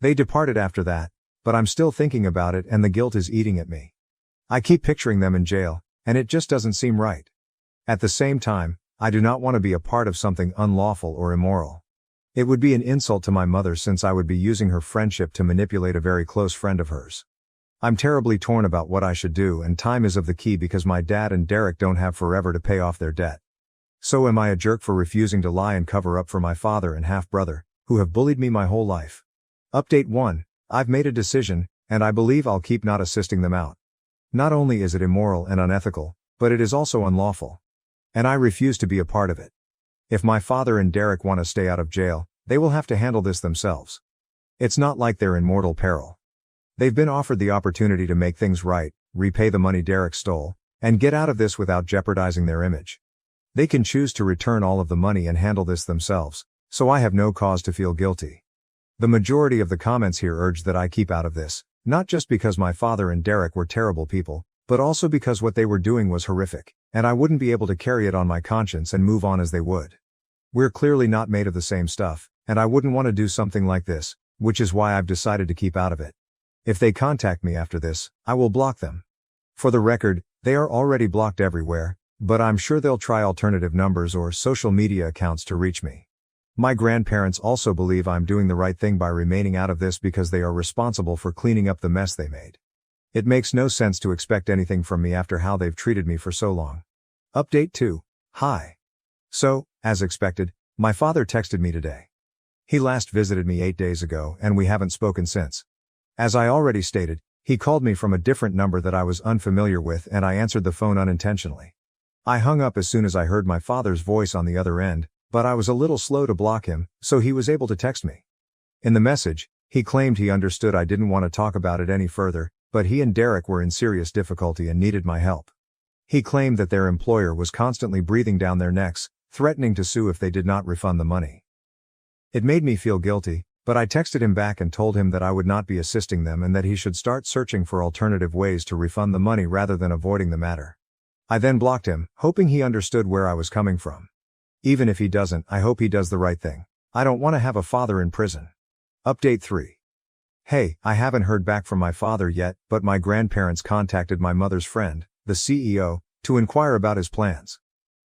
They departed after that, but I'm still thinking about it and the guilt is eating at me. I keep picturing them in jail, and it just doesn't seem right. At the same time, I do not want to be a part of something unlawful or immoral. It would be an insult to my mother since I would be using her friendship to manipulate a very close friend of hers. I'm terribly torn about what I should do, and time is of the key because my dad and Derek don't have forever to pay off their debt. So am I a jerk for refusing to lie and cover up for my father and half-brother, who have bullied me my whole life? Update 1. I've made a decision, and I believe I'll keep not assisting them out. Not only is it immoral and unethical, but it is also unlawful. And I refuse to be a part of it. If my father and Derek want to stay out of jail, they will have to handle this themselves. It's not like they're in mortal peril. They've been offered the opportunity to make things right, repay the money Derek stole, and get out of this without jeopardizing their image. They can choose to return all of the money and handle this themselves, so I have no cause to feel guilty. The majority of the comments here urged that I keep out of this, not just because my father and Derek were terrible people, but also because what they were doing was horrific, and I wouldn't be able to carry it on my conscience and move on as they would. We're clearly not made of the same stuff, and I wouldn't want to do something like this, which is why I've decided to keep out of it. If they contact me after this, I will block them. For the record, they are already blocked everywhere, but I'm sure they'll try alternative numbers or social media accounts to reach me. My grandparents also believe I'm doing the right thing by remaining out of this because they are responsible for cleaning up the mess they made. It makes no sense to expect anything from me after how they've treated me for so long. Update 2. Hi. So, as expected, my father texted me today. He last visited me 8 days ago and we haven't spoken since. As I already stated, he called me from a different number that I was unfamiliar with and I answered the phone unintentionally. I hung up as soon as I heard my father's voice on the other end, but I was a little slow to block him, so he was able to text me. In the message, he claimed he understood I didn't want to talk about it any further, but he and Derek were in serious difficulty and needed my help. He claimed that their employer was constantly breathing down their necks, threatening to sue if they did not refund the money. It made me feel guilty, but I texted him back and told him that I would not be assisting them and that he should start searching for alternative ways to refund the money rather than avoiding the matter. I then blocked him, hoping he understood where I was coming from. Even if he doesn't, I hope he does the right thing. I don't want to have a father in prison. Update 3. Hey, I haven't heard back from my father yet, but my grandparents contacted my mother's friend, the CEO, to inquire about his plans.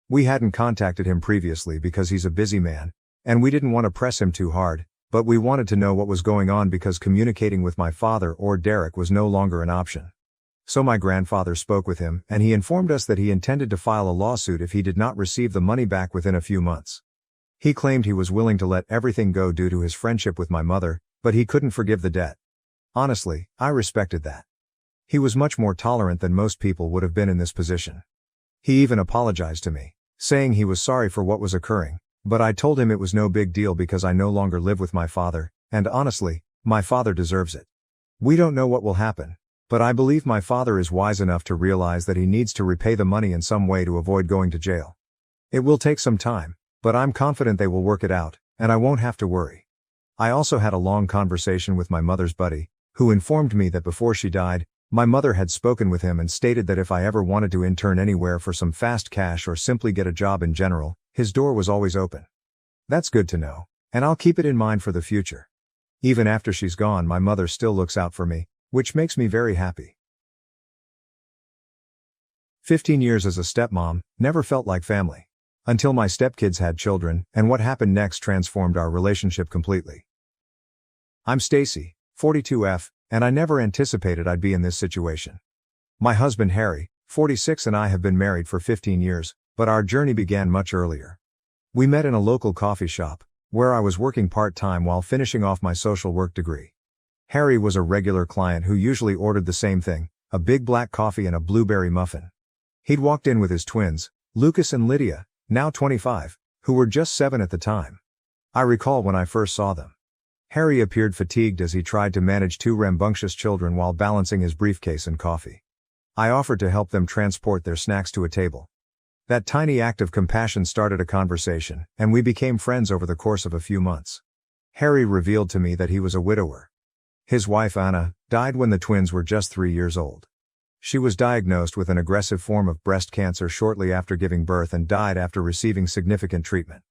We hadn't contacted him previously because he's a busy man, and we didn't want to press him too hard, but we wanted to know what was going on because communicating with my father or Derek was no longer an option. So my grandfather spoke with him, and he informed us that he intended to file a lawsuit if he did not receive the money back within a few months. He claimed he was willing to let everything go due to his friendship with my mother, but he couldn't forgive the debt. Honestly, I respected that. He was much more tolerant than most people would have been in this position. He even apologized to me, saying he was sorry for what was occurring, but I told him it was no big deal because I no longer live with my father, and honestly, my father deserves it. We don't know what will happen, but I believe my father is wise enough to realize that he needs to repay the money in some way to avoid going to jail. It will take some time, but I'm confident they will work it out, and I won't have to worry. I also had a long conversation with my mother's buddy, who informed me that before she died, my mother had spoken with him and stated that if I ever wanted to intern anywhere for some fast cash or simply get a job in general, his door was always open. That's good to know, and I'll keep it in mind for the future. Even after she's gone, my mother still looks out for me, which makes me very happy. 15 years as a stepmom, never felt like family. Until my stepkids had children, and what happened next transformed our relationship completely. I'm Stacy, 42F, and I never anticipated I'd be in this situation. My husband Harry, 46, and I have been married for 15 years, but our journey began much earlier. We met in a local coffee shop, where I was working part-time while finishing off my social work degree. Harry was a regular client who usually ordered the same thing, a big black coffee and a blueberry muffin. He'd walked in with his twins, Lucas and Lydia, now 25, who were just 7 at the time. I recall when I first saw them. Harry appeared fatigued as he tried to manage 2 rambunctious children while balancing his briefcase and coffee. I offered to help them transport their snacks to a table. That tiny act of compassion started a conversation, and we became friends over the course of a few months. Harry revealed to me that he was a widower. His wife Anna died when the twins were just 3 years old. She was diagnosed with an aggressive form of breast cancer shortly after giving birth and died after receiving significant treatment.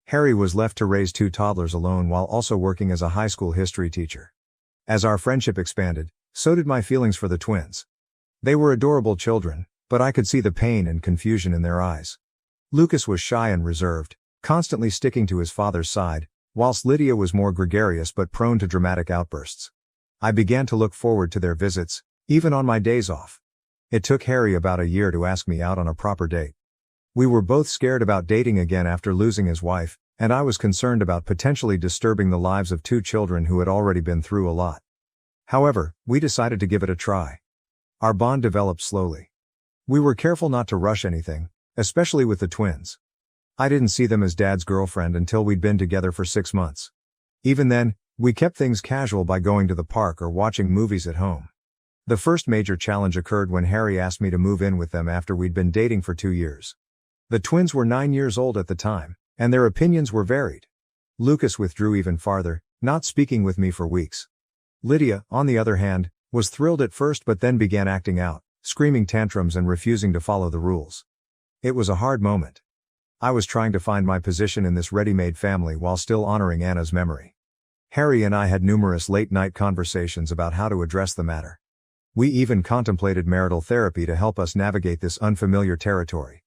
Harry was left to raise 2 toddlers alone while also working as a high school history teacher. As our friendship expanded, so did my feelings for the twins. They were adorable children, but I could see the pain and confusion in their eyes. Lucas was shy and reserved, constantly sticking to his father's side, whilst Lydia was more gregarious but prone to dramatic outbursts. I began to look forward to their visits, even on my days off. It took Harry about a year to ask me out on a proper date. We were both scared about dating again after losing his wife, and I was concerned about potentially disturbing the lives of 2 children who had already been through a lot. However, we decided to give it a try. Our bond developed slowly. We were careful not to rush anything, especially with the twins. I didn't see them as Dad's girlfriend until we'd been together for 6 months. Even then, we kept things casual by going to the park or watching movies at home. The first major challenge occurred when Harry asked me to move in with them after we'd been dating for 2 years. The twins were 9 years old at the time, and their opinions were varied. Lucas withdrew even farther, not speaking with me for weeks. Lydia, on the other hand, was thrilled at first but then began acting out, screaming tantrums and refusing to follow the rules. It was a hard moment. I was trying to find my position in this ready-made family while still honoring Anna's memory. Harry and I had numerous late-night conversations about how to address the matter. We even contemplated marital therapy to help us navigate this unfamiliar territory.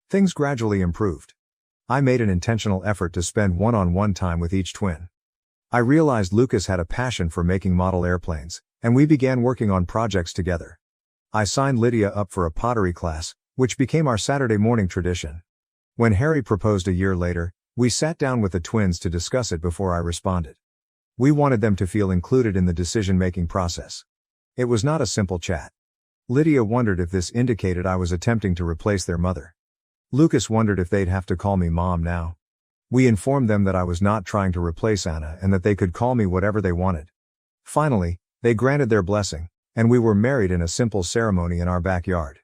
Things gradually improved. I made an intentional effort to spend one-on-one time with each twin. I realized Lucas had a passion for making model airplanes, and we began working on projects together. I signed Lydia up for a pottery class, which became our Saturday morning tradition. When Harry proposed a year later, we sat down with the twins to discuss it before I responded. We wanted them to feel included in the decision-making process. It was not a simple chat. Lydia wondered if this indicated I was attempting to replace their mother. Lucas wondered if they'd have to call me Mom now. We informed them that I was not trying to replace Anna and that they could call me whatever they wanted. Finally, they granted their blessing, and we were married in a simple ceremony in our backyard.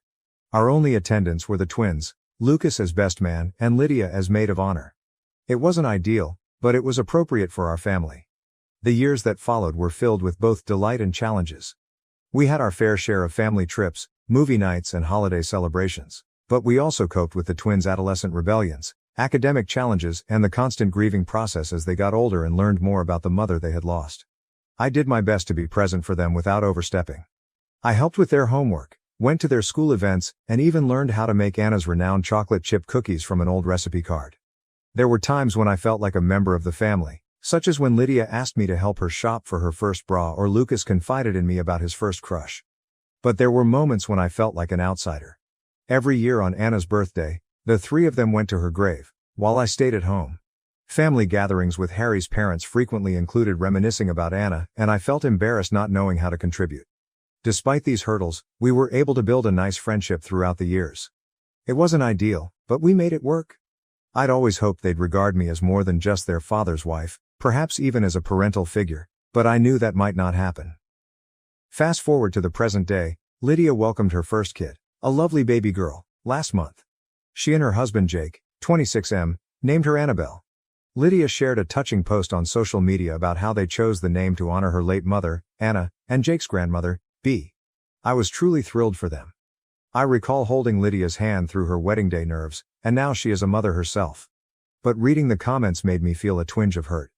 Our only attendants were the twins, Lucas as best man and Lydia as maid of honor. It wasn't ideal, but it was appropriate for our family. The years that followed were filled with both delight and challenges. We had our fair share of family trips, movie nights and holiday celebrations, but we also coped with the twins' adolescent rebellions, academic challenges and the constant grieving process as they got older and learned more about the mother they had lost. I did my best to be present for them without overstepping. I helped with their homework, went to their school events, and even learned how to make Anna's renowned chocolate chip cookies from an old recipe card. There were times when I felt like a member of the family, such as when Lydia asked me to help her shop for her first bra or Lucas confided in me about his first crush. But there were moments when I felt like an outsider. Every year on Anna's birthday, the three of them went to her grave, while I stayed at home. Family gatherings with Harry's parents frequently included reminiscing about Anna, and I felt embarrassed not knowing how to contribute. Despite these hurdles, we were able to build a nice friendship throughout the years. It wasn't ideal, but we made it work. I'd always hoped they'd regard me as more than just their father's wife, perhaps even as a parental figure, but I knew that might not happen. Fast forward to the present day, Lydia welcomed her first kid, a lovely baby girl, last month. She and her husband Jake, 26M, named her Annabelle. Lydia shared a touching post on social media about how they chose the name to honor her late mother, Anna, and Jake's grandmother, B. I was truly thrilled for them. I recall holding Lydia's hand through her wedding day nerves, and now she is a mother herself. But reading the comments made me feel a twinge of hurt.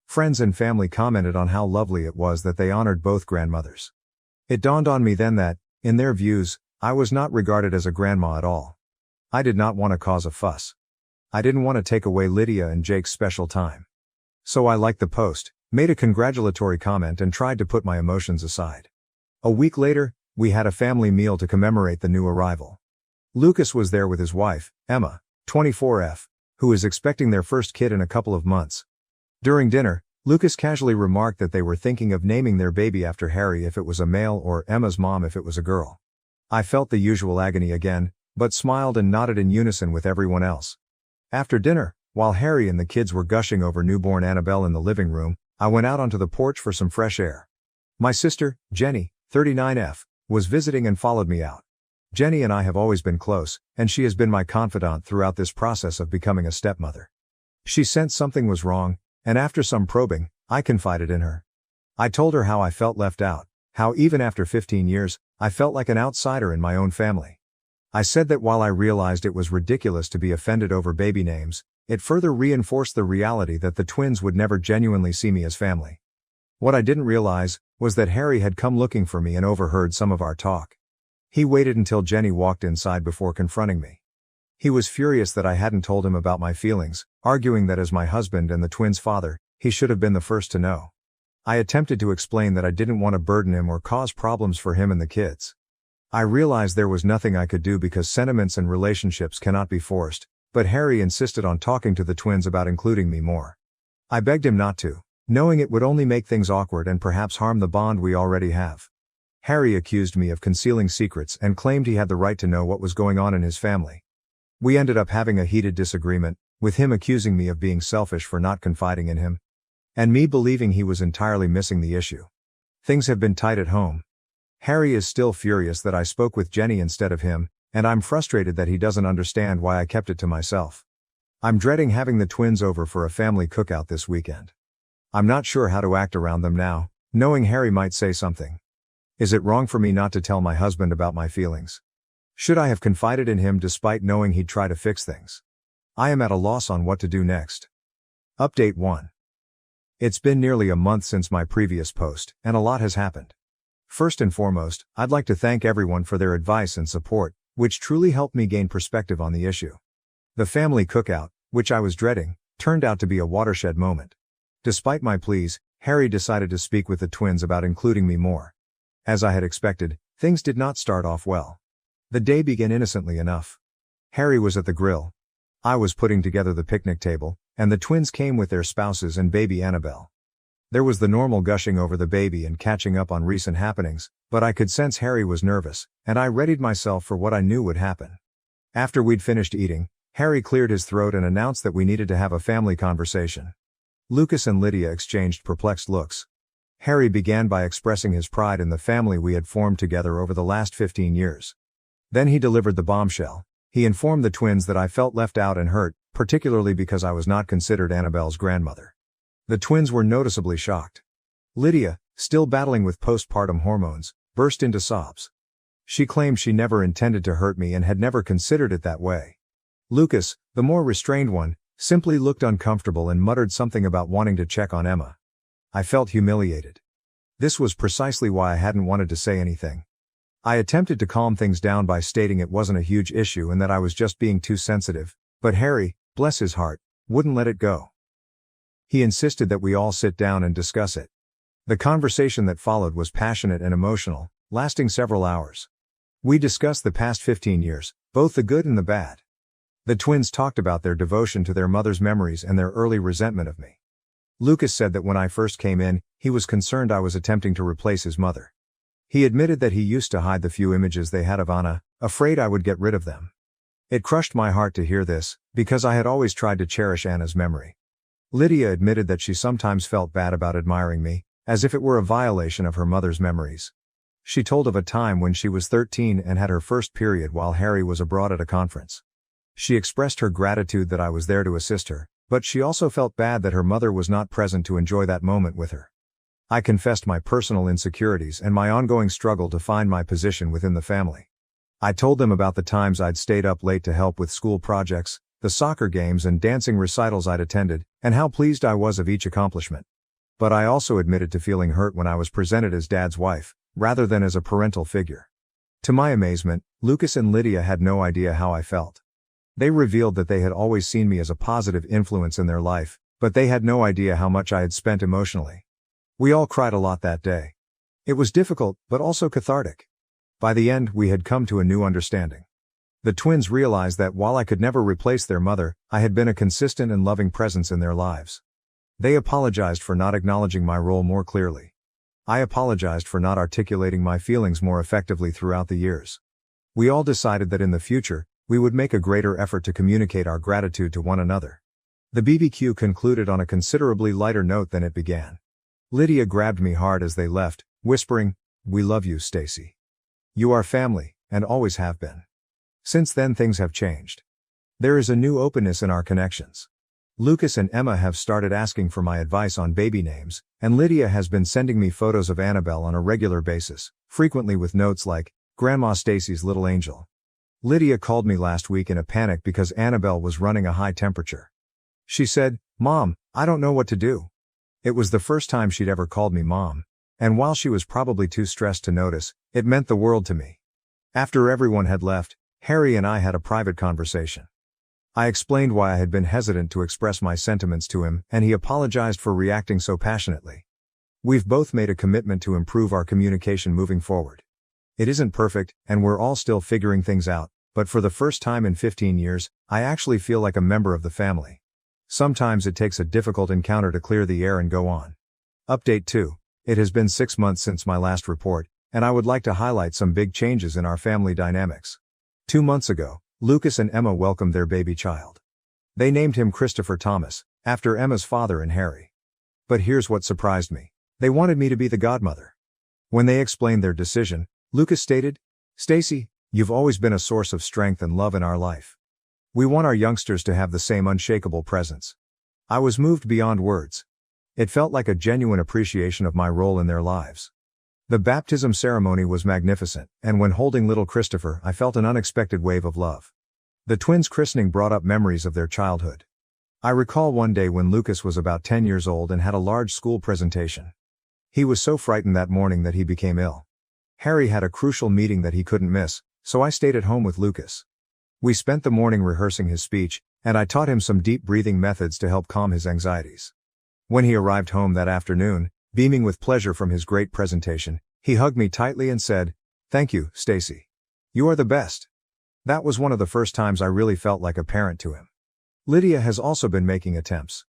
Friends and family commented on how lovely it was that they honored both grandmothers. It dawned on me then that, in their views, I was not regarded as a grandma at all. I did not want to cause a fuss. I didn't want to take away Lydia and Jake's special time. So I liked the post, made a congratulatory comment and tried to put my emotions aside. A week later, we had a family meal to commemorate the new arrival. Lucas was there with his wife, Emma, 24F, who is expecting their first kid in a couple of months. During dinner, Lucas casually remarked that they were thinking of naming their baby after Harry if it was a male or Emma's mom if it was a girl. I felt the usual agony again, but smiled and nodded in unison with everyone else. After dinner, while Harry and the kids were gushing over newborn Annabelle in the living room, I went out onto the porch for some fresh air. My sister, Jenny, 39F, was visiting and followed me out. Jenny and I have always been close, and she has been my confidant throughout this process of becoming a stepmother. She sensed something was wrong, and after some probing, I confided in her. I told her how I felt left out, how even after 15 years, I felt like an outsider in my own family. I said that while I realized it was ridiculous to be offended over baby names, it further reinforced the reality that the twins would never genuinely see me as family. What I didn't realize was that Harry had come looking for me and overheard some of our talk. He waited until Jenny walked inside before confronting me. He was furious that I hadn't told him about my feelings, arguing that as my husband and the twins' father, he should have been the first to know. I attempted to explain that I didn't want to burden him or cause problems for him and the kids. I realized there was nothing I could do because sentiments and relationships cannot be forced, but Harry insisted on talking to the twins about including me more. I begged him not to, knowing it would only make things awkward and perhaps harm the bond we already have. Harry accused me of concealing secrets and claimed he had the right to know what was going on in his family. We ended up having a heated disagreement, with him accusing me of being selfish for not confiding in him, and me believing he was entirely missing the issue. Things have been tight at home. Harry is still furious that I spoke with Jenny instead of him, and I'm frustrated that he doesn't understand why I kept it to myself. I'm dreading having the twins over for a family cookout this weekend. I'm not sure how to act around them now, knowing Harry might say something. Is it wrong for me not to tell my husband about my feelings? Should I have confided in him despite knowing he'd try to fix things? I am at a loss on what to do next. Update 1. It's been nearly a month since my previous post, and a lot has happened. First and foremost, I'd like to thank everyone for their advice and support, which truly helped me gain perspective on the issue. The family cookout, which I was dreading, turned out to be a watershed moment. Despite my pleas, Harry decided to speak with the twins about including me more. As I had expected, things did not start off well. The day began innocently enough. Harry was at the grill. I was putting together the picnic table, and the twins came with their spouses and baby Annabelle. There was the normal gushing over the baby and catching up on recent happenings, but I could sense Harry was nervous, and I readied myself for what I knew would happen. After we'd finished eating, Harry cleared his throat and announced that we needed to have a family conversation. Lucas and Lydia exchanged perplexed looks. Harry began by expressing his pride in the family we had formed together over the last 15 years. Then he delivered the bombshell. He informed the twins that I felt left out and hurt, particularly because I was not considered Annabelle's grandmother. The twins were noticeably shocked. Lydia, still battling with postpartum hormones, burst into sobs. She claimed she never intended to hurt me and had never considered it that way. Lucas, the more restrained one, simply looked uncomfortable and muttered something about wanting to check on Emma. I felt humiliated. This was precisely why I hadn't wanted to say anything. I attempted to calm things down by stating it wasn't a huge issue and that I was just being too sensitive, but Harry, bless his heart, wouldn't let it go. He insisted that we all sit down and discuss it. The conversation that followed was passionate and emotional, lasting several hours. We discussed the past 15 years, both the good and the bad. The twins talked about their devotion to their mother's memories and their early resentment of me. Lucas said that when I first came in, he was concerned I was attempting to replace his mother. He admitted that he used to hide the few images they had of Anna, afraid I would get rid of them. It crushed my heart to hear this, because I had always tried to cherish Anna's memory. Lydia admitted that she sometimes felt bad about admiring me, as if it were a violation of her mother's memories. She told of a time when she was 13 and had her first period while Harry was abroad at a conference. She expressed her gratitude that I was there to assist her, but she also felt bad that her mother was not present to enjoy that moment with her. I confessed my personal insecurities and my ongoing struggle to find my position within the family. I told them about the times I'd stayed up late to help with school projects, the soccer games and dancing recitals I'd attended, and how pleased I was of each accomplishment. But I also admitted to feeling hurt when I was presented as Dad's wife, rather than as a parental figure. To my amazement, Lucas and Lydia had no idea how I felt. They revealed that they had always seen me as a positive influence in their life, but they had no idea how much I had spent emotionally. We all cried a lot that day. It was difficult, but also cathartic. By the end, we had come to a new understanding. The twins realized that while I could never replace their mother, I had been a consistent and loving presence in their lives. They apologized for not acknowledging my role more clearly. I apologized for not articulating my feelings more effectively throughout the years. We all decided that in the future, we would make a greater effort to communicate our gratitude to one another. The BBQ concluded on a considerably lighter note than it began. Lydia grabbed me hard as they left, whispering, "We love you, Stacy. You are family, and always have been." Since then things have changed. There is a new openness in our connections. Lucas and Emma have started asking for my advice on baby names, and Lydia has been sending me photos of Annabelle on a regular basis, frequently with notes like, "Grandma Stacy's little angel." Lydia called me last week in a panic because Annabelle was running a high temperature. She said, "Mom, I don't know what to do." It was the first time she'd ever called me Mom, and while she was probably too stressed to notice, it meant the world to me. After everyone had left, Harry and I had a private conversation. I explained why I had been hesitant to express my sentiments to him, and he apologized for reacting so passionately. We've both made a commitment to improve our communication moving forward. It isn't perfect, and we're all still figuring things out, but for the first time in 15 years, I actually feel like a member of the family. Sometimes it takes a difficult encounter to clear the air and go on. Update 2. It has been 6 months since my last report, and I would like to highlight some big changes in our family dynamics. 2 months ago, Lucas and Emma welcomed their baby child. They named him Christopher Thomas, after Emma's father and Harry. But here's what surprised me. They wanted me to be the godmother. When they explained their decision, Lucas stated, "Stacy, you've always been a source of strength and love in our life. We want our youngsters to have the same unshakable presence." I was moved beyond words. It felt like a genuine appreciation of my role in their lives. The baptism ceremony was magnificent, and when holding little Christopher, I felt an unexpected wave of love. The twins' christening brought up memories of their childhood. I recall one day when Lucas was about 10 years old and had a large school presentation. He was so frightened that morning that he became ill. Harry had a crucial meeting that he couldn't miss, so I stayed at home with Lucas. We spent the morning rehearsing his speech, and I taught him some deep breathing methods to help calm his anxieties. When he arrived home that afternoon, beaming with pleasure from his great presentation, he hugged me tightly and said, "Thank you, Stacy. You are the best." That was one of the first times I really felt like a parent to him. Lydia has also been making attempts.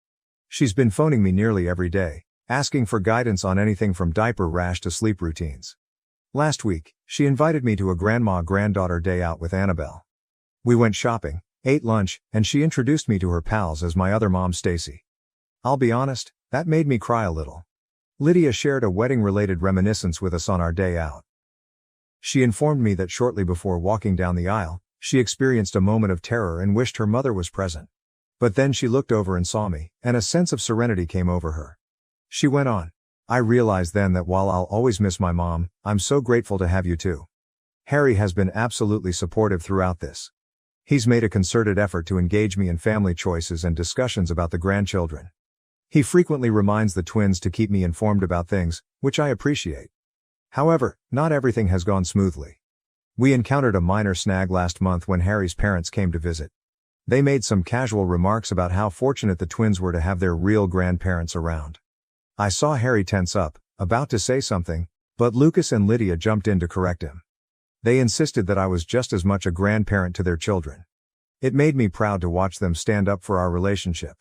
She's been phoning me nearly every day, asking for guidance on anything from diaper rash to sleep routines. Last week, she invited me to a grandma-granddaughter day out with Annabelle. We went shopping, ate lunch, and she introduced me to her pals as my other mom Stacy. I'll be honest, that made me cry a little. Lydia shared a wedding-related reminiscence with us on our day out. She informed me that shortly before walking down the aisle, she experienced a moment of terror and wished her mother was present. But then she looked over and saw me, and a sense of serenity came over her. She went on, "I realized then that while I'll always miss my mom, I'm so grateful to have you too. Harry has been absolutely supportive throughout this. He's made a concerted effort to engage me in family choices and discussions about the grandchildren. He frequently reminds the twins to keep me informed about things, which I appreciate. However, not everything has gone smoothly. We encountered a minor snag last month when Harry's parents came to visit. They made some casual remarks about how fortunate the twins were to have their real grandparents around. I saw Harry tense up, about to say something, but Lucas and Lydia jumped in to correct him. They insisted that I was just as much a grandparent to their children. It made me proud to watch them stand up for our relationship.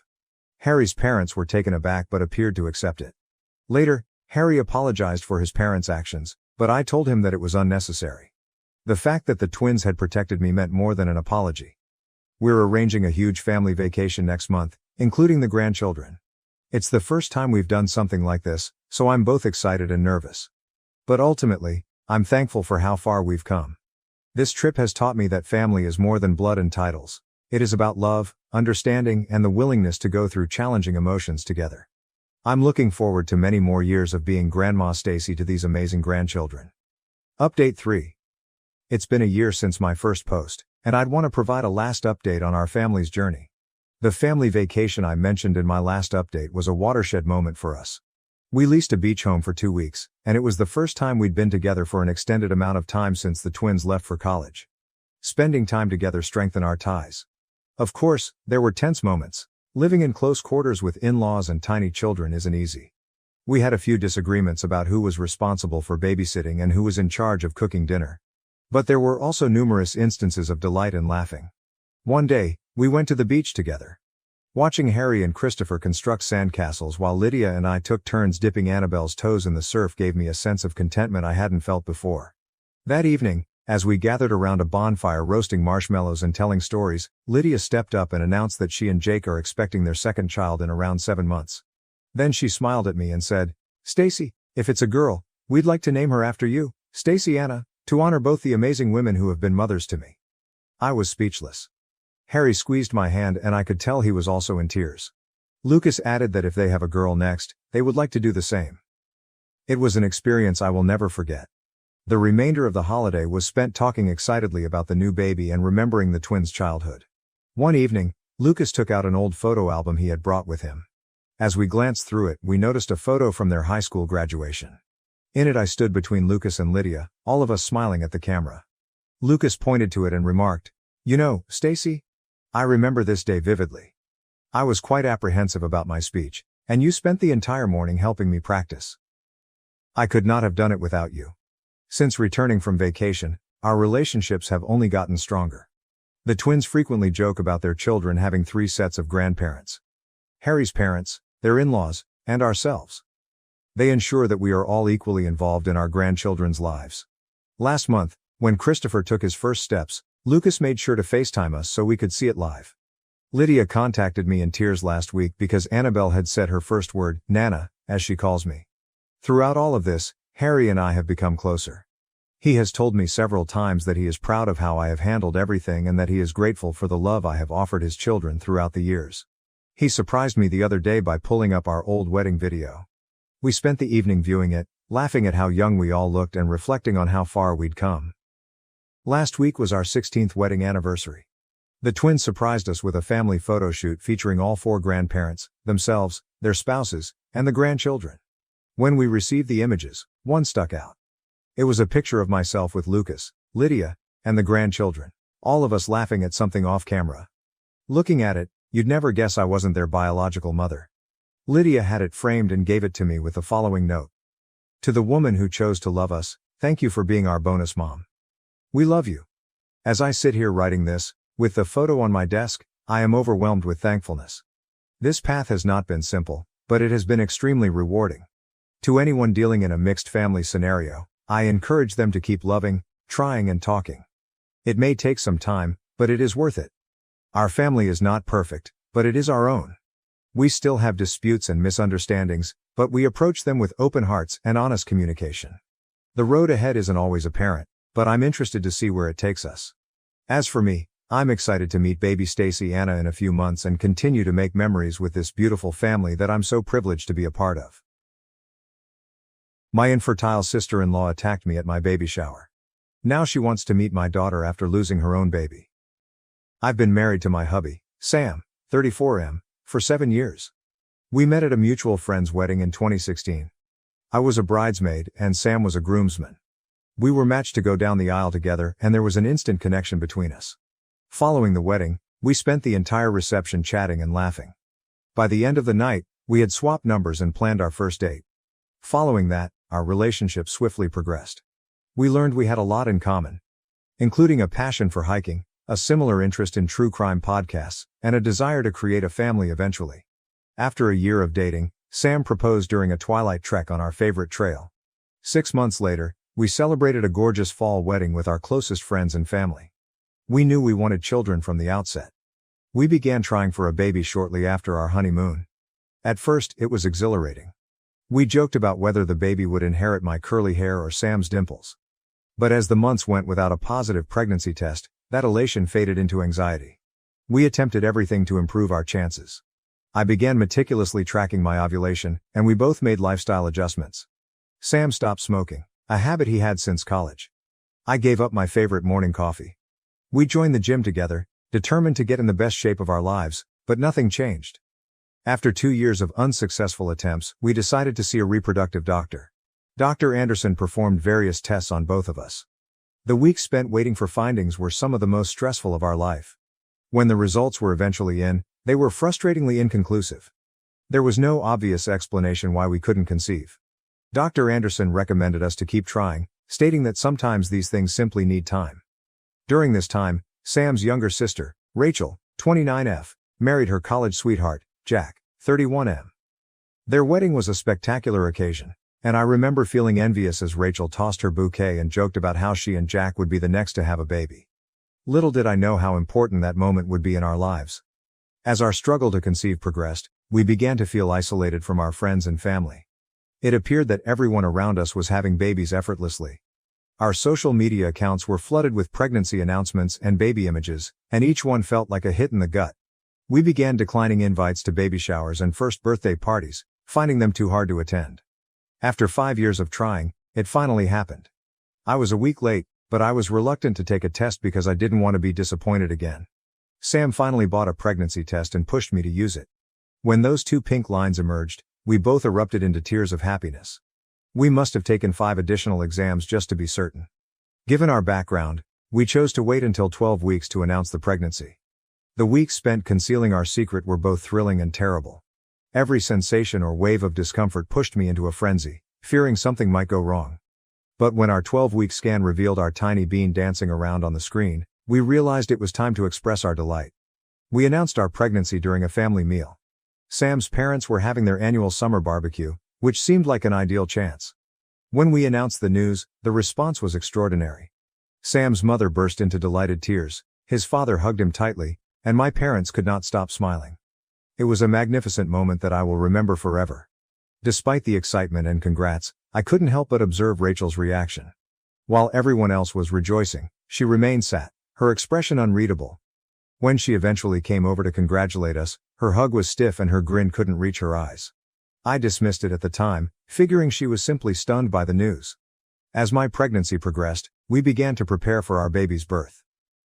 Harry's parents were taken aback but appeared to accept it. Later, Harry apologized for his parents' actions, but I told him that it was unnecessary. The fact that the twins had protected me meant more than an apology. We're arranging a huge family vacation next month, including the grandchildren. It's the first time we've done something like this, so I'm both excited and nervous. But ultimately, I'm thankful for how far we've come. This trip has taught me that family is more than blood and titles. It is about love, understanding, and the willingness to go through challenging emotions together. I'm looking forward to many more years of being Grandma Stacy to these amazing grandchildren. Update 3. It's been a year since my first post, and I'd want to provide a last update on our family's journey. The family vacation I mentioned in my last update was a watershed moment for us. We leased a beach home for 2 weeks, and it was the first time we'd been together for an extended amount of time since the twins left for college. Spending time together strengthened our ties. Of course, there were tense moments. Living in close quarters with in-laws and tiny children isn't easy. We had a few disagreements about who was responsible for babysitting and who was in charge of cooking dinner. But there were also numerous instances of delight and laughing. One day, we went to the beach together. Watching Harry and Christopher construct sandcastles while Lydia and I took turns dipping Annabelle's toes in the surf gave me a sense of contentment I hadn't felt before. That evening, as we gathered around a bonfire roasting marshmallows and telling stories, Lydia stepped up and announced that she and Jake are expecting their second child in around 7 months. Then she smiled at me and said, "Stacy, if it's a girl, we'd like to name her after you, Stacy Anna, to honor both the amazing women who have been mothers to me." I was speechless. Harry squeezed my hand and I could tell he was also in tears. Lucas added that if they have a girl next, they would like to do the same. It was an experience I will never forget. The remainder of the holiday was spent talking excitedly about the new baby and remembering the twins' childhood. One evening, Lucas took out an old photo album he had brought with him. As we glanced through it, we noticed a photo from their high school graduation. In it I stood between Lucas and Lydia, all of us smiling at the camera. Lucas pointed to it and remarked, "You know, Stacy, I remember this day vividly. I was quite apprehensive about my speech, and you spent the entire morning helping me practice. I could not have done it without you." Since returning from vacation, our relationships have only gotten stronger. The twins frequently joke about their children having 3 sets of grandparents. Harry's parents, their in-laws, and ourselves. They ensure that we are all equally involved in our grandchildren's lives. Last month, when Christopher took his first steps, Lucas made sure to FaceTime us so we could see it live. Lydia contacted me in tears last week because Annabelle had said her first word, Nana, as she calls me. Throughout all of this, Harry and I have become closer. He has told me several times that he is proud of how I have handled everything and that he is grateful for the love I have offered his children throughout the years. He surprised me the other day by pulling up our old wedding video. We spent the evening viewing it, laughing at how young we all looked and reflecting on how far we'd come. Last week was our 16th wedding anniversary. The twins surprised us with a family photo shoot featuring all 4 grandparents, themselves, their spouses, and the grandchildren. When we received the images, one stuck out. It was a picture of myself with Lucas, Lydia, and the grandchildren, all of us laughing at something off camera. Looking at it, you'd never guess I wasn't their biological mother. Lydia had it framed and gave it to me with the following note. "To the woman who chose to love us, thank you for being our bonus mom. We love you." As I sit here writing this, with the photo on my desk, I am overwhelmed with thankfulness. This path has not been simple, but it has been extremely rewarding. To anyone dealing in a mixed family scenario, I encourage them to keep loving, trying and talking. It may take some time, but it is worth it. Our family is not perfect, but it is our own. We still have disputes and misunderstandings, But we approach them with open hearts and honest communication. The road ahead isn't always apparent, but I'm interested to see where it takes us. As for me, I'm excited to meet baby Stacy Anna in a few months and continue to make memories with this beautiful family that I'm so privileged to be a part of. My infertile sister-in-law attacked me at my baby shower. Now she wants to meet my daughter after losing her own baby. I've been married to my hubby, Sam, 34M, for 7 years. We met at a mutual friend's wedding in 2016. I was a bridesmaid and Sam was a groomsman. We were matched to go down the aisle together and there was an instant connection between us. Following the wedding, we spent the entire reception chatting and laughing. By the end of the night, we had swapped numbers and planned our first date. Following that, our relationship swiftly progressed. We learned we had a lot in common, including a passion for hiking, a similar interest in true crime podcasts, and a desire to create a family eventually. After a year of dating, Sam proposed during a twilight trek on our favorite trail. 6 months later, we celebrated a gorgeous fall wedding with our closest friends and family. We knew we wanted children from the outset. We began trying for a baby shortly after our honeymoon. At first, it was exhilarating. We joked about whether the baby would inherit my curly hair or Sam's dimples. But as the months went without a positive pregnancy test, that elation faded into anxiety. We attempted everything to improve our chances. I began meticulously tracking my ovulation, and we both made lifestyle adjustments. Sam stopped smoking, a habit he had since college. I gave up my favorite morning coffee. We joined the gym together, determined to get in the best shape of our lives, but nothing changed. After 2 years of unsuccessful attempts, we decided to see a reproductive doctor. Dr. Anderson performed various tests on both of us. The weeks spent waiting for findings were some of the most stressful of our life. When the results were eventually in, they were frustratingly inconclusive. There was no obvious explanation why we couldn't conceive. Dr. Anderson recommended us to keep trying, stating that sometimes these things simply need time. During this time, Sam's younger sister, Rachel, 29F, married her college sweetheart, Jack, 31M. Their wedding was a spectacular occasion, and I remember feeling envious as Rachel tossed her bouquet and joked about how she and Jack would be the next to have a baby. Little did I know how important that moment would be in our lives. As our struggle to conceive progressed, we began to feel isolated from our friends and family. It appeared that everyone around us was having babies effortlessly. Our social media accounts were flooded with pregnancy announcements and baby images, and each one felt like a hit in the gut. We began declining invites to baby showers and first birthday parties, finding them too hard to attend. After 5 years of trying, it finally happened. I was a week late, but I was reluctant to take a test because I didn't want to be disappointed again. Sam finally bought a pregnancy test and pushed me to use it. When those 2 pink lines emerged, we both erupted into tears of happiness. We must have taken 5 additional exams just to be certain. Given our background, we chose to wait until 12 weeks to announce the pregnancy. The weeks spent concealing our secret were both thrilling and terrible. Every sensation or wave of discomfort pushed me into a frenzy, fearing something might go wrong. But when our 12-week scan revealed our tiny bean dancing around on the screen, we realized it was time to express our delight. We announced our pregnancy during a family meal. Sam's parents were having their annual summer barbecue, which seemed like an ideal chance. When we announced the news, the response was extraordinary. Sam's mother burst into delighted tears, his father hugged him tightly, and my parents could not stop smiling. It was a magnificent moment that I will remember forever. Despite the excitement and congrats, I couldn't help but observe Rachel's reaction. While everyone else was rejoicing, she remained sat, her expression unreadable. When she eventually came over to congratulate us, her hug was stiff and her grin couldn't reach her eyes. I dismissed it at the time, figuring she was simply stunned by the news. As my pregnancy progressed, we began to prepare for our baby's birth.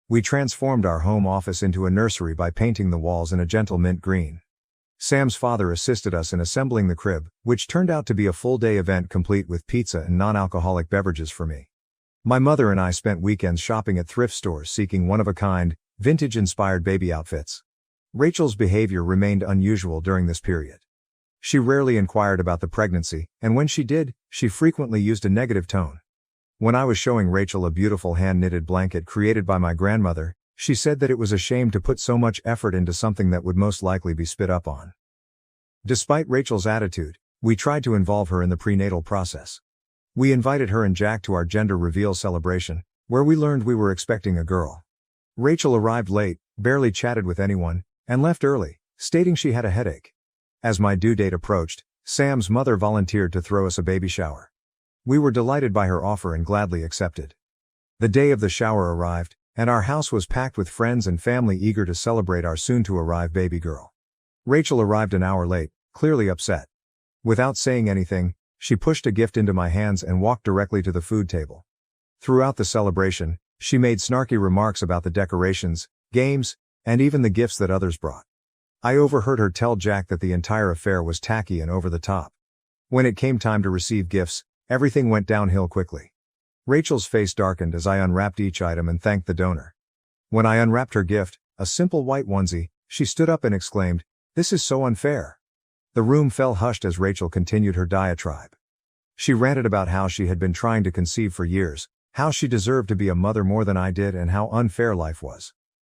We transformed our home office into a nursery by painting the walls in a gentle mint green. Sam's father assisted us in assembling the crib, which turned out to be a full-day event complete with pizza and non-alcoholic beverages for me. My mother and I spent weekends shopping at thrift stores seeking one-of-a-kind, vintage-inspired baby outfits. Rachel's behavior remained unusual during this period. She rarely inquired about the pregnancy, and when she did, she frequently used a negative tone. When I was showing Rachel a beautiful hand-knitted blanket created by my grandmother, she said that it was a shame to put so much effort into something that would most likely be spit up on. Despite Rachel's attitude, we tried to involve her in the prenatal process. We invited her and Jack to our gender reveal celebration, where we learned we were expecting a girl. Rachel arrived late, barely chatted with anyone, and left early, stating she had a headache. As my due date approached, Sam's mother volunteered to throw us a baby shower. We were delighted by her offer and gladly accepted. The day of the shower arrived, and our house was packed with friends and family eager to celebrate our soon-to-arrive baby girl. Rachel arrived an hour late, clearly upset. Without saying anything, she pushed a gift into my hands and walked directly to the food table. Throughout the celebration, she made snarky remarks about the decorations, games, and even the gifts that others brought. I overheard her tell Jack that the entire affair was tacky and over the top. When it came time to receive gifts, everything went downhill quickly. Rachel's face darkened as I unwrapped each item and thanked the donor. When I unwrapped her gift, a simple white onesie, she stood up and exclaimed, "This is so unfair." The room fell hushed as Rachel continued her diatribe. She ranted about how she had been trying to conceive for years, how she deserved to be a mother more than I did, and how unfair life was.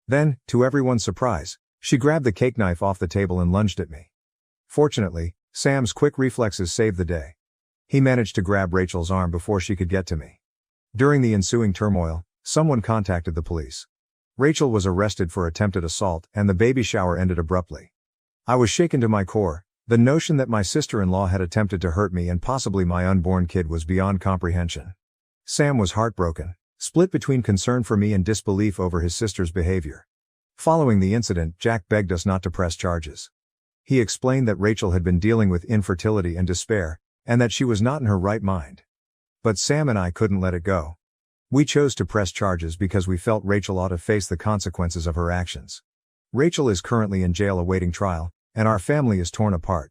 Then, to everyone's surprise, she grabbed the cake knife off the table and lunged at me. Fortunately, Sam's quick reflexes saved the day. He managed to grab Rachel's arm before she could get to me. During the ensuing turmoil, someone contacted the police. Rachel was arrested for attempted assault, and the baby shower ended abruptly. I was shaken to my core. The notion that my sister-in-law had attempted to hurt me and possibly my unborn kid was beyond comprehension. Sam was heartbroken, split between concern for me and disbelief over his sister's behavior. Following the incident, Jack begged us not to press charges. He explained that Rachel had been dealing with infertility and despair, and that she was not in her right mind. But Sam and I couldn't let it go. We chose to press charges because we felt Rachel ought to face the consequences of her actions. Rachel is currently in jail awaiting trial, and our family is torn apart.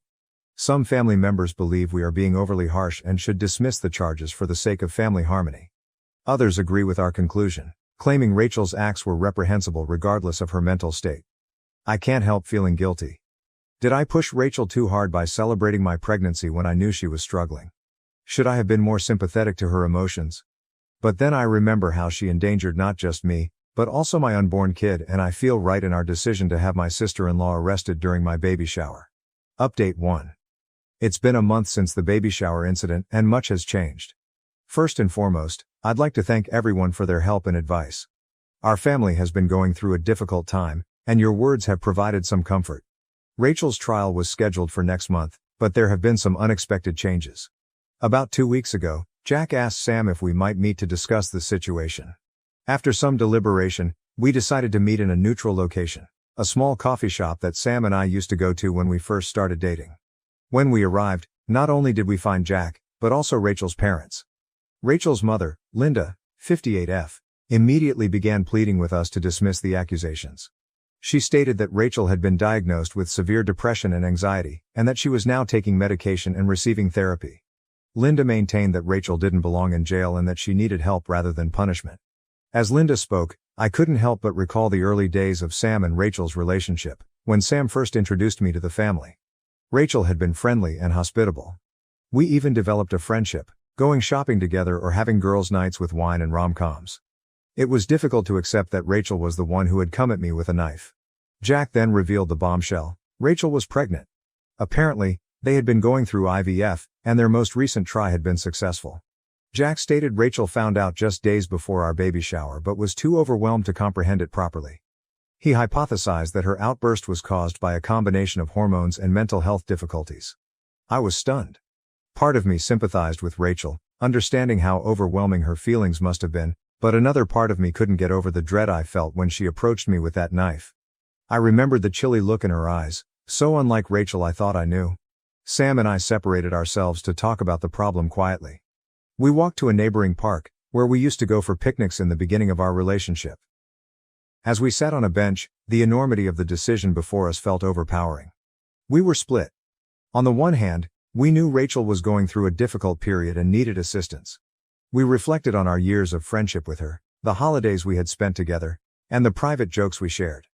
Some family members believe we are being overly harsh and should dismiss the charges for the sake of family harmony. Others agree with our conclusion, claiming Rachel's acts were reprehensible regardless of her mental state. I can't help feeling guilty. Did I push Rachel too hard by celebrating my pregnancy when I knew she was struggling? Should I have been more sympathetic to her emotions? But then I remember how she endangered not just me, but also my unborn kid, and I feel right in our decision to have my sister-in-law arrested during my baby shower. Update 1. It's been a month since the baby shower incident, and much has changed. First and foremost, I'd like to thank everyone for their help and advice. Our family has been going through a difficult time, and your words have provided some comfort. Rachel's trial was scheduled for next month, but there have been some unexpected changes. About 2 weeks ago, Jack asked Sam if we might meet to discuss the situation. After some deliberation, we decided to meet in a neutral location, a small coffee shop that Sam and I used to go to when we first started dating. When we arrived, not only did we find Jack, but also Rachel's parents. Rachel's mother, Linda, 58F, immediately began pleading with us to dismiss the accusations. She stated that Rachel had been diagnosed with severe depression and anxiety, and that she was now taking medication and receiving therapy. Linda maintained that Rachel didn't belong in jail and that she needed help rather than punishment. As Linda spoke, I couldn't help but recall the early days of Sam and Rachel's relationship, when Sam first introduced me to the family. Rachel had been friendly and hospitable. We even developed a friendship, going shopping together or having girls' nights with wine and rom-coms. It was difficult to accept that Rachel was the one who had come at me with a knife. Jack then revealed the bombshell: Rachel was pregnant. Apparently, they had been going through IVF, and their most recent try had been successful. Jack stated Rachel found out just days before our baby shower but was too overwhelmed to comprehend it properly. He hypothesized that her outburst was caused by a combination of hormones and mental health difficulties. I was stunned. Part of me sympathized with Rachel, understanding how overwhelming her feelings must have been, but another part of me couldn't get over the dread I felt when she approached me with that knife. I remembered the chilly look in her eyes, so unlike Rachel I thought I knew. Sam and I separated ourselves to talk about the problem quietly. We walked to a neighboring park, where we used to go for picnics in the beginning of our relationship. As we sat on a bench, the enormity of the decision before us felt overpowering. We were split. On the one hand, we knew Rachel was going through a difficult period and needed assistance. We reflected on our years of friendship with her, the holidays we had spent together, and the private jokes we shared.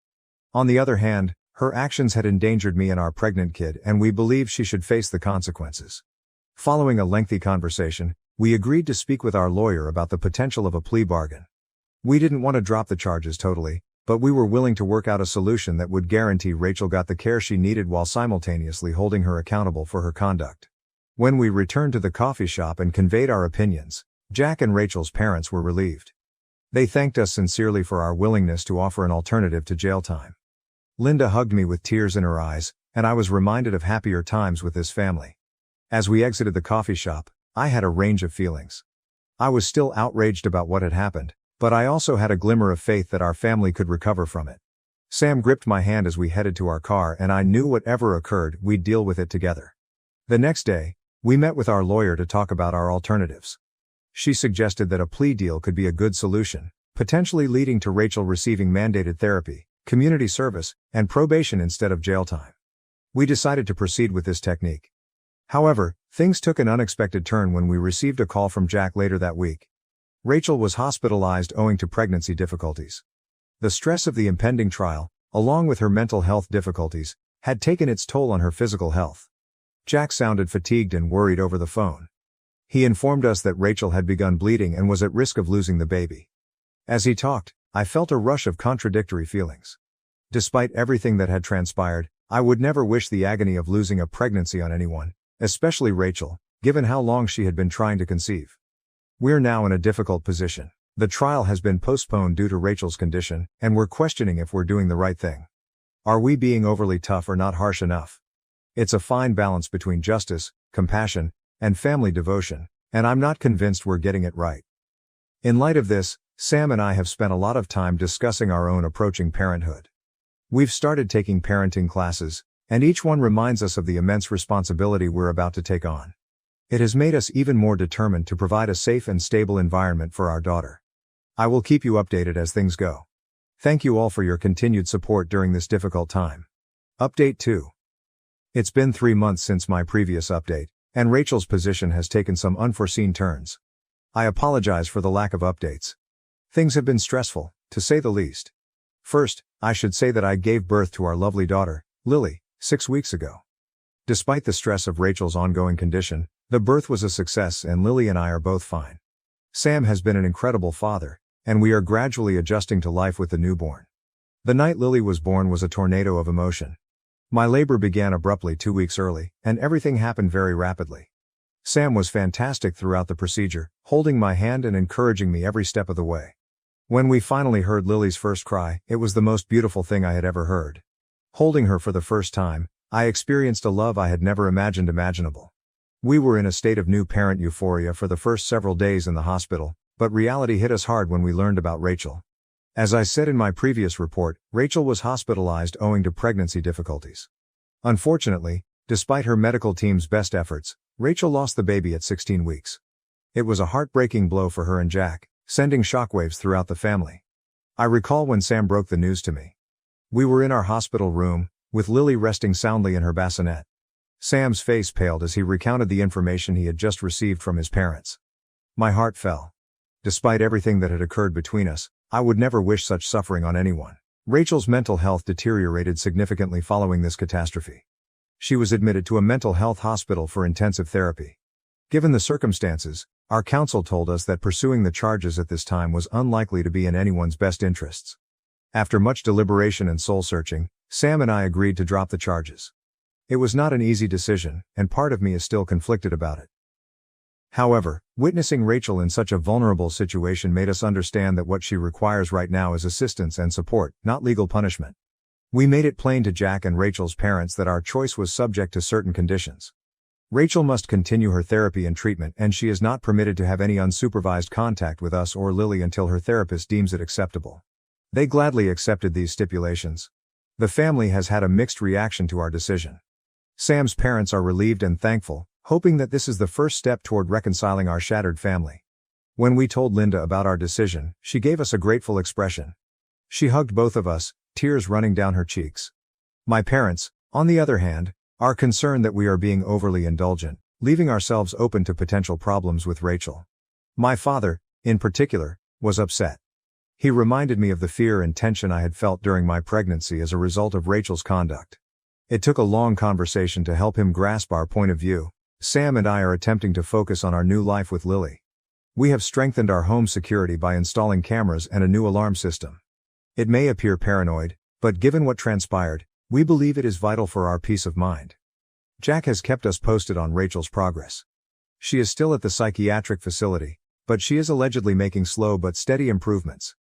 On the other hand, her actions had endangered me and our pregnant kid, and we believed she should face the consequences. Following a lengthy conversation, we agreed to speak with our lawyer about the potential of a plea bargain. We didn't want to drop the charges totally, but we were willing to work out a solution that would guarantee Rachel got the care she needed while simultaneously holding her accountable for her conduct. When we returned to the coffee shop and conveyed our opinions, Jack and Rachel's parents were relieved. They thanked us sincerely for our willingness to offer an alternative to jail time. Linda hugged me with tears in her eyes, and I was reminded of happier times with this family. As we exited the coffee shop, I had a range of feelings. I was still outraged about what had happened, but I also had a glimmer of faith that our family could recover from it. Sam gripped my hand as we headed to our car, and I knew whatever occurred, we'd deal with it together. The next day, we met with our lawyer to talk about our alternatives. She suggested that a plea deal could be a good solution, potentially leading to Rachel receiving mandated therapy, community service, and probation instead of jail time. We decided to proceed with this technique. However, things took an unexpected turn when we received a call from Jack later that week. Rachel was hospitalized owing to pregnancy difficulties. The stress of the impending trial, along with her mental health difficulties, had taken its toll on her physical health. Jack sounded fatigued and worried over the phone. He informed us that Rachel had begun bleeding and was at risk of losing the baby. As he talked, I felt a rush of contradictory feelings. Despite everything that had transpired, I would never wish the agony of losing a pregnancy on anyone, especially Rachel, given how long she had been trying to conceive. We're now in a difficult position. The trial has been postponed due to Rachel's condition, and we're questioning if we're doing the right thing. Are we being overly tough or not harsh enough? It's a fine balance between justice, compassion, and family devotion, and I'm not convinced we're getting it right. In light of this, Sam and I have spent a lot of time discussing our own approaching parenthood. We've started taking parenting classes, and each one reminds us of the immense responsibility we're about to take on. It has made us even more determined to provide a safe and stable environment for our daughter. I will keep you updated as things go. Thank you all for your continued support during this difficult time. Update 2. It's been 3 months since my previous update, and Rachel's position has taken some unforeseen turns. I apologize for the lack of updates. Things have been stressful, to say the least. First, I should say that I gave birth to our lovely daughter, Lily, 6 weeks ago. Despite the stress of Rachel's ongoing condition, the birth was a success and Lily and I are both fine. Sam has been an incredible father, and we are gradually adjusting to life with the newborn. The night Lily was born was a tornado of emotion. My labor began abruptly 2 weeks early, and everything happened very rapidly. Sam was fantastic throughout the procedure, holding my hand and encouraging me every step of the way. When we finally heard Lily's first cry, it was the most beautiful thing I had ever heard. Holding her for the first time, I experienced a love I had never imagined imaginable. We were in a state of new parent euphoria for the first several days in the hospital, but reality hit us hard when we learned about Rachel. As I said in my previous report, Rachel was hospitalized owing to pregnancy difficulties. Unfortunately, despite her medical team's best efforts, Rachel lost the baby at 16 weeks. It was a heartbreaking blow for her and Jack, sending shockwaves throughout the family. I recall when Sam broke the news to me. We were in our hospital room, with Lily resting soundly in her bassinet. Sam's face paled as he recounted the information he had just received from his parents. My heart fell. Despite everything that had occurred between us, I would never wish such suffering on anyone. Rachel's mental health deteriorated significantly following this catastrophe. She was admitted to a mental health hospital for intensive therapy. Given the circumstances, our counsel told us that pursuing the charges at this time was unlikely to be in anyone's best interests. After much deliberation and soul-searching, Sam and I agreed to drop the charges. It was not an easy decision, and part of me is still conflicted about it. However, witnessing Rachel in such a vulnerable situation made us understand that what she requires right now is assistance and support, not legal punishment. We made it plain to Jack and Rachel's parents that our choice was subject to certain conditions. Rachel must continue her therapy and treatment, and she is not permitted to have any unsupervised contact with us or Lily until her therapist deems it acceptable. They gladly accepted these stipulations. The family has had a mixed reaction to our decision. Sam's parents are relieved and thankful, hoping that this is the first step toward reconciling our shattered family. When we told Linda about our decision, she gave us a grateful expression. She hugged both of us, tears running down her cheeks. My parents, on the other hand, are concerned that we are being overly indulgent, leaving ourselves open to potential problems with Rachel. My father, in particular, was upset. He reminded me of the fear and tension I had felt during my pregnancy as a result of Rachel's conduct. It took a long conversation to help him grasp our point of view. Sam and I are attempting to focus on our new life with Lily. We have strengthened our home security by installing cameras and a new alarm system. It may appear paranoid, but given what transpired, we believe it is vital for our peace of mind. Jack has kept us posted on Rachel's progress. She is still at the psychiatric facility, but she is allegedly making slow but steady improvements.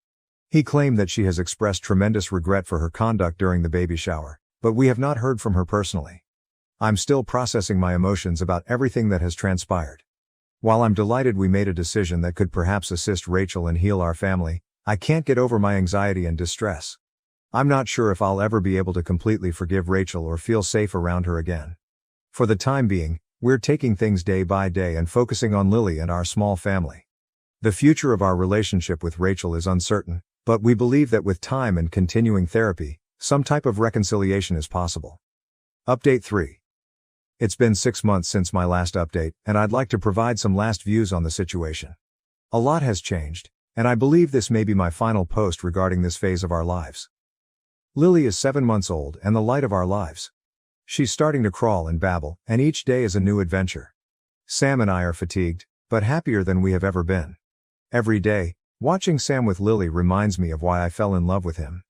He claimed that she has expressed tremendous regret for her conduct during the baby shower, but we have not heard from her personally. I'm still processing my emotions about everything that has transpired. While I'm delighted we made a decision that could perhaps assist Rachel and heal our family, I can't get over my anxiety and distress. I'm not sure if I'll ever be able to completely forgive Rachel or feel safe around her again. For the time being, we're taking things day by day and focusing on Lily and our small family. The future of our relationship with Rachel is uncertain, but we believe that with time and continuing therapy, some type of reconciliation is possible. Update 3. It's been 6 months since my last update, and I'd like to provide some last views on the situation. A lot has changed, and I believe this may be my final post regarding this phase of our lives. Lily is 7 months old and the light of our lives. She's starting to crawl and babble, and each day is a new adventure. Sam and I are fatigued, but happier than we have ever been. Every day, watching Sam with Lily reminds me of why I fell in love with him.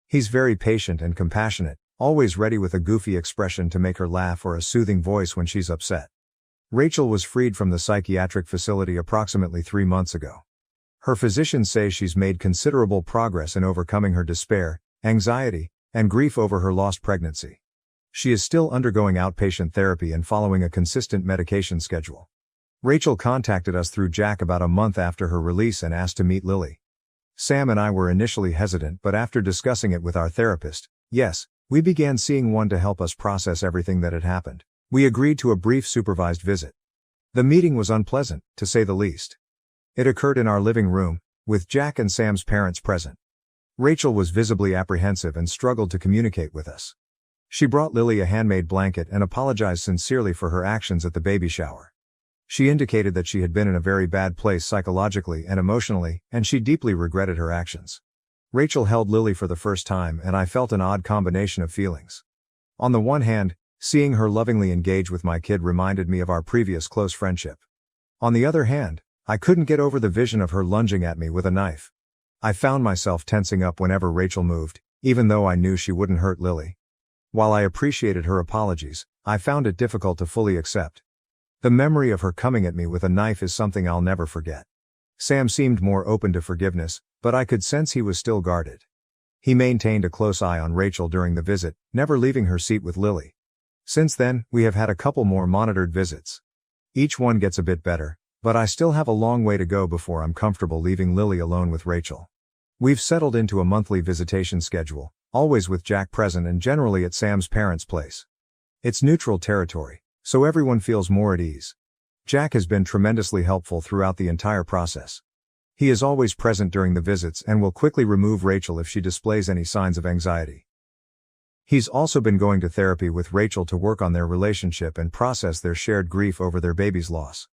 He's very patient and compassionate, always ready with a goofy expression to make her laugh or a soothing voice when she's upset. Rachel was freed from the psychiatric facility approximately 3 months ago. Her physicians say she's made considerable progress in overcoming her despair, anxiety, and grief over her lost pregnancy. She is still undergoing outpatient therapy and following a consistent medication schedule. Rachel contacted us through Jack about a month after her release and asked to meet Lily. Sam and I were initially hesitant, but after discussing it with our therapist, yes, we began seeing one to help us process everything that had happened. We agreed to a brief supervised visit. The meeting was unpleasant, to say the least. It occurred in our living room, with Jack and Sam's parents present. Rachel was visibly apprehensive and struggled to communicate with us. She brought Lily a handmade blanket and apologized sincerely for her actions at the baby shower. She indicated that she had been in a very bad place psychologically and emotionally, and she deeply regretted her actions. Rachel held Lily for the first time, and I felt an odd combination of feelings. On the one hand, seeing her lovingly engage with my kid reminded me of our previous close friendship. On the other hand, I couldn't get over the vision of her lunging at me with a knife. I found myself tensing up whenever Rachel moved, even though I knew she wouldn't hurt Lily. While I appreciated her apologies, I found it difficult to fully accept. The memory of her coming at me with a knife is something I'll never forget. Sam seemed more open to forgiveness, but I could sense he was still guarded. He maintained a close eye on Rachel during the visit, never leaving her seat with Lily. Since then, we have had a couple more monitored visits. Each one gets a bit better, but I still have a long way to go before I'm comfortable leaving Lily alone with Rachel. We've settled into a monthly visitation schedule, always with Jack present and generally at Sam's parents' place. It's neutral territory, so everyone feels more at ease. Jack has been tremendously helpful throughout the entire process. He is always present during the visits and will quickly remove Rachel if she displays any signs of anxiety. He's also been going to therapy with Rachel to work on their relationship and process their shared grief over their baby's loss.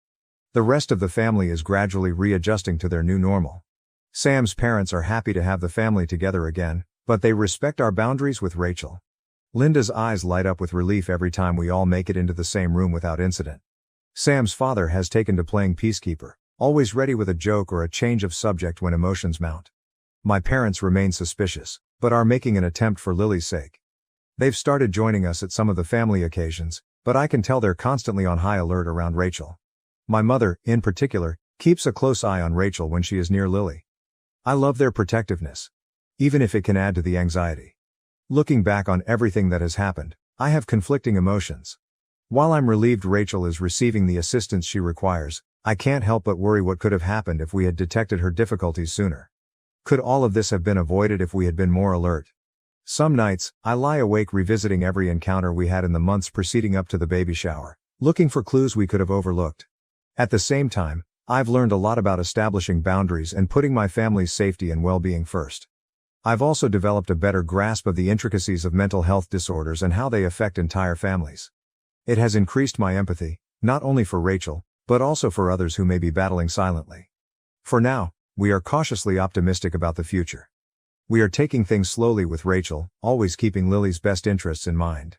The rest of the family is gradually readjusting to their new normal. Sam's parents are happy to have the family together again, but they respect our boundaries with Rachel. Linda's eyes light up with relief every time we all make it into the same room without incident. Sam's father has taken to playing peacekeeper, always ready with a joke or a change of subject when emotions mount. My parents remain suspicious, but are making an attempt for Lily's sake. They've started joining us at some of the family occasions, but I can tell they're constantly on high alert around Rachel. My mother, in particular, keeps a close eye on Rachel when she is near Lily. I love their protectiveness, even if it can add to the anxiety. Looking back on everything that has happened, I have conflicting emotions. While I'm relieved Rachel is receiving the assistance she requires, I can't help but worry what could have happened if we had detected her difficulties sooner. Could all of this have been avoided if we had been more alert? Some nights, I lie awake revisiting every encounter we had in the months preceding up to the baby shower, looking for clues we could have overlooked. At the same time, I've learned a lot about establishing boundaries and putting my family's safety and well-being first. I've also developed a better grasp of the intricacies of mental health disorders and how they affect entire families. It has increased my empathy, not only for Rachel, but also for others who may be battling silently. For now, we are cautiously optimistic about the future. We are taking things slowly with Rachel, always keeping Lily's best interests in mind.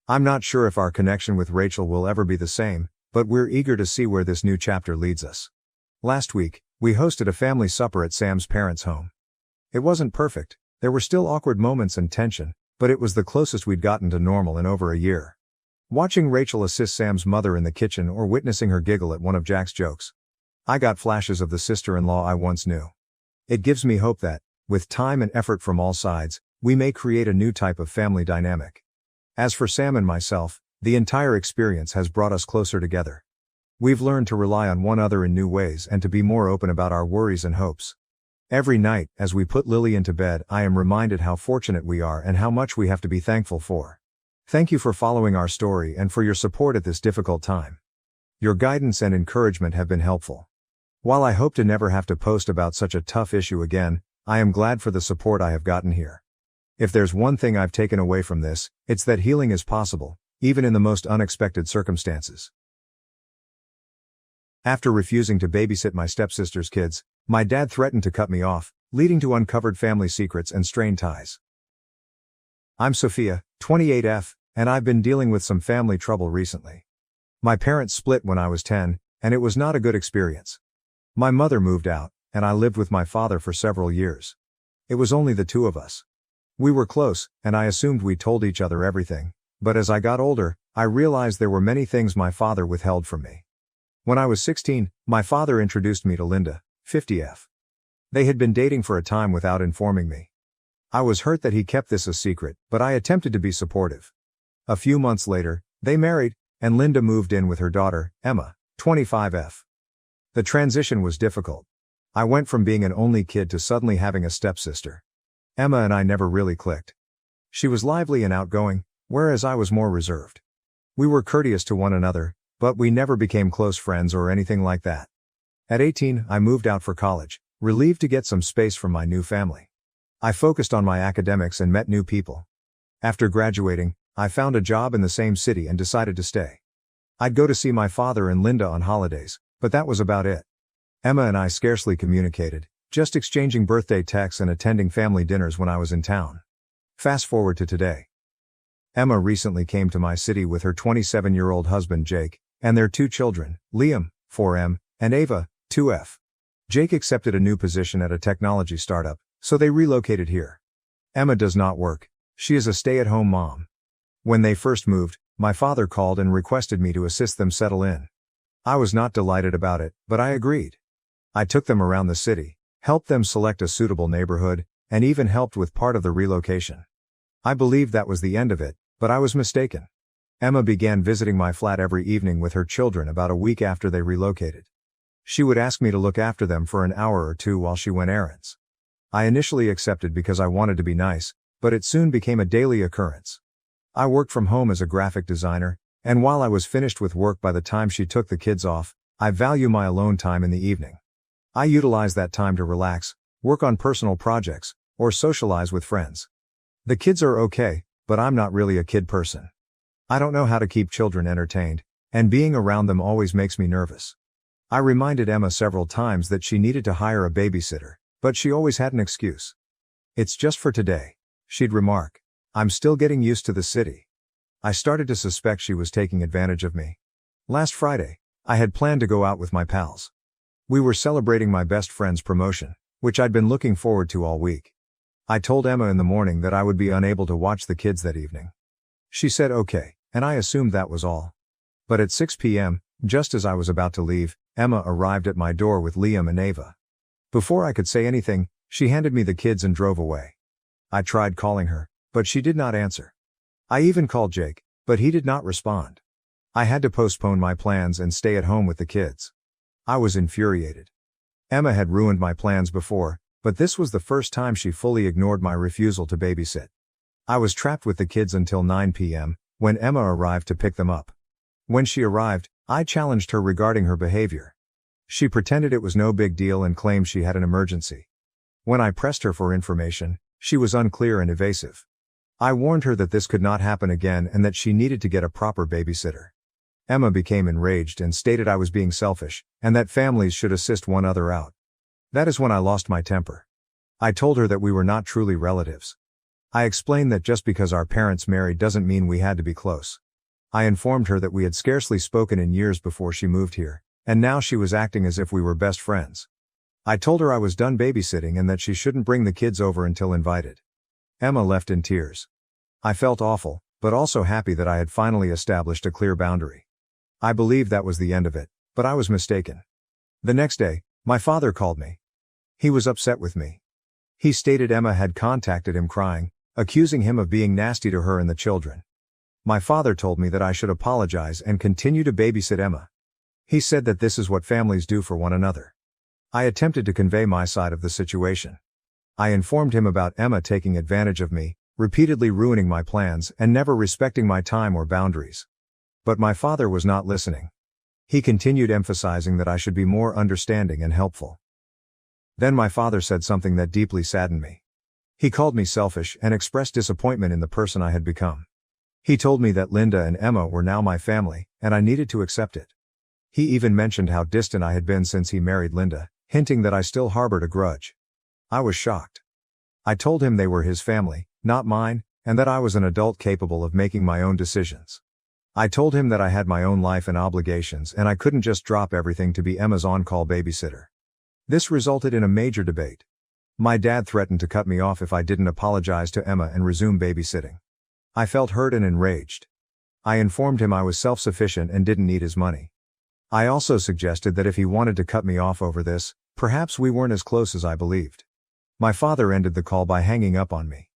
I'm not sure if our connection with Rachel will ever be the same, but we're eager to see where this new chapter leads us. Last week, we hosted a family supper at Sam's parents' home. It wasn't perfect, there were still awkward moments and tension, but it was the closest we'd gotten to normal in over a year. Watching Rachel assist Sam's mother in the kitchen or witnessing her giggle at one of Jack's jokes, I got flashes of the sister-in-law I once knew. It gives me hope that, with time and effort from all sides, we may create a new type of family dynamic. As for Sam and myself, The entire experience has brought us closer together. We've learned to rely on one another in new ways and to be more open about our worries and hopes. Every night, as we put Lily into bed, I am reminded how fortunate we are and how much we have to be thankful for. Thank you for following our story and for your support at this difficult time. Your guidance and encouragement have been helpful. While I hope to never have to post about such a tough issue again, I am glad for the support I have gotten here. If there's one thing I've taken away from this, it's that healing is possible, even in the most unexpected circumstances. After refusing to babysit my stepsister's kids, my dad threatened to cut me off, leading to uncovered family secrets and strained ties. I'm Sophia, 28F, and I've been dealing with some family trouble recently. My parents split when I was 10, and it was not a good experience. My mother moved out, and I lived with my father for several years. It was only the two of us. We were close, and I assumed we told each other everything, but as I got older, I realized there were many things my father withheld from me. When I was 16, my father introduced me to Linda, 50F. They had been dating for a time without informing me. I was hurt that he kept this a secret, but I attempted to be supportive. A few months later, they married, and Linda moved in with her daughter, Emma, 25F. The transition was difficult. I went from being an only kid to suddenly having a stepsister. Emma and I never really clicked. She was lively and outgoing, whereas I was more reserved. We were courteous to one another, but we never became close friends or anything like that. At 18, I moved out for college, relieved to get some space from my new family. I focused on my academics and met new people. After graduating, I found a job in the same city and decided to stay. I'd go to see my father and Linda on holidays, but that was about it. Emma and I scarcely communicated, just exchanging birthday texts and attending family dinners when I was in town. Fast forward to today. Emma recently came to my city with her 27-year-old husband Jake, and their two children, Liam, 4M, and Ava, 2F. Jake accepted a new position at a technology startup, so they relocated here. Emma does not work. She is a stay-at-home mom. When they first moved, my father called and requested me to assist them settle in. I was not delighted about it, but I agreed. I took them around the city, helped them select a suitable neighborhood, and even helped with part of the relocation. I believed that was the end of it, but I was mistaken. Emma began visiting my flat every evening with her children about a week after they relocated. She would ask me to look after them for an hour or two while she went errands. I initially accepted because I wanted to be nice, but it soon became a daily occurrence. I worked from home as a graphic designer, and while I was finished with work by the time she took the kids off, I value my alone time in the evening. I utilize that time to relax, work on personal projects, or socialize with friends. The kids are okay, but I'm not really a kid person. I don't know how to keep children entertained, and being around them always makes me nervous. I reminded Emma several times that she needed to hire a babysitter, but she always had an excuse. "It's just for today," she'd remark. "I'm still getting used to the city." I started to suspect she was taking advantage of me. Last Friday, I had planned to go out with my pals. We were celebrating my best friend's promotion, which I'd been looking forward to all week. I told Emma in the morning that I would be unable to watch the kids that evening. She said okay, and I assumed that was all. But at 6 p.m., just as I was about to leave, Emma arrived at my door with Liam and Ava. Before I could say anything, she handed me the kids and drove away. I tried calling her, but she did not answer. I even called Jake, but he did not respond. I had to postpone my plans and stay at home with the kids. I was infuriated. Emma had ruined my plans before, but this was the first time she fully ignored my refusal to babysit. I was trapped with the kids until 9 p.m., when Emma arrived to pick them up. When she arrived, I challenged her regarding her behavior. She pretended it was no big deal and claimed she had an emergency. When I pressed her for information, she was unclear and evasive. I warned her that this could not happen again and that she needed to get a proper babysitter. Emma became enraged and stated I was being selfish, and that families should assist one another out. That is when I lost my temper. I told her that we were not truly relatives. I explained that just because our parents married doesn't mean we had to be close. I informed her that we had scarcely spoken in years before she moved here, and now she was acting as if we were best friends. I told her I was done babysitting and that she shouldn't bring the kids over until invited. Emma left in tears. I felt awful, but also happy that I had finally established a clear boundary. I believed that was the end of it, but I was mistaken. The next day, my father called me. He was upset with me. He stated Emma had contacted him crying, accusing him of being nasty to her and the children. My father told me that I should apologize and continue to babysit Emma. He said that this is what families do for one another. I attempted to convey my side of the situation. I informed him about Emma taking advantage of me, repeatedly ruining my plans and never respecting my time or boundaries. But my father was not listening. He continued emphasizing that I should be more understanding and helpful. Then my father said something that deeply saddened me. He called me selfish and expressed disappointment in the person I had become. He told me that Linda and Emma were now my family, and I needed to accept it. He even mentioned how distant I had been since he married Linda, hinting that I still harbored a grudge. I was shocked. I told him they were his family, not mine, and that I was an adult capable of making my own decisions. I told him that I had my own life and obligations and I couldn't just drop everything to be Emma's on-call babysitter. This resulted in a major debate. My dad threatened to cut me off if I didn't apologize to Emma and resume babysitting. I felt hurt and enraged. I informed him I was self-sufficient and didn't need his money. I also suggested that if he wanted to cut me off over this, perhaps we weren't as close as I believed. My father ended the call by hanging up on me.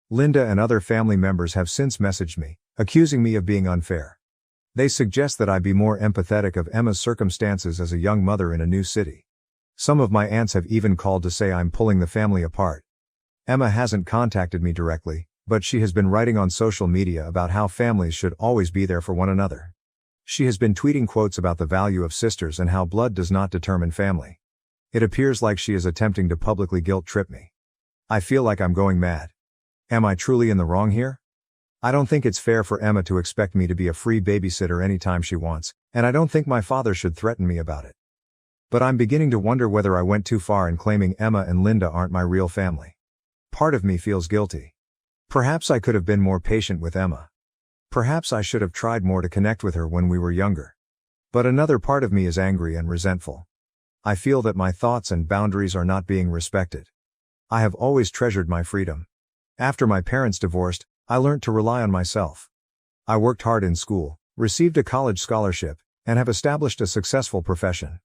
Linda and other family members have since messaged me, accusing me of being unfair. They suggest that I be more empathetic of Emma's circumstances as a young mother in a new city. Some of my aunts have even called to say I'm pulling the family apart. Emma hasn't contacted me directly, but she has been writing on social media about how families should always be there for one another. She has been tweeting quotes about the value of sisters and how blood does not determine family. It appears like she is attempting to publicly guilt-trip me. I feel like I'm going mad. Am I truly in the wrong here? I don't think it's fair for Emma to expect me to be a free babysitter anytime she wants, and I don't think my father should threaten me about it. But I'm beginning to wonder whether I went too far in claiming Emma and Linda aren't my real family. Part of me feels guilty. Perhaps I could have been more patient with Emma. Perhaps I should have tried more to connect with her when we were younger. But another part of me is angry and resentful. I feel that my thoughts and boundaries are not being respected. I have always treasured my freedom. After my parents divorced, I learned to rely on myself. I worked hard in school, received a college scholarship, and have established a successful profession.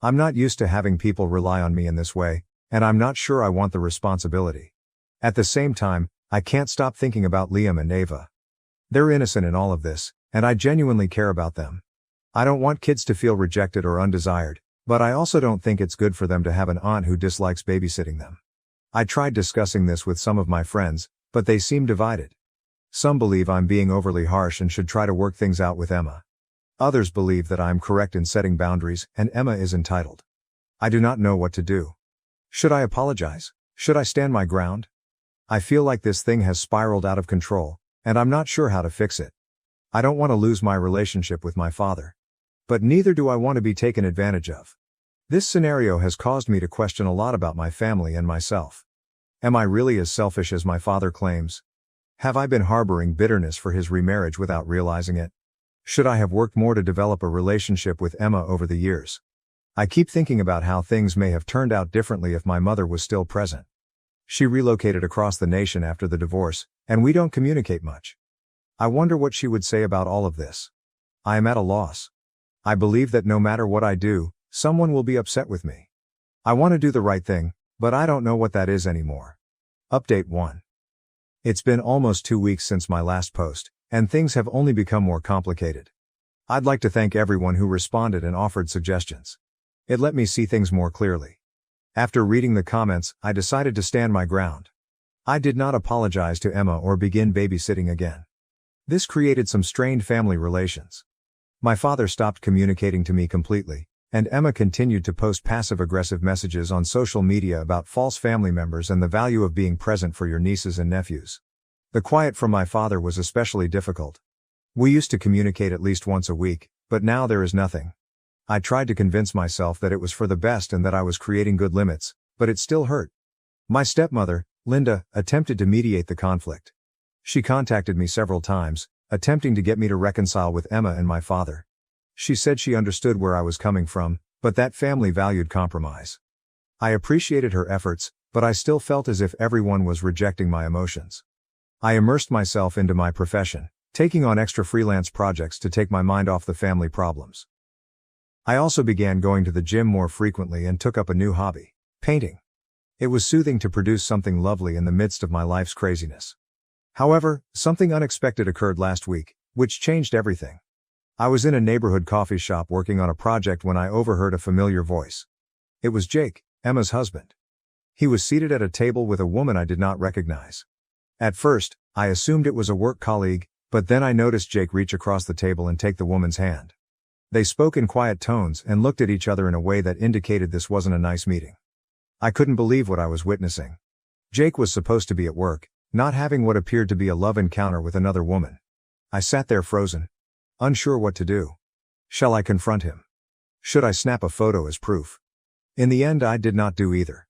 I'm not used to having people rely on me in this way, and I'm not sure I want the responsibility. At the same time, I can't stop thinking about Liam and Ava. They're innocent in all of this, and I genuinely care about them. I don't want kids to feel rejected or undesired, but I also don't think it's good for them to have an aunt who dislikes babysitting them. I tried discussing this with some of my friends, but they seem divided. Some believe I'm being overly harsh and should try to work things out with Emma. Others believe that I'm correct in setting boundaries and Emma is entitled. I do not know what to do. Should I apologize? Should I stand my ground? I feel like this thing has spiraled out of control, and I'm not sure how to fix it. I don't want to lose my relationship with my father. But neither do I want to be taken advantage of. This scenario has caused me to question a lot about my family and myself. Am I really as selfish as my father claims? Have I been harboring bitterness for his remarriage without realizing it? Should I have worked more to develop a relationship with Emma over the years? I keep thinking about how things may have turned out differently if my mother was still present. She relocated across the nation after the divorce, and we don't communicate much. I wonder what she would say about all of this. I am at a loss. I believe that no matter what I do, someone will be upset with me. I want to do the right thing, but I don't know what that is anymore. Update 1. It's been almost 2 weeks since my last post, and things have only become more complicated. I'd like to thank everyone who responded and offered suggestions. It let me see things more clearly. After reading the comments, I decided to stand my ground. I did not apologize to Emma or begin babysitting again. This created some strained family relations. My father stopped communicating to me completely, and Emma continued to post passive-aggressive messages on social media about false family members and the value of being present for your nieces and nephews. The quiet from my father was especially difficult. We used to communicate at least once a week, but now there is nothing. I tried to convince myself that it was for the best and that I was creating good limits, but it still hurt. My stepmother, Linda, attempted to mediate the conflict. She contacted me several times, attempting to get me to reconcile with Emma and my father. She said she understood where I was coming from, but that family valued compromise. I appreciated her efforts, but I still felt as if everyone was rejecting my emotions. I immersed myself into my profession, taking on extra freelance projects to take my mind off the family problems. I also began going to the gym more frequently and took up a new hobby, painting. It was soothing to produce something lovely in the midst of my life's craziness. However, something unexpected occurred last week, which changed everything. I was in a neighborhood coffee shop working on a project when I overheard a familiar voice. It was Jake, Emma's husband. He was seated at a table with a woman I did not recognize. At first, I assumed it was a work colleague, but then I noticed Jake reach across the table and take the woman's hand. They spoke in quiet tones and looked at each other in a way that indicated this wasn't a nice meeting. I couldn't believe what I was witnessing. Jake was supposed to be at work, not having what appeared to be a love encounter with another woman. I sat there frozen, unsure what to do. Shall I confront him? Should I snap a photo as proof? In the end, I did not do either.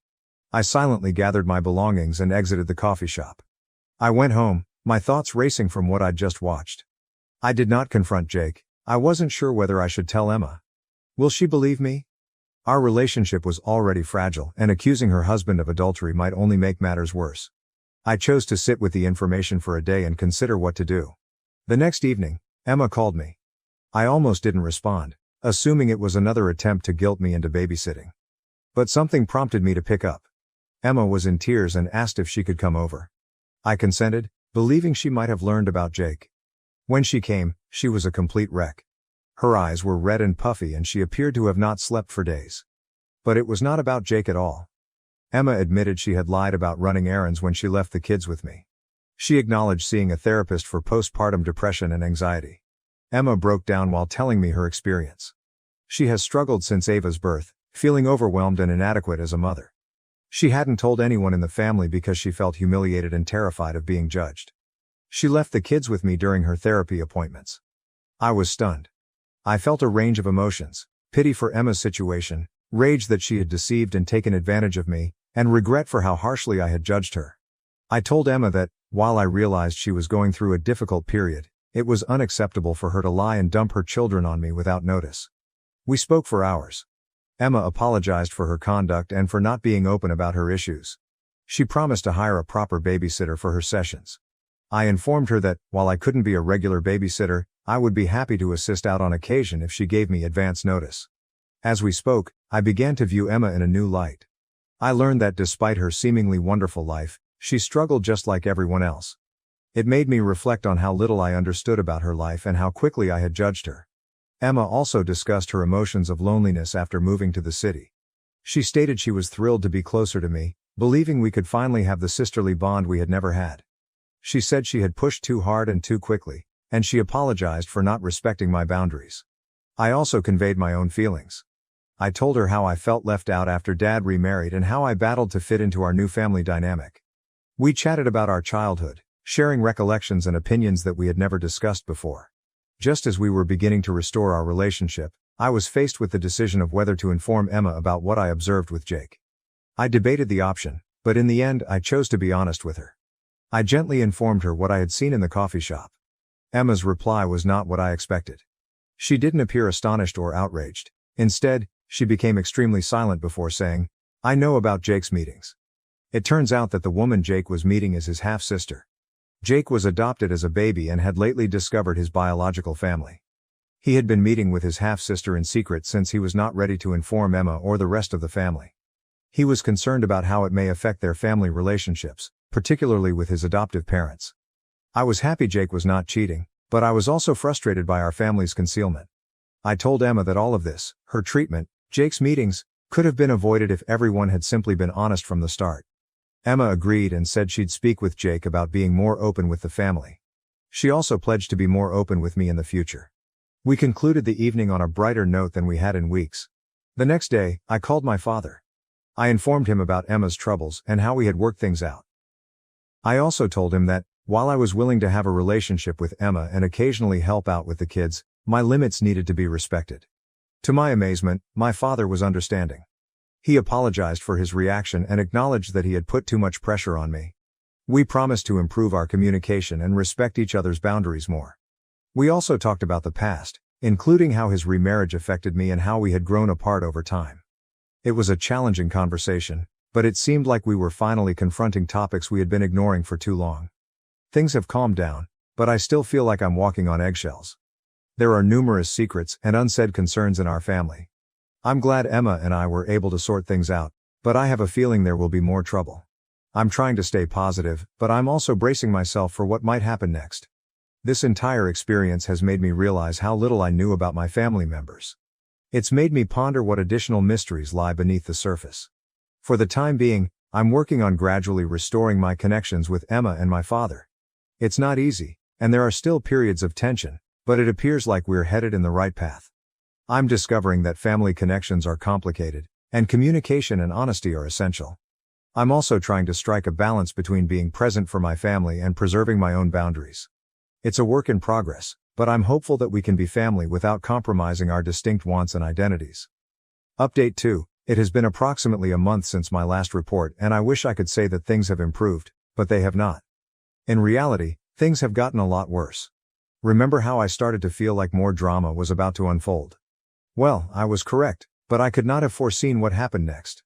I silently gathered my belongings and exited the coffee shop. I went home, my thoughts racing from what I'd just watched. I did not confront Jake. I wasn't sure whether I should tell Emma. Will she believe me? Our relationship was already fragile, and accusing her husband of adultery might only make matters worse. I chose to sit with the information for a day and consider what to do. The next evening, Emma called me. I almost didn't respond, assuming it was another attempt to guilt me into babysitting. But something prompted me to pick up. Emma was in tears and asked if she could come over. I consented, believing she might have learned about Jake. When she came, she was a complete wreck. Her eyes were red and puffy and she appeared to have not slept for days. But it was not about Jake at all. Emma admitted she had lied about running errands when she left the kids with me. She acknowledged seeing a therapist for postpartum depression and anxiety. Emma broke down while telling me her experience. She has struggled since Ava's birth, feeling overwhelmed and inadequate as a mother. She hadn't told anyone in the family because she felt humiliated and terrified of being judged. She left the kids with me during her therapy appointments. I was stunned. I felt a range of emotions: pity for Emma's situation, rage that she had deceived and taken advantage of me, and regret for how harshly I had judged her. I told Emma that, while I realized she was going through a difficult period, it was unacceptable for her to lie and dump her children on me without notice. We spoke for hours. Emma apologized for her conduct and for not being open about her issues. She promised to hire a proper babysitter for her sessions. I informed her that, while I couldn't be a regular babysitter, I would be happy to assist out on occasion if she gave me advance notice. As we spoke, I began to view Emma in a new light. I learned that despite her seemingly wonderful life, she struggled just like everyone else. It made me reflect on how little I understood about her life and how quickly I had judged her. Emma also discussed her emotions of loneliness after moving to the city. She stated she was thrilled to be closer to me, believing we could finally have the sisterly bond we had never had. She said she had pushed too hard and too quickly, and she apologized for not respecting my boundaries. I also conveyed my own feelings. I told her how I felt left out after Dad remarried and how I battled to fit into our new family dynamic. We chatted about our childhood, sharing recollections and opinions that we had never discussed before. Just as we were beginning to restore our relationship, I was faced with the decision of whether to inform Emma about what I observed with Jake. I debated the option, but in the end I chose to be honest with her. I gently informed her what I had seen in the coffee shop. Emma's reply was not what I expected. She didn't appear astonished or outraged. Instead, she became extremely silent before saying, "I know about Jake's meetings." It turns out that the woman Jake was meeting is his half-sister. Jake was adopted as a baby and had lately discovered his biological family. He had been meeting with his half-sister in secret since he was not ready to inform Emma or the rest of the family. He was concerned about how it may affect their family relationships, particularly with his adoptive parents. I was happy Jake was not cheating, but I was also frustrated by our family's concealment. I told Emma that all of this, her treatment, Jake's meetings, could have been avoided if everyone had simply been honest from the start. Emma agreed and said she'd speak with Jake about being more open with the family. She also pledged to be more open with me in the future. We concluded the evening on a brighter note than we had in weeks. The next day, I called my father. I informed him about Emma's troubles and how we had worked things out. I also told him that, while I was willing to have a relationship with Emma and occasionally help out with the kids, my limits needed to be respected. To my amazement, my father was understanding. He apologized for his reaction and acknowledged that he had put too much pressure on me. We promised to improve our communication and respect each other's boundaries more. We also talked about the past, including how his remarriage affected me and how we had grown apart over time. It was a challenging conversation, but it seemed like we were finally confronting topics we had been ignoring for too long. Things have calmed down, but I still feel like I'm walking on eggshells. There are numerous secrets and unsaid concerns in our family. I'm glad Emma and I were able to sort things out, but I have a feeling there will be more trouble. I'm trying to stay positive, but I'm also bracing myself for what might happen next. This entire experience has made me realize how little I knew about my family members. It's made me ponder what additional mysteries lie beneath the surface. For the time being, I'm working on gradually restoring my connections with Emma and my father. It's not easy, and there are still periods of tension, but it appears like we're headed in the right path. I'm discovering that family connections are complicated, and communication and honesty are essential. I'm also trying to strike a balance between being present for my family and preserving my own boundaries. It's a work in progress, but I'm hopeful that we can be family without compromising our distinct wants and identities. Update 2. It has been approximately a month since my last report, and I wish I could say that things have improved, but they have not. In reality, things have gotten a lot worse. Remember how I started to feel like more drama was about to unfold? Well, I was correct, but I could not have foreseen what happened next.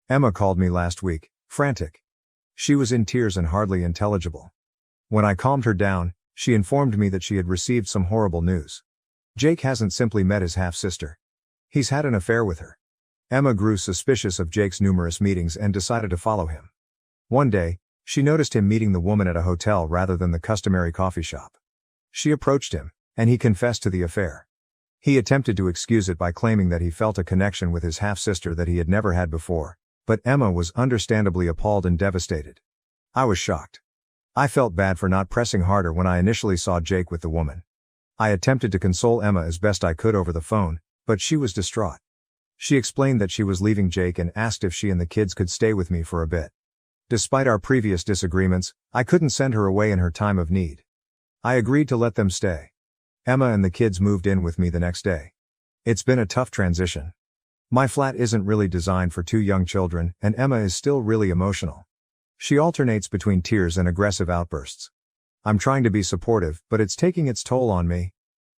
Emma called me last week, frantic. She was in tears and hardly intelligible. When I calmed her down, she informed me that she had received some horrible news. Jake hasn't simply met his half-sister. He's had an affair with her. Emma grew suspicious of Jake's numerous meetings and decided to follow him. One day, she noticed him meeting the woman at a hotel rather than the customary coffee shop. She approached him, and he confessed to the affair. He attempted to excuse it by claiming that he felt a connection with his half-sister that he had never had before, but Emma was understandably appalled and devastated. I was shocked. I felt bad for not pressing harder when I initially saw Jake with the woman. I attempted to console Emma as best I could over the phone, but she was distraught. She explained that she was leaving Jake and asked if she and the kids could stay with me for a bit. Despite our previous disagreements, I couldn't send her away in her time of need. I agreed to let them stay. Emma and the kids moved in with me the next day. It's been a tough transition. My flat isn't really designed for two young children, and Emma is still really emotional. She alternates between tears and aggressive outbursts. I'm trying to be supportive, but it's taking its toll on me.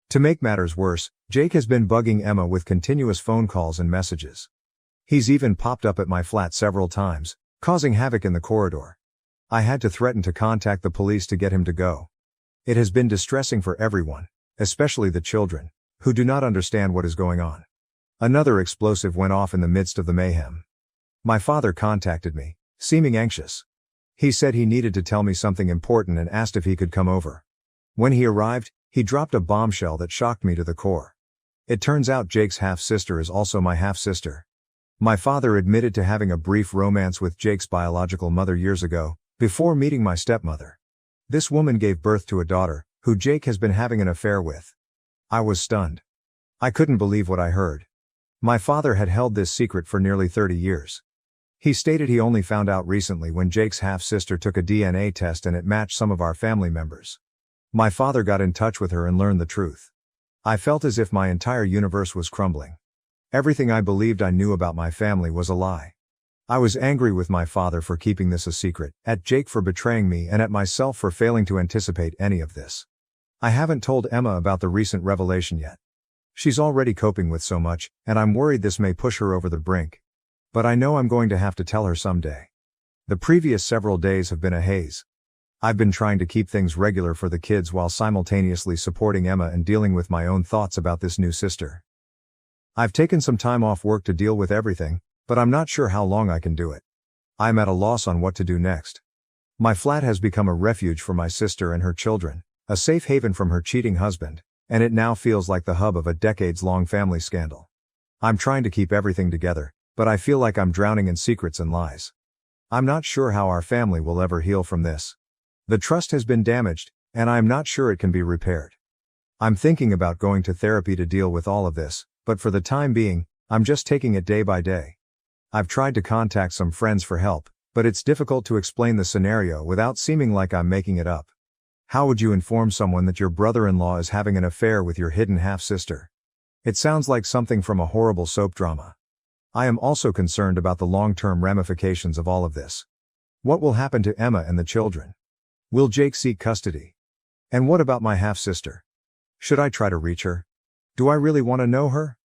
To make matters worse, Jake has been bugging Emma with continuous phone calls and messages. He's even popped up at my flat several times, causing havoc in the corridor. I had to threaten to contact the police to get him to go. It has been distressing for everyone, especially the children, who do not understand what is going on. Another explosive went off in the midst of the mayhem. My father contacted me, seeming anxious. He said he needed to tell me something important and asked if he could come over. When he arrived, he dropped a bombshell that shocked me to the core. It turns out Jake's half-sister is also my half-sister. My father admitted to having a brief romance with Jake's biological mother years ago, before meeting my stepmother. This woman gave birth to a daughter, who Jake has been having an affair with. I was stunned. I couldn't believe what I heard. My father had held this secret for nearly 30 years. He stated he only found out recently when Jake's half-sister took a DNA test and it matched some of our family members. My father got in touch with her and learned the truth. I felt as if my entire universe was crumbling. Everything I believed I knew about my family was a lie. I was angry with my father for keeping this a secret, at Jake for betraying me, and at myself for failing to anticipate any of this. I haven't told Emma about the recent revelation yet. She's already coping with so much, and I'm worried this may push her over the brink. But I know I'm going to have to tell her someday. The previous several days have been a haze. I've been trying to keep things regular for the kids while simultaneously supporting Emma and dealing with my own thoughts about this new sister. I've taken some time off work to deal with everything, but I'm not sure how long I can do it. I'm at a loss on what to do next. My flat has become a refuge for my sister and her children, a safe haven from her cheating husband, and it now feels like the hub of a decades-long family scandal. I'm trying to keep everything together, but I feel like I'm drowning in secrets and lies. I'm not sure how our family will ever heal from this. The trust has been damaged, and I'm not sure it can be repaired. I'm thinking about going to therapy to deal with all of this, but for the time being, I'm just taking it day by day. I've tried to contact some friends for help, but it's difficult to explain the scenario without seeming like I'm making it up. How would you inform someone that your brother-in-law is having an affair with your hidden half-sister? It sounds like something from a horrible soap drama. I am also concerned about the long-term ramifications of all of this. What will happen to Emma and the children? Will Jake seek custody? And what about my half-sister? Should I try to reach her? Do I really want to know her?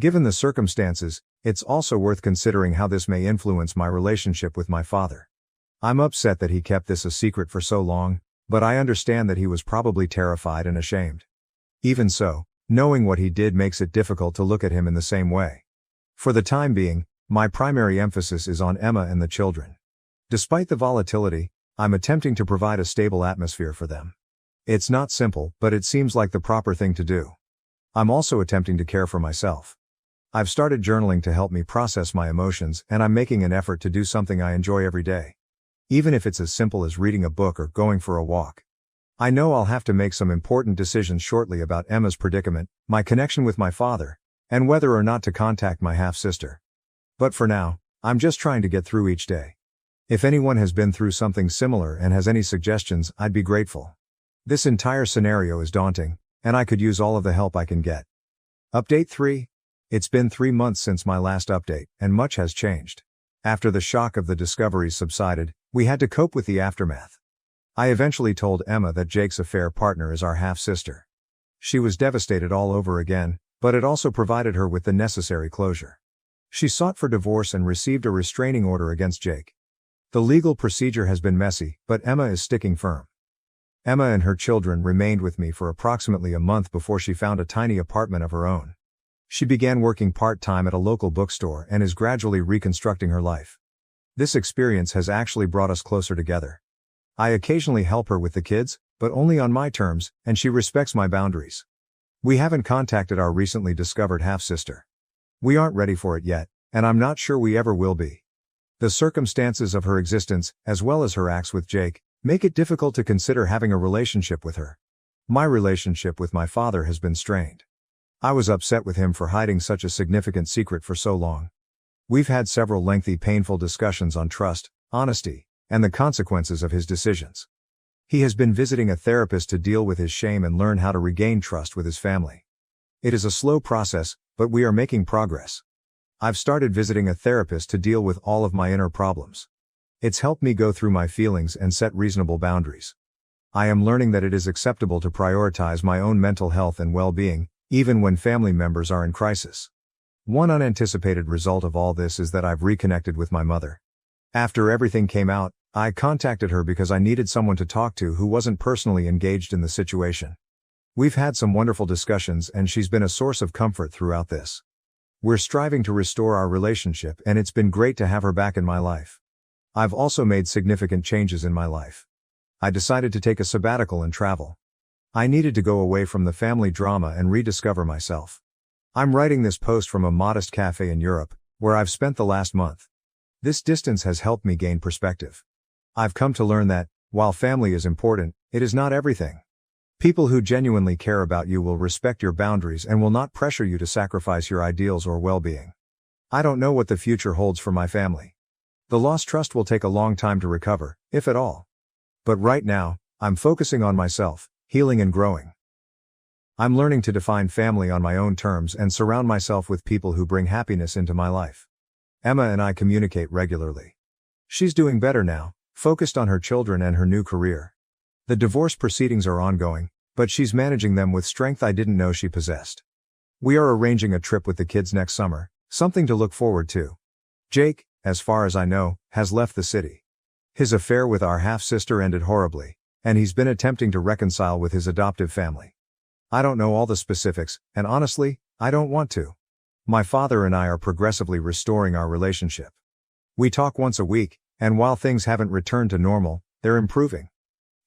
Given the circumstances, it's also worth considering how this may influence my relationship with my father. I'm upset that he kept this a secret for so long, but I understand that he was probably terrified and ashamed. Even so, knowing what he did makes it difficult to look at him in the same way. For the time being, my primary emphasis is on Emma and the children. Despite the volatility, I'm attempting to provide a stable atmosphere for them. It's not simple, but it seems like the proper thing to do. I'm also attempting to care for myself. I've started journaling to help me process my emotions, and I'm making an effort to do something I enjoy every day. Even if it's as simple as reading a book or going for a walk. I know I'll have to make some important decisions shortly about Emma's predicament, my connection with my father, and whether or not to contact my half-sister. But for now, I'm just trying to get through each day. If anyone has been through something similar and has any suggestions, I'd be grateful. This entire scenario is daunting, and I could use all of the help I can get. Update 3. It's been 3 months since my last update, and much has changed. After the shock of the discoveries subsided, we had to cope with the aftermath. I eventually told Emma that Jake's affair partner is our half-sister. She was devastated all over again, but it also provided her with the necessary closure. She sought for divorce and received a restraining order against Jake. The legal procedure has been messy, but Emma is sticking firm. Emma and her children remained with me for approximately a month before she found a tiny apartment of her own. She began working part-time at a local bookstore and is gradually reconstructing her life. This experience has actually brought us closer together. I occasionally help her with the kids, but only on my terms, and she respects my boundaries. We haven't contacted our recently discovered half-sister. We aren't ready for it yet, and I'm not sure we ever will be. The circumstances of her existence, as well as her acts with Jake, make it difficult to consider having a relationship with her. My relationship with my father has been strained. I was upset with him for hiding such a significant secret for so long. We've had several lengthy, painful discussions on trust, honesty, and the consequences of his decisions. He has been visiting a therapist to deal with his shame and learn how to regain trust with his family. It is a slow process, but we are making progress. I've started visiting a therapist to deal with all of my inner problems. It's helped me go through my feelings and set reasonable boundaries. I am learning that it is acceptable to prioritize my own mental health and well-being, even when family members are in crisis. One unanticipated result of all this is that I've reconnected with my mother. After everything came out, I contacted her because I needed someone to talk to who wasn't personally engaged in the situation. We've had some wonderful discussions and she's been a source of comfort throughout this. We're striving to restore our relationship and it's been great to have her back in my life. I've also made significant changes in my life. I decided to take a sabbatical and travel. I needed to go away from the family drama and rediscover myself. I'm writing this post from a modest cafe in Europe, where I've spent the last month. This distance has helped me gain perspective. I've come to learn that, while family is important, it is not everything. People who genuinely care about you will respect your boundaries and will not pressure you to sacrifice your ideals or well-being. I don't know what the future holds for my family. The lost trust will take a long time to recover, if at all. But right now, I'm focusing on myself, healing and growing. I'm learning to define family on my own terms and surround myself with people who bring happiness into my life. Emma and I communicate regularly. She's doing better now, focused on her children and her new career. The divorce proceedings are ongoing, but she's managing them with strength I didn't know she possessed. We are arranging a trip with the kids next summer, something to look forward to. Jake, as far as I know, has left the city. His affair with our half-sister ended horribly, and he's been attempting to reconcile with his adoptive family. I don't know all the specifics, and honestly, I don't want to. My father and I are progressively restoring our relationship. We talk once a week, and while things haven't returned to normal, they're improving.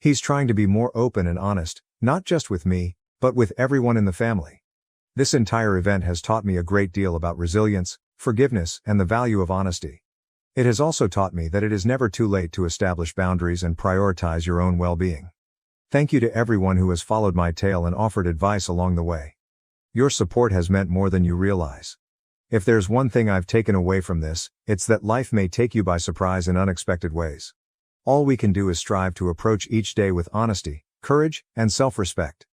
He's trying to be more open and honest, not just with me, but with everyone in the family. This entire event has taught me a great deal about resilience, forgiveness, and the value of honesty. It has also taught me that it is never too late to establish boundaries and prioritize your own well-being. Thank you to everyone who has followed my tale and offered advice along the way. Your support has meant more than you realize. If there's one thing I've taken away from this, it's that life may take you by surprise in unexpected ways. All we can do is strive to approach each day with honesty, courage, and self-respect.